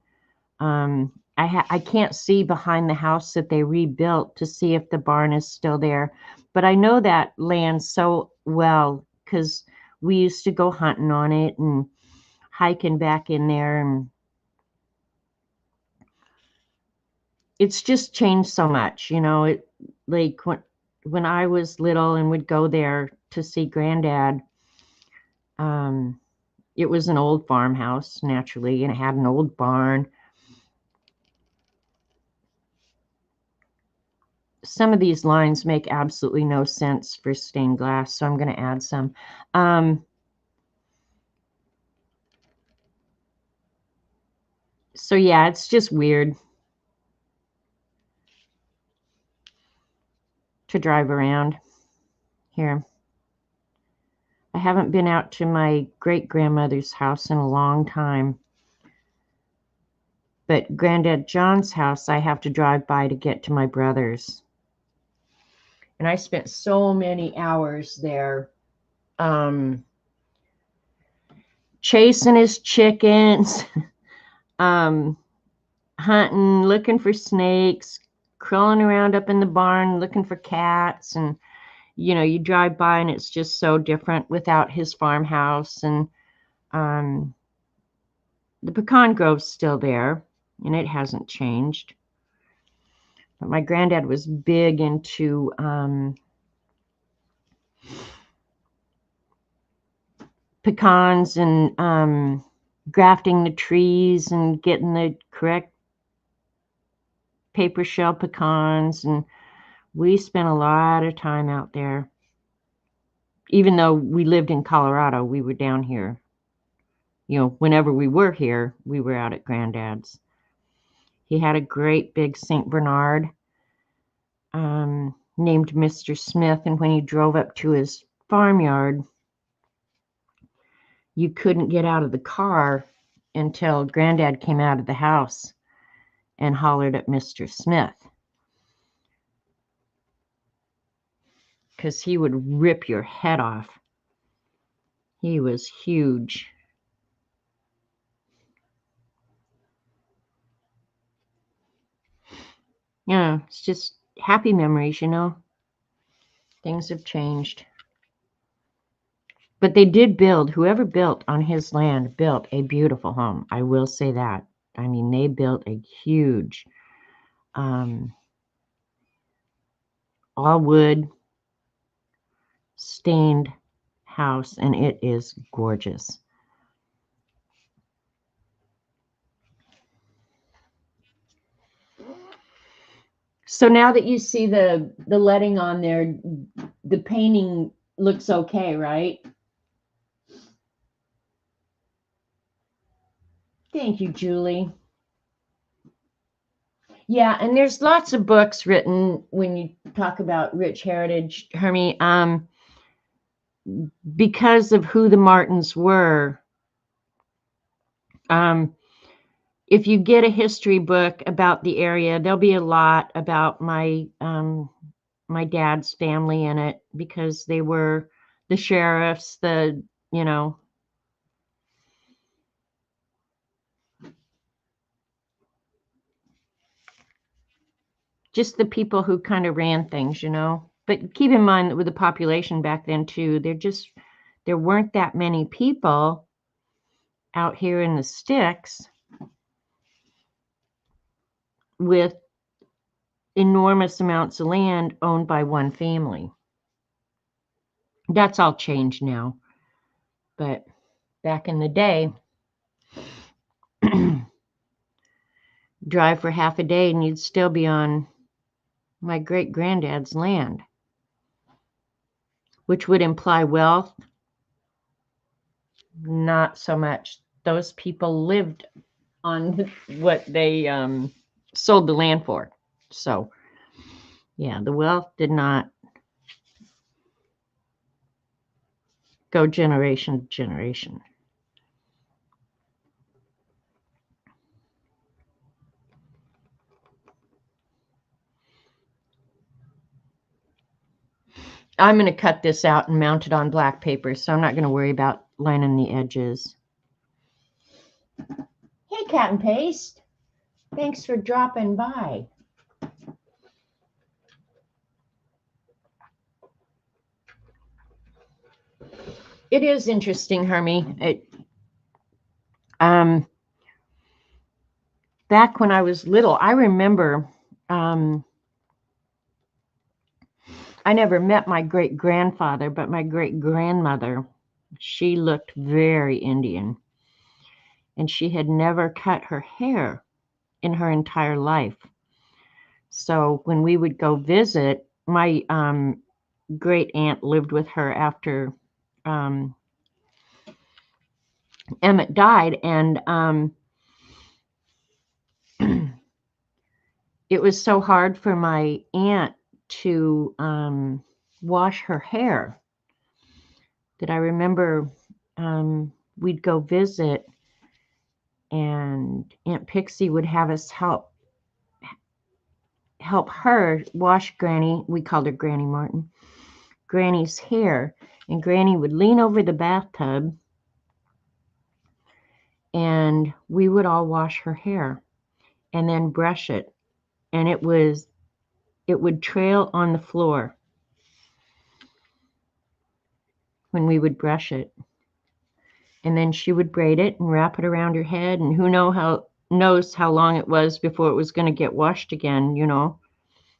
S1: I can't see behind the house that they rebuilt to see if the barn is still there. But I know that land so well because we used to go hunting on it and hiking back in there. And it's just changed so much, you know. It like when I was little and would go there to see Granddad, it was an old farmhouse, naturally, and it had an old barn. Some of these lines make absolutely no sense for stained glass, so I'm going to add some. So yeah, it's just weird to drive around here. I haven't been out to my great-grandmother's house in a long time. But Granddad John's house, I have to drive by to get to my brother's. And I spent so many hours there chasing his chickens, hunting, looking for snakes, crawling around up in the barn looking for cats. And, you know, you drive by and it's just so different without his farmhouse. And the pecan grove's still there, and it hasn't changed. But my granddad was big into pecans and grafting the trees and getting the correct paper shell pecans. And we spent a lot of time out there. Even though we lived in Colorado, we were down here. You know, whenever we were here, we were out at Granddad's. He had a great big St. Bernard named Mr. Smith. And when you drove up to his farmyard, you couldn't get out of the car until Granddad came out of the house and hollered at Mr. Smith, because he would rip your head off. He was huge. Yeah, it's just happy memories, you know. Things have changed. But they did build, whoever built on his land built a beautiful home. I will say that. I mean, they built a huge, all wood, stained house, and it is gorgeous. So now that you see the letting on there, the painting looks okay, right? Thank you, Julie. Yeah, and there's lots of books written when you talk about rich heritage, Hermie, because of who the Martins were. If you get a history book about the area, there'll be a lot about my my dad's family in it, because they were the sheriffs, the, you know, just the people who kind of ran things, you know. But keep in mind that with the population back then too, there weren't that many people out here in the sticks with enormous amounts of land owned by one family. That's all changed now. But back in the day, drive for half a day and you'd still be on my great granddad's land, which would imply wealth. Not so much. Those people lived on what they sold the land for. So, yeah, the wealth did not go generation to generation. I'm going to cut this out and mount it on black paper, so I'm not going to worry about lining the edges. Hey, Cat and Paste. Thanks for dropping by. It is interesting, Hermie. Back when I was little, I remember I never met my great-grandfather, but my great-grandmother, she looked very Indian. And she had never cut her hair in her entire life. So when we would go visit, my great aunt lived with her after Emmett died, and it was so hard for my aunt to wash her hair that I remember we'd go visit, and Aunt Pixie would have us help her wash Granny. We called her Granny Martin. Granny's hair, and Granny would lean over the bathtub, and we would all wash her hair and then brush it, and it would trail on the floor when we would brush it. And then she would braid it and wrap it around her head, and who knows how long it was before it was going to get washed again,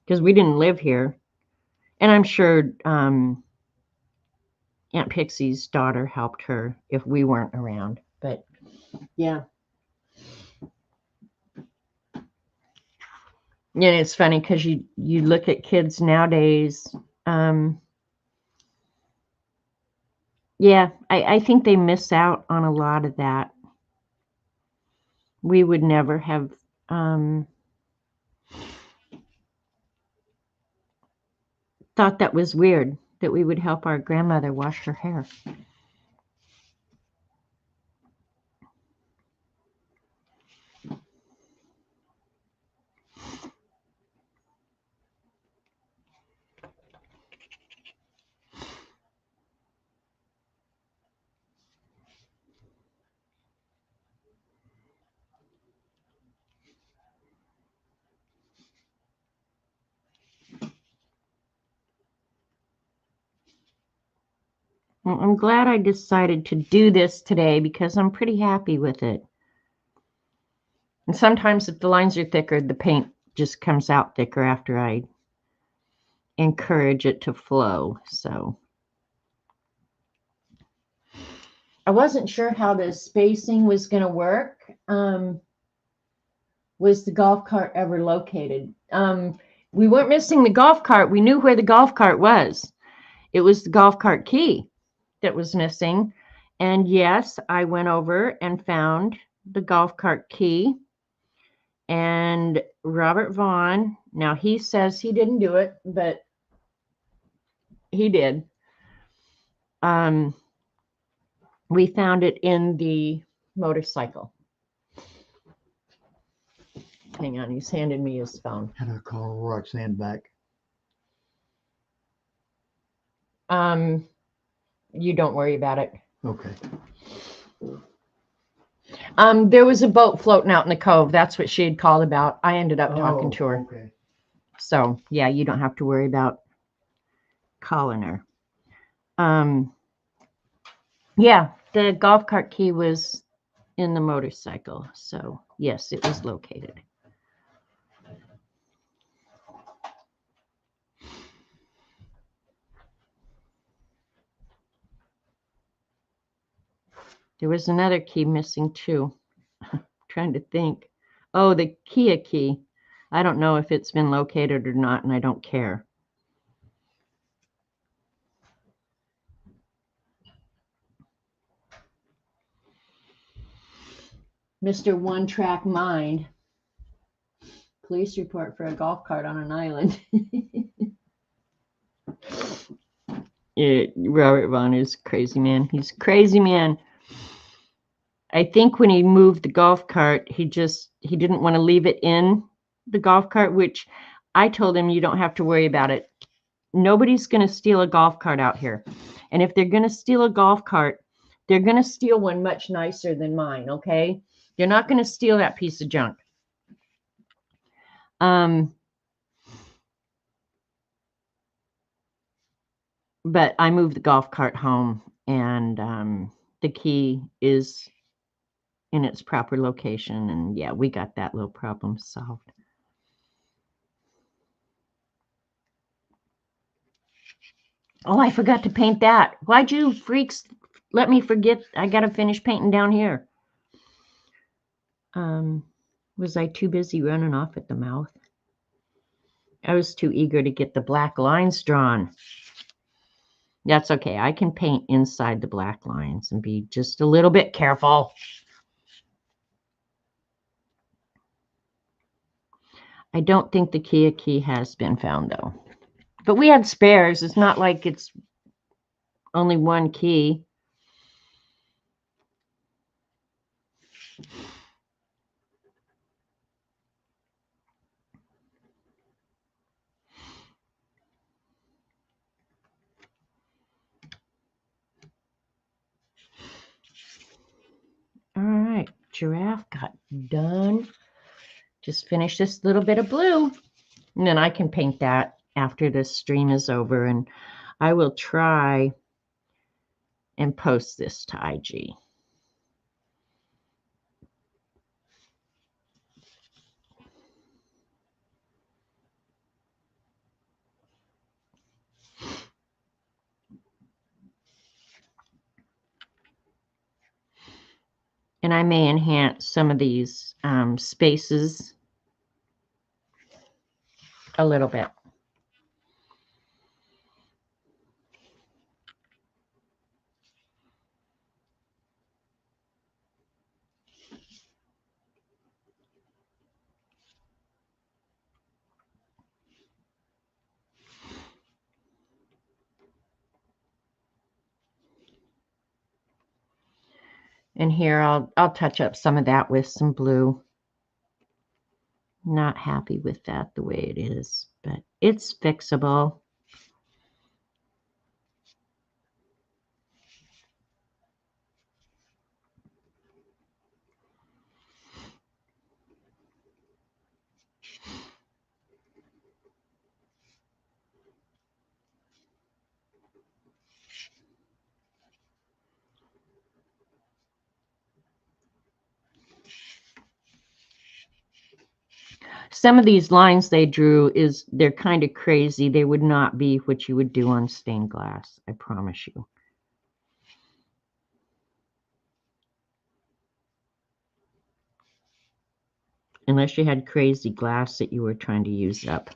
S1: because we didn't live here. And I'm sure Aunt Pixie's daughter helped her if we weren't around. But yeah. Yeah, it's funny because you look at kids nowadays. Yeah, I think they miss out on a lot of that. We would never have thought that was weird that we would help our grandmother wash her hair. Well, I'm glad I decided to do this today because I'm pretty happy with it. And sometimes if the lines are thicker, the paint just comes out thicker after I encourage it to flow. So I wasn't sure how the spacing was going to work. Was the golf cart ever located? We weren't missing the golf cart. We knew where the golf cart was. It was the golf cart key that was missing. And yes, I went over and found the golf cart key. And Robert Vaughn, now he says he didn't do it, but he did. We found it in the motorcycle. Hang on, he's handed me his phone.
S2: How do I call Roxanne back?
S1: You don't worry about it.
S2: Okay.
S1: There was a boat floating out in the cove. That's what she had called about. I ended up talking to her.
S2: Okay.
S1: So yeah, you don't have to worry about calling her. Yeah, the golf cart key was in the motorcycle. So yes, it was located. There was another key missing too. Trying to think. Oh, the Kia key. I don't know if it's been located or not, and I don't care. Mr. One Track Mind. Police report for a golf cart on an island. Robert Vaughn is crazy man. He's crazy man. I think when he moved the golf cart, he didn't want to leave it in the golf cart, which I told him you don't have to worry about it. Nobody's going to steal a golf cart out here. And if they're going to steal a golf cart, they're going to steal one much nicer than mine, okay? They're not going to steal that piece of junk. But I moved the golf cart home, and the key is in its proper location. And yeah, we got that little problem solved. Oh, I forgot to paint that. Why'd you freaks let me forget? I got to finish painting down here. Was I too busy running off at the mouth? I was too eager to get the black lines drawn. That's okay. I can paint inside the black lines and be just a little bit careful. I don't think the Kia key has been found though. But we had spares. It's not like it's only one key. All right, giraffe got done. Just finish this little bit of blue. And then I can paint that after this stream is over. And I will try and post this to IG. And I may enhance some of these spaces a little bit. And here I'll touch up some of that with some blue. Not happy with that the way it is, but it's fixable. Some of these lines they drew they're kind of crazy. They would not be what you would do on stained glass, I promise you. Unless you had crazy glass that you were trying to use up.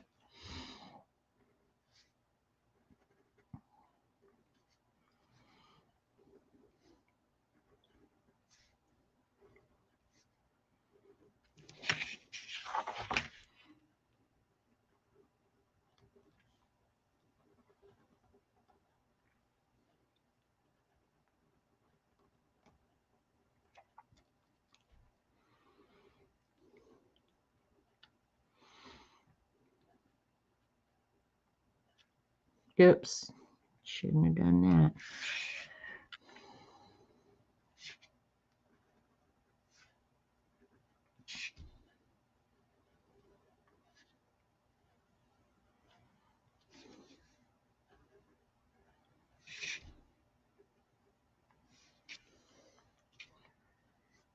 S1: Oops, shouldn't have done that.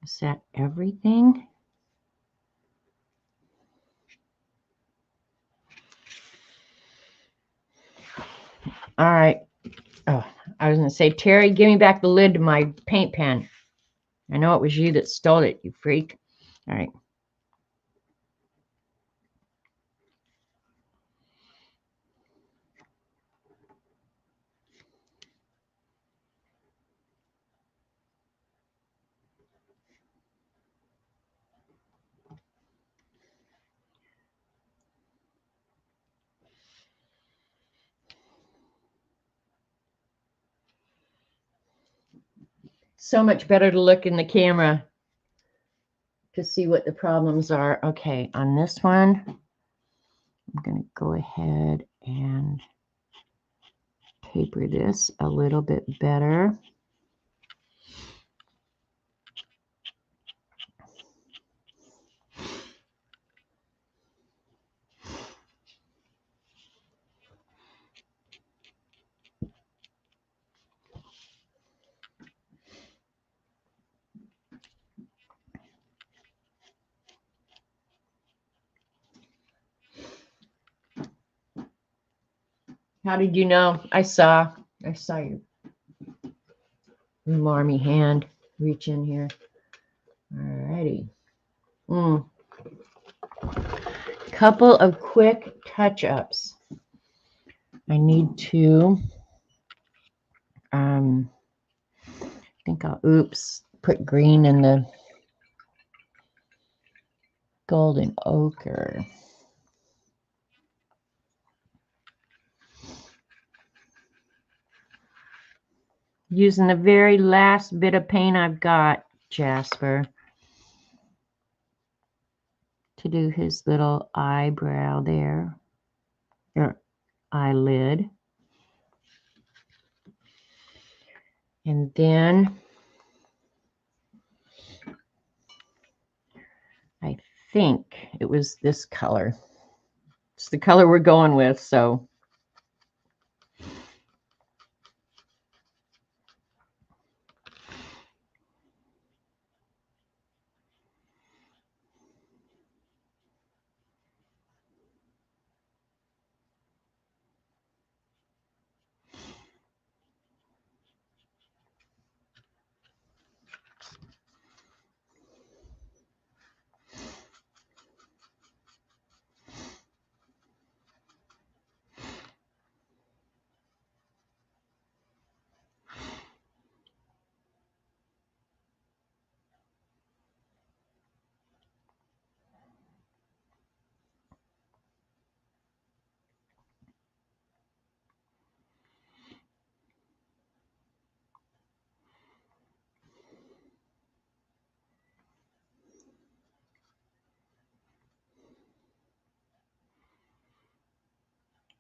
S1: Is that everything? All right. Oh, I was going to say, Terry, give me back the lid to my paint pen. I know it was you that stole it, you freak. All right. So much better to look in the camera to see what the problems are. Okay, on this one, I'm going to go ahead and taper this a little bit better. How did you know? I saw your marmy hand reach in here. Alrighty. Couple of quick touch-ups. I need to I think I'll put green in the golden ochre. using the very last bit of paint I've got, Jasper, to do his little eyebrow there, or eyelid. And then I think it was this color. It's the color we're going with, so.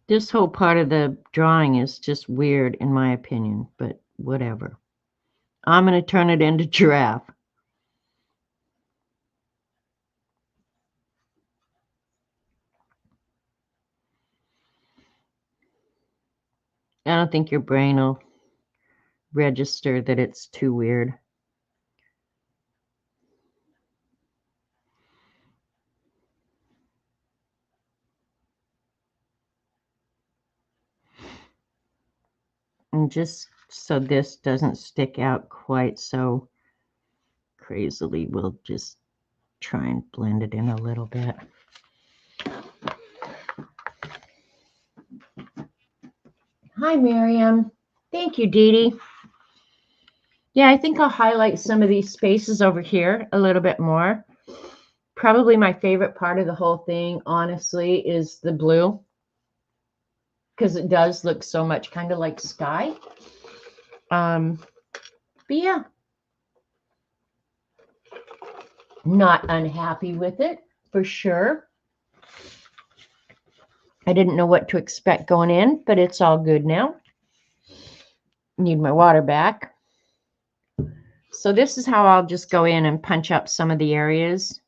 S1: This whole part of the drawing is just weird in my opinion, but whatever. I'm going to turn it into giraffe. I don't think your brain will register that it's too weird. And just so this doesn't stick out quite so crazily, we'll just try and blend it in a little bit. Hi, Miriam. Thank you, Dee Dee. Yeah, I think I'll highlight some of these spaces over here a little bit more. Probably my favorite part of the whole thing, honestly, is the blue, because it does look so much kind of like sky. But yeah, not unhappy with it for sure. I didn't know what to expect going in, but it's all good now. Need my water back. So this is how I'll just go in and punch up some of the areas.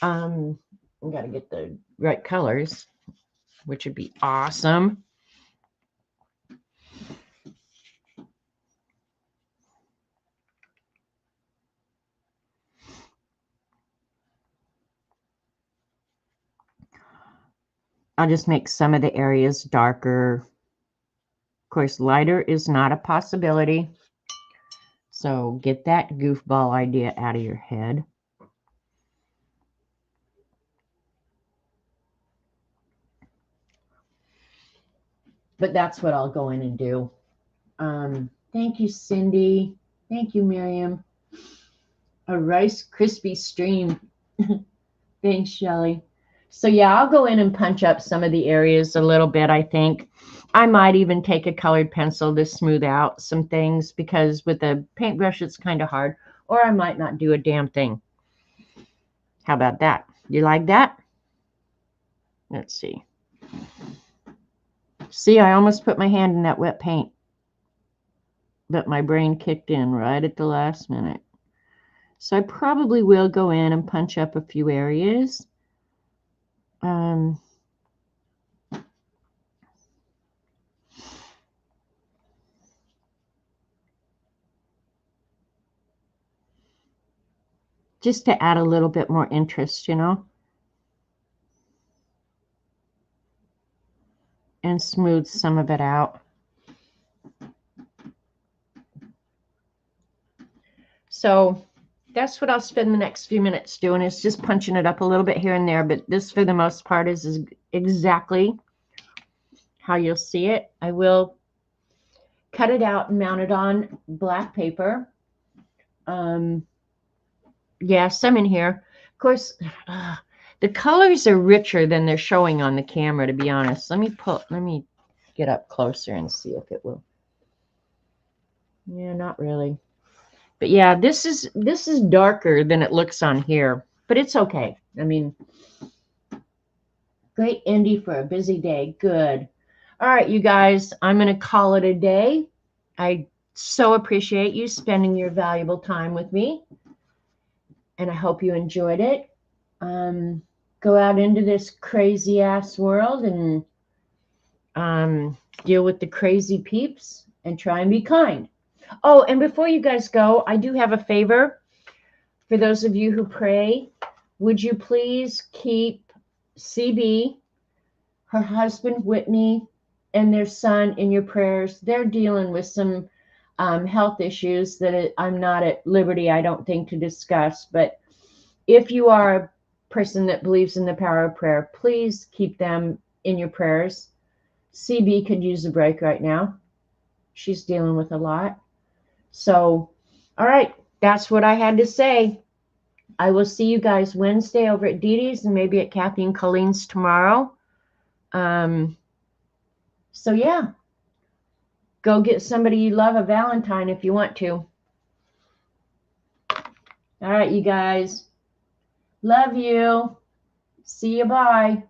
S1: I got to get the right colors, which would be awesome. I'll just make some of the areas darker. Of course, lighter is not a possibility. So get that goofball idea out of your head. But that's what I'll go in and do. Thank you, Cindy. Thank you, Miriam. A Rice Krispie stream. Thanks, Shelly. So yeah, I'll go in and punch up some of the areas a little bit, I think. I might even take a colored pencil to smooth out some things, because with a paintbrush it's kind of hard. Or I might not do a damn thing. How about that? You like that? Let's see. See, I almost put my hand in that wet paint, but my brain kicked in right at the last minute. So I probably will go in and punch up a few areas. Just to add a little bit more interest, you know, and smooth some of it out. So that's what I'll spend the next few minutes doing, is just punching it up a little bit here and there. But this, for the most part, is exactly how you'll see it. I will cut it out and mount it on black paper. Yeah, some in here. Of course, the colors are richer than they're showing on the camera, to be honest. Let me get up closer and see if it will. Yeah, not really. But yeah, this is darker than it looks on here, but it's okay. I mean, great Indy for a busy day. Good. All right, you guys, I'm going to call it a day. I so appreciate you spending your valuable time with me, and I hope you enjoyed it. Go out into this crazy ass world and deal with the crazy peeps and try and be kind. Oh, and before you guys go, I do have a favor for those of you who pray. Would you please keep CB, her husband Whitney, and their son in your prayers? They're dealing with some health issues that I'm not at liberty, I don't think, to discuss. But if you are a person that believes in the power of prayer, please keep them in your prayers. CB could use a break right now. She's dealing with a lot. So, all right, that's what I had to say. I will see you guys Wednesday over at Dee Dee's and maybe at Kathy and Colleen's tomorrow. So yeah, go get somebody you love a Valentine if you want to. All right, you guys. Love you. See you. Bye.